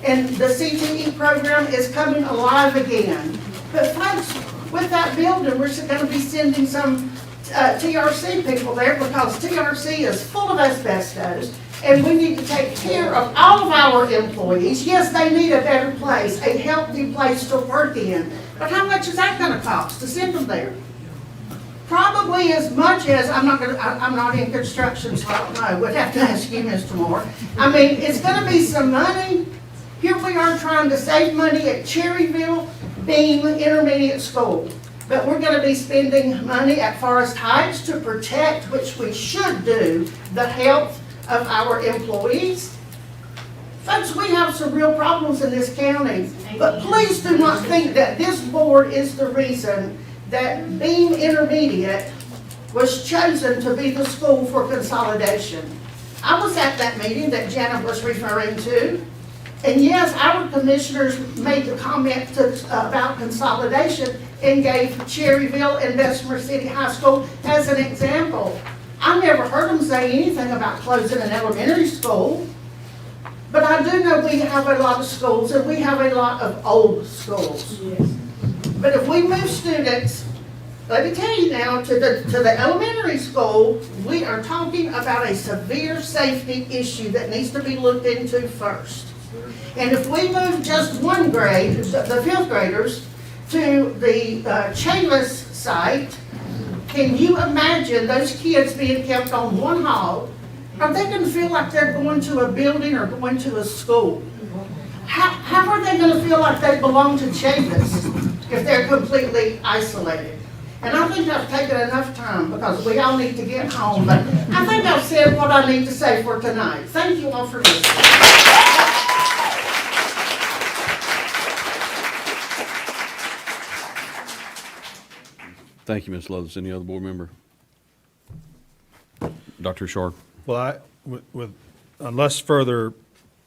And the CTE program is coming alive again. But folks, with that building, we're going to be sending some TRC people there because TRC is full of asbestos, and we need to take care of all of our employees. Yes, they need a better place, a healthy place to work in. But how much is that going to cost to send them there? Probably as much as, I'm not in construction, so I don't know. We'd have to ask you, Mr. Moore. I mean, it's going to be some money. Here we are trying to save money at Cherryville Beam Intermediate School. But we're going to be spending money at Forest Heights to protect, which we should do, the health of our employees. Folks, we have some real problems in this county. But please do not think that this board is the reason that Beam Intermediate was chosen to be the school for consolidation. I was at that meeting that Janet was referring to. And yes, our commissioners made the comment about consolidation and gave Cherryville and Bessemer City High School as an example. I never heard them say anything about closing an elementary school. But I do know we have a lot of schools, and we have a lot of old schools. Yes. But if we move students, let me tell you now, to the elementary school, we are talking about a severe safety issue that needs to be looked into first. And if we move just one grade, the fifth graders, to the Chavis site, can you imagine those kids being kept on one hall? Are they going to feel like they're going to a building or going to a school? How are they going to feel like they belong to Chavis if they're completely isolated? And I think I've taken enough time because we all need to get home. But I think I've said what I need to say for tonight. Thank you all for listening. Thank you, Ms. Lothis. Any other board member? Dr. Richard? Well, unless further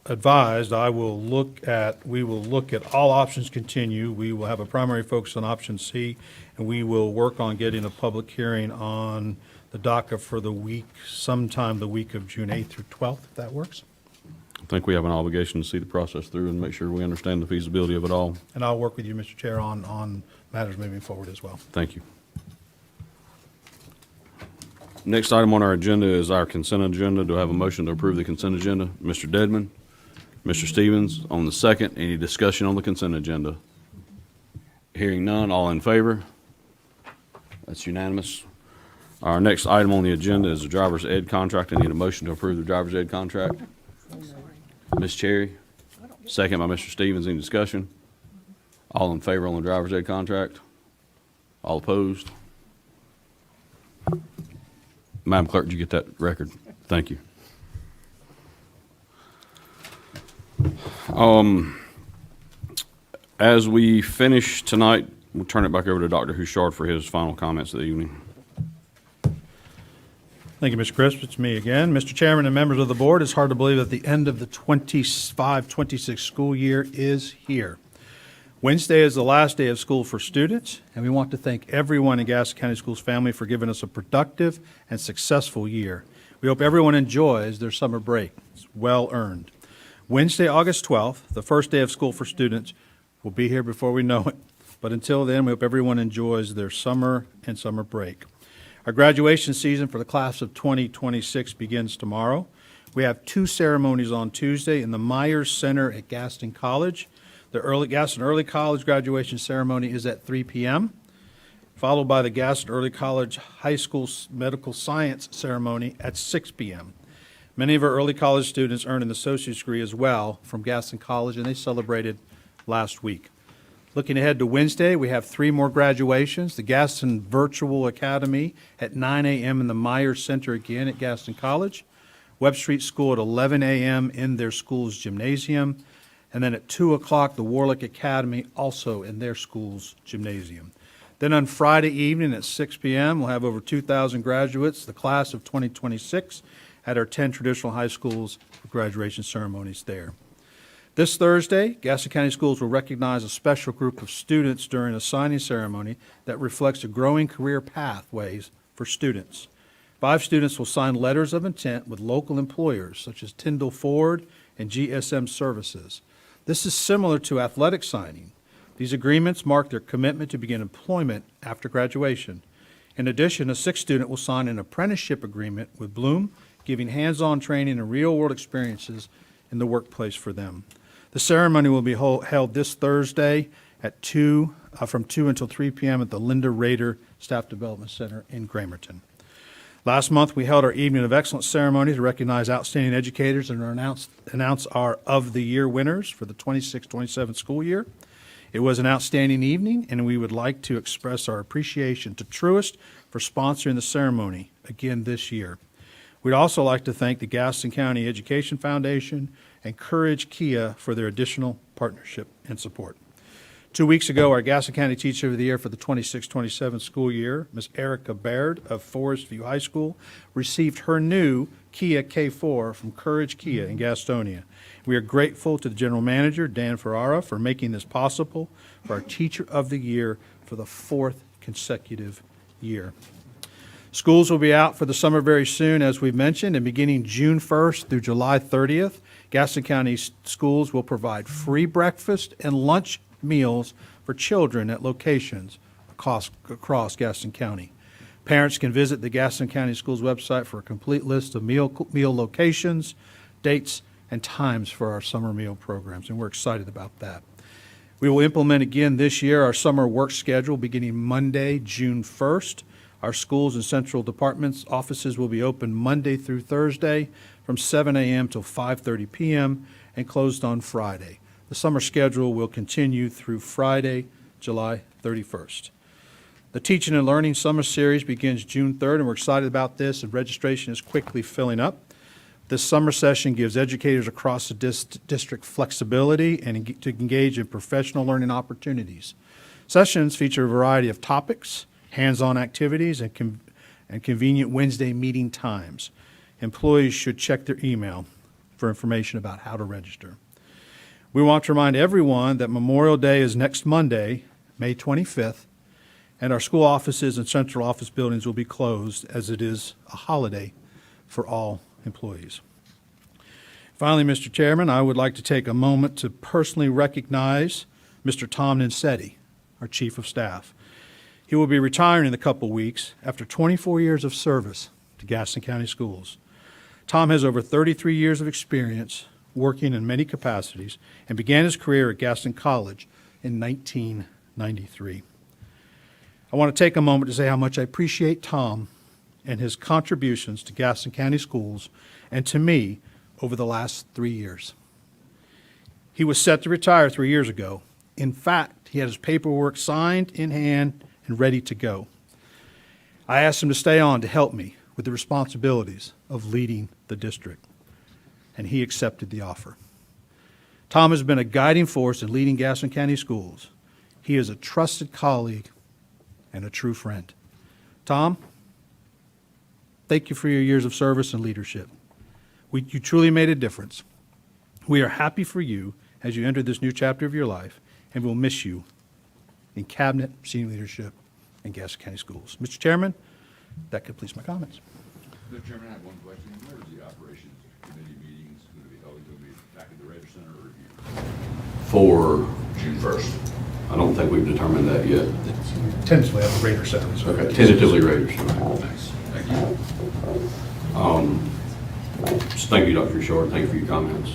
advised, we will look at all options continue. We will have a primary focus on option C, and we will work on getting a public hearing on the docket for the week, sometime the week of June 8th through 12th, if that works. I think we have an obligation to see the process through and make sure we understand the feasibility of it all. And I'll work with you, Mr. Chair, on matters moving forward as well. Thank you. Next item on our agenda is our consent agenda. Do I have a motion to approve the consent agenda? Mr. Dedman, Mr. Stevens on the second. Any discussion on the consent agenda? Hearing none, all in favor? That's unanimous. Our next item on the agenda is the driver's ed contract. I need a motion to approve the driver's ed contract. Ms. Cherry, second by Mr. Stevens. Any discussion? All in favor on the driver's ed contract? All opposed? Madam Clerk, did you get that record? Thank you. As we finish tonight, we'll turn it back over to Dr. Huchard for his final comments of the evening. Thank you, Mr. Crisp. It's me again. Mr. Chairman and members of the board, it's hard to believe that the end of the 25-26 school year is here. Wednesday is the last day of school for students, and we want to thank everyone in Gaston County Schools family for giving us a productive and successful year. We hope everyone enjoys their summer break. It's well earned. Wednesday, August 12th, the first day of school for students, will be here before we know it. But until then, we hope everyone enjoys their summer and summer break. Our graduation season for the class of 2026 begins tomorrow. We have 2 ceremonies on Tuesday in the Myers Center at Gaston College. The Gaston Early College graduation ceremony is at 3 p.m., followed by the Gaston Early College High School Medical Science ceremony at 6 p.m. Many of our early college students earned an associate's degree as well from Gaston College, and they celebrated last week. Looking ahead to Wednesday, we have 3 more graduations. The Gaston Virtual Academy at 9 a.m. in the Myers Center again at Gaston College. Webb Street School at 11 a.m. in their school's gymnasium. And then at 2 o'clock, the Warlick Academy also in their school's gymnasium. Then on Friday evening at 6 p.m., we'll have over 2,000 graduates, the class of 2026, at our 10 traditional high schools for graduation ceremonies there. This Thursday, Gaston County Schools will recognize a special group of students during a signing ceremony that reflects the growing career pathways for students. 5 students will sign letters of intent with local employers such as Tyndall Ford and GSM Services. This is similar to athletic signing. These agreements mark their commitment to begin employment after graduation. In addition, a 6th student will sign an apprenticeship agreement with Bloom, giving hands-on training and real-world experiences in the workplace for them. The ceremony will be held this Thursday at from 2 until 3 p.m. at the Linda Rader Staff Development Center in Gramerton. Last month, we held our Evening of Excellence ceremony to recognize outstanding educators and announce our Of the Year winners for the 26-27 school year. It was an outstanding evening, and we would like to express our appreciation to Truist for sponsoring the ceremony again this year. We'd also like to thank the Gaston County Education Foundation and Courage Kia for their additional partnership and support. 2 weeks ago, our Gaston County Teacher of the Year for the 26-27 school year, Ms. Erica Baird of Forest View High School, received her new Kia K4 from Courage Kia in Gastonia. We are grateful to the General Manager, Dan Ferrara, for making this possible for our Teacher of the Year for the 4th consecutive year. Schools will be out for the summer very soon, as we've mentioned, and beginning June 1st through July 30th, Gaston County schools will provide free breakfast and lunch meals for children at locations across Gaston County. Parents can visit the Gaston County Schools website for a complete list of meal locations, dates, and times for our summer meal programs, and we're excited about that. We will implement again this year our summer work schedule beginning Monday, June 1st. Our schools and central departments offices will be open Monday through Thursday from 7 a.m. till 5:30 p.m. and closed on Friday. The summer schedule will continue through Friday, July 31st. The Teaching and Learning Summer Series begins June 3rd, and we're excited about this, and registration is quickly filling up. This summer session gives educators across the district flexibility and to engage in professional learning opportunities. Sessions feature a variety of topics, hands-on activities, and convenient Wednesday meeting times. Employees should check their email for information about how to register. We want to remind everyone that Memorial Day is next Monday, May 25th, and our school offices and central office buildings will be closed as it is a holiday for all employees. Finally, Mr. Chairman, I would like to take a moment to personally recognize Mr. Tom Ninsetti, our Chief of Staff. He will be retiring in a couple weeks after 24 years of service to Gaston County Schools. Tom has over 33 years of experience working in many capacities and began his career at Gaston College in 1993. I want to take a moment to say how much I appreciate Tom and his contributions to Gaston County Schools and to me over the last 3 years. He was set to retire 3 years ago. In fact, he had his paperwork signed in hand and ready to go. I asked him to stay on to help me with the responsibilities of leading the district, and he accepted the offer. Tom has been a guiding force in leading Gaston County Schools. He is a trusted colleague and a true friend. Tom, thank you for your years of service and leadership. You truly made a difference. We are happy for you as you enter this new chapter of your life, and we'll miss you in cabinet, senior leadership, and Gaston County Schools. Mr. Chairman, that completes my comments. Mr. Chairman, I have one question. Where is the operations committee meetings going to be held? Going to be back at the Rader Center or review? For June 1st. I don't think we've determined that yet. Tentatively at the Rader Center. Okay, tentatively Raiders. Thanks. Thank you. Thank you, Dr. Short. Thank you for your comments.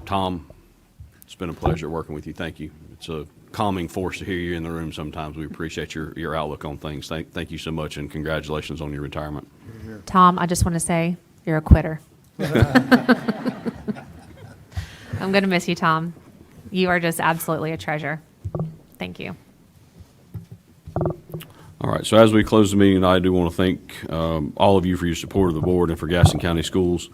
Tom, it's been a pleasure working with you. Thank you. It's a calming force to hear you in the room sometimes. We appreciate your outlook on things. Thank you so much, and congratulations on your retirement. Tom, I just want to say you're a quitter. I'm going to miss you, Tom. You are just absolutely a treasure. Thank you. All right, so as we close the meeting, I do want to thank all of you for your support of the board and for Gaston County Schools.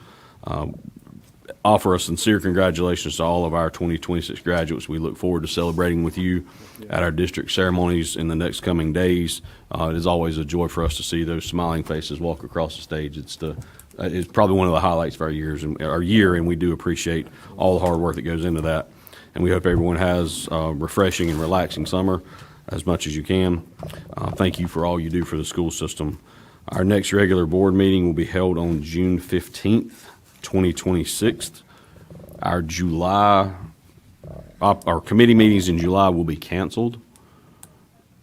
Offer a sincere congratulations to all of our 2026 graduates. We look forward to celebrating with you at our district ceremonies in the next coming days. It is always a joy for us to see those smiling faces walk across the stage. It's probably one of the highlights of our year, and we do appreciate all the hard work that goes into that. And we hope everyone has a refreshing and relaxing summer as much as you can. Thank you for all you do for the school system. Our next regular board meeting will be held on June 15th, 2026. Our committee meetings in July will be canceled.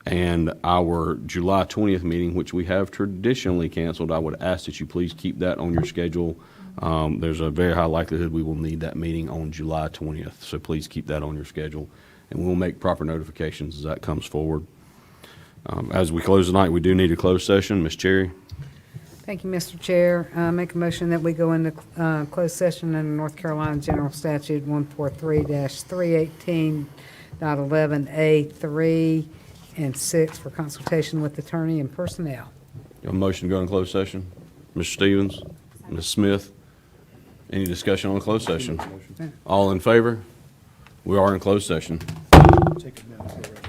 And our July 20th meeting, which we have traditionally canceled, I would ask that you please keep that on your schedule. There's a very high likelihood we will need that meeting on July 20th, so please keep that on your schedule. And we'll make proper notifications as that comes forward. As we close tonight, we do need a closed session. Ms. Cherry? Thank you, Mr. Chair. Make a motion that we go into closed session under North Carolina General Statute 143-318.11A3 and 6 for consultation with attorney and personnel. You have a motion to go into closed session? Mr. Stevens? Ms. Smith? Any discussion on the closed session? All in favor? We are in closed session. Take a minute,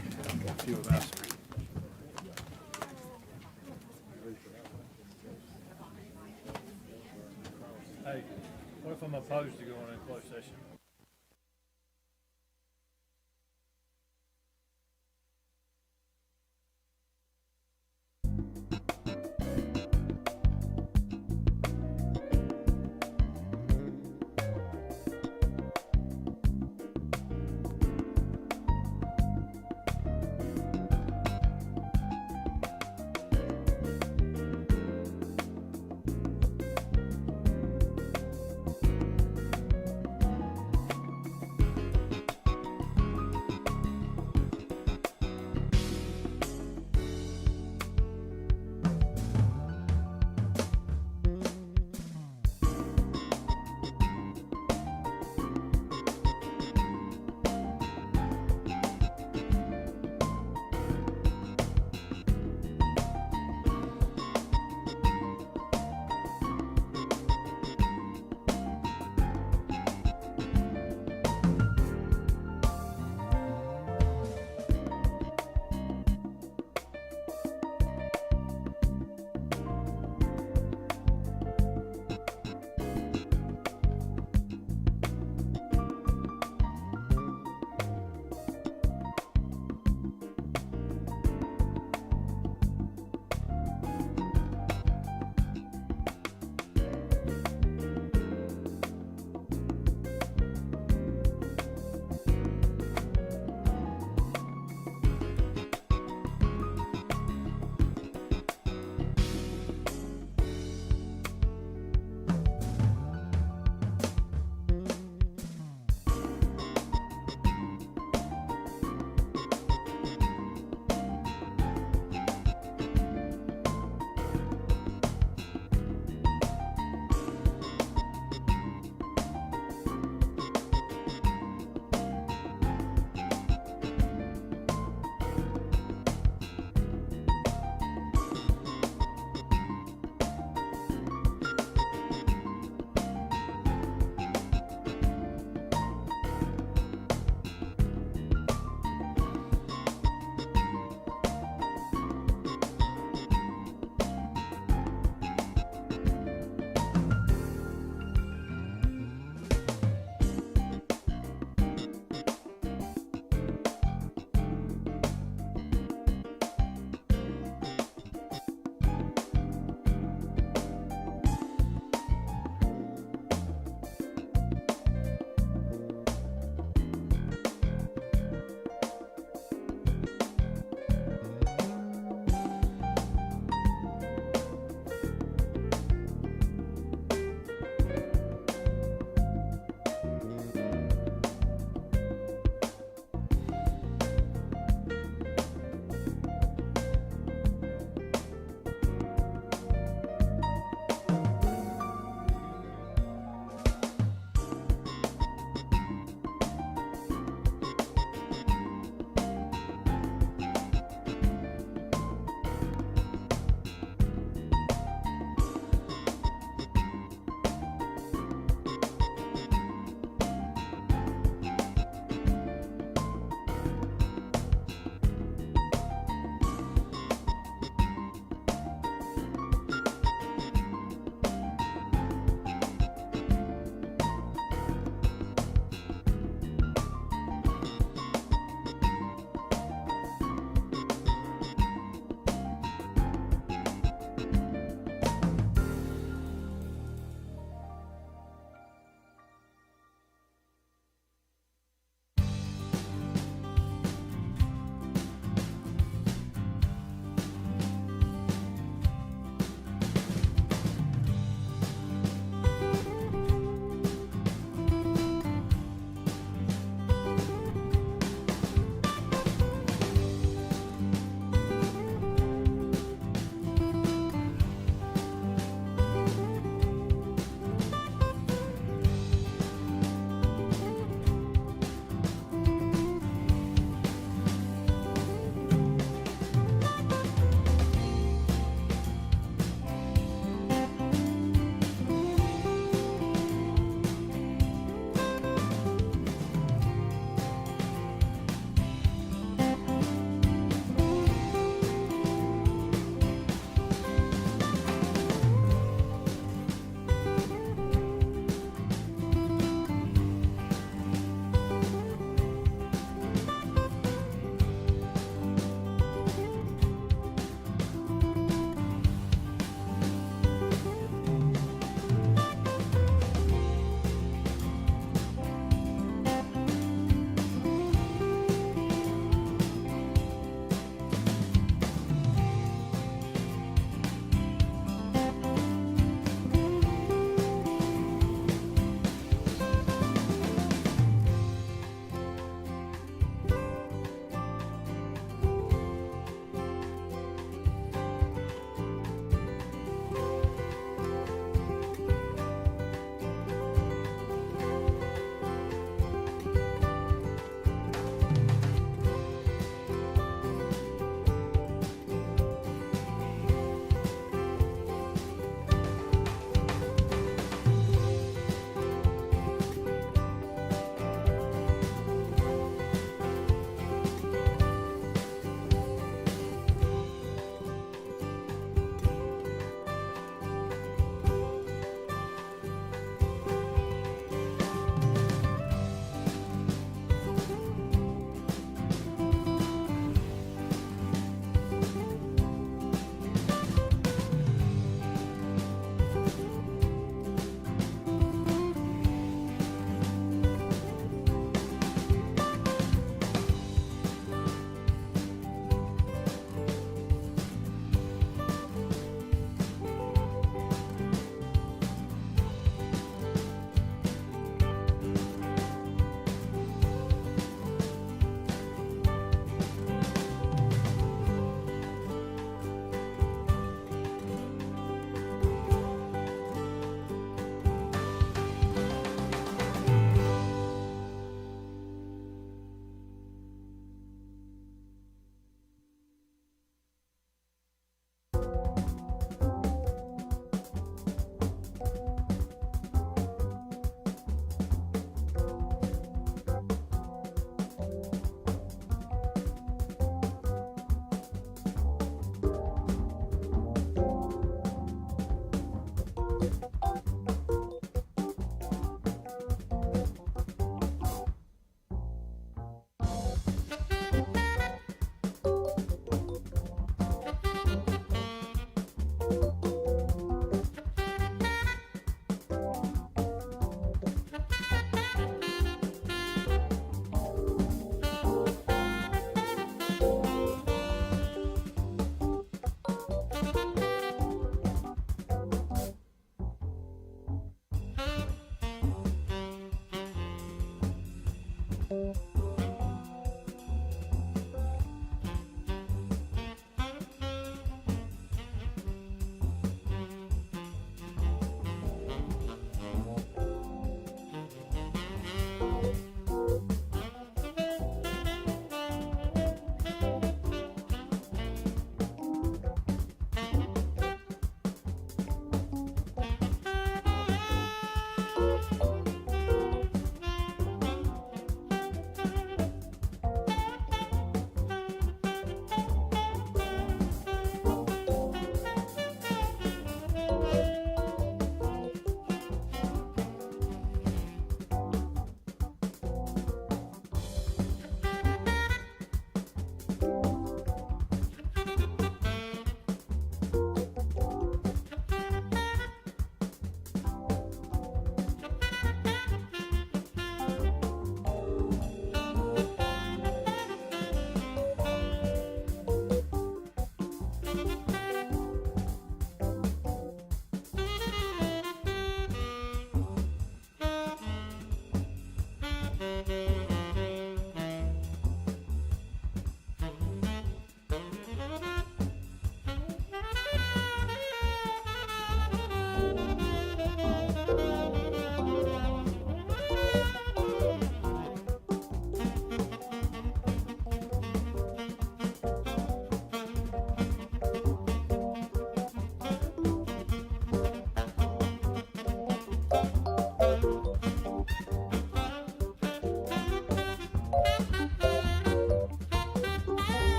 a few of us. Hey, what if I'm opposed to going in closed session?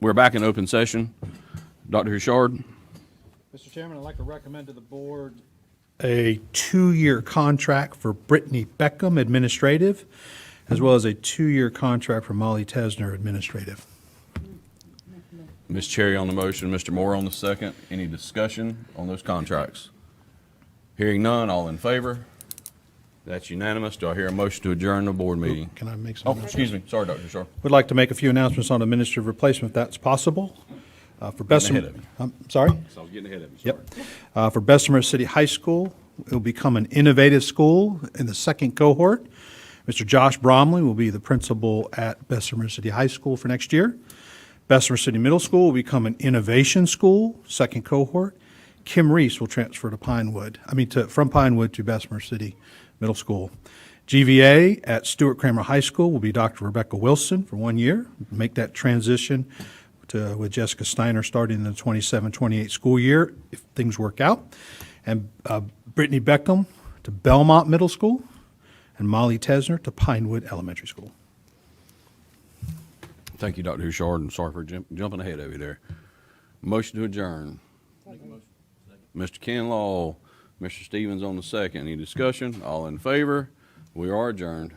We're back in open session. Dr. Huchard? Mr. Chairman, I'd like to recommend to the board a 2-year contract for Brittany Beckham, administrative, as well as a 2-year contract for Molly Tesner, administrative. Ms. Cherry on the motion, Mr. Moore on the second. Any discussion on those contracts? Hearing none, all in favor? That's unanimous. Do I hear a motion to adjourn the board meeting? Can I make some Oh, announcements? excuse me. Sorry, Dr. Huchard. Would like to make a few announcements on administrative replacement, if that's possible. For Bessemer, ahead of you. I'm sorry? So I was getting ahead of you. Sorry. Yep. For Bessemer City High School, it will become an innovative school in the second cohort. Mr. Josh Bromley will be the principal at Bessemer City High School for next year. Bessemer City Middle School will become an innovation school, second cohort. Kim Reese will transfer to from Pinewood to Bessemer City Middle School. GVA at Stuart Cramer High School will be Dr. Rebecca Wilson for 1 year. Make that transition with Jessica Steiner starting in the 27-28 school year, if things work out. And Brittany Beckham to Belmont Middle School, and Molly Tesner to Pinewood Elementary School. Thank you, Dr. Huchard, and sorry for jumping ahead of you there. Motion to adjourn. Mr. Kinlaw, Mr. Stevens on the second. Any discussion? All in favor? We are adjourned.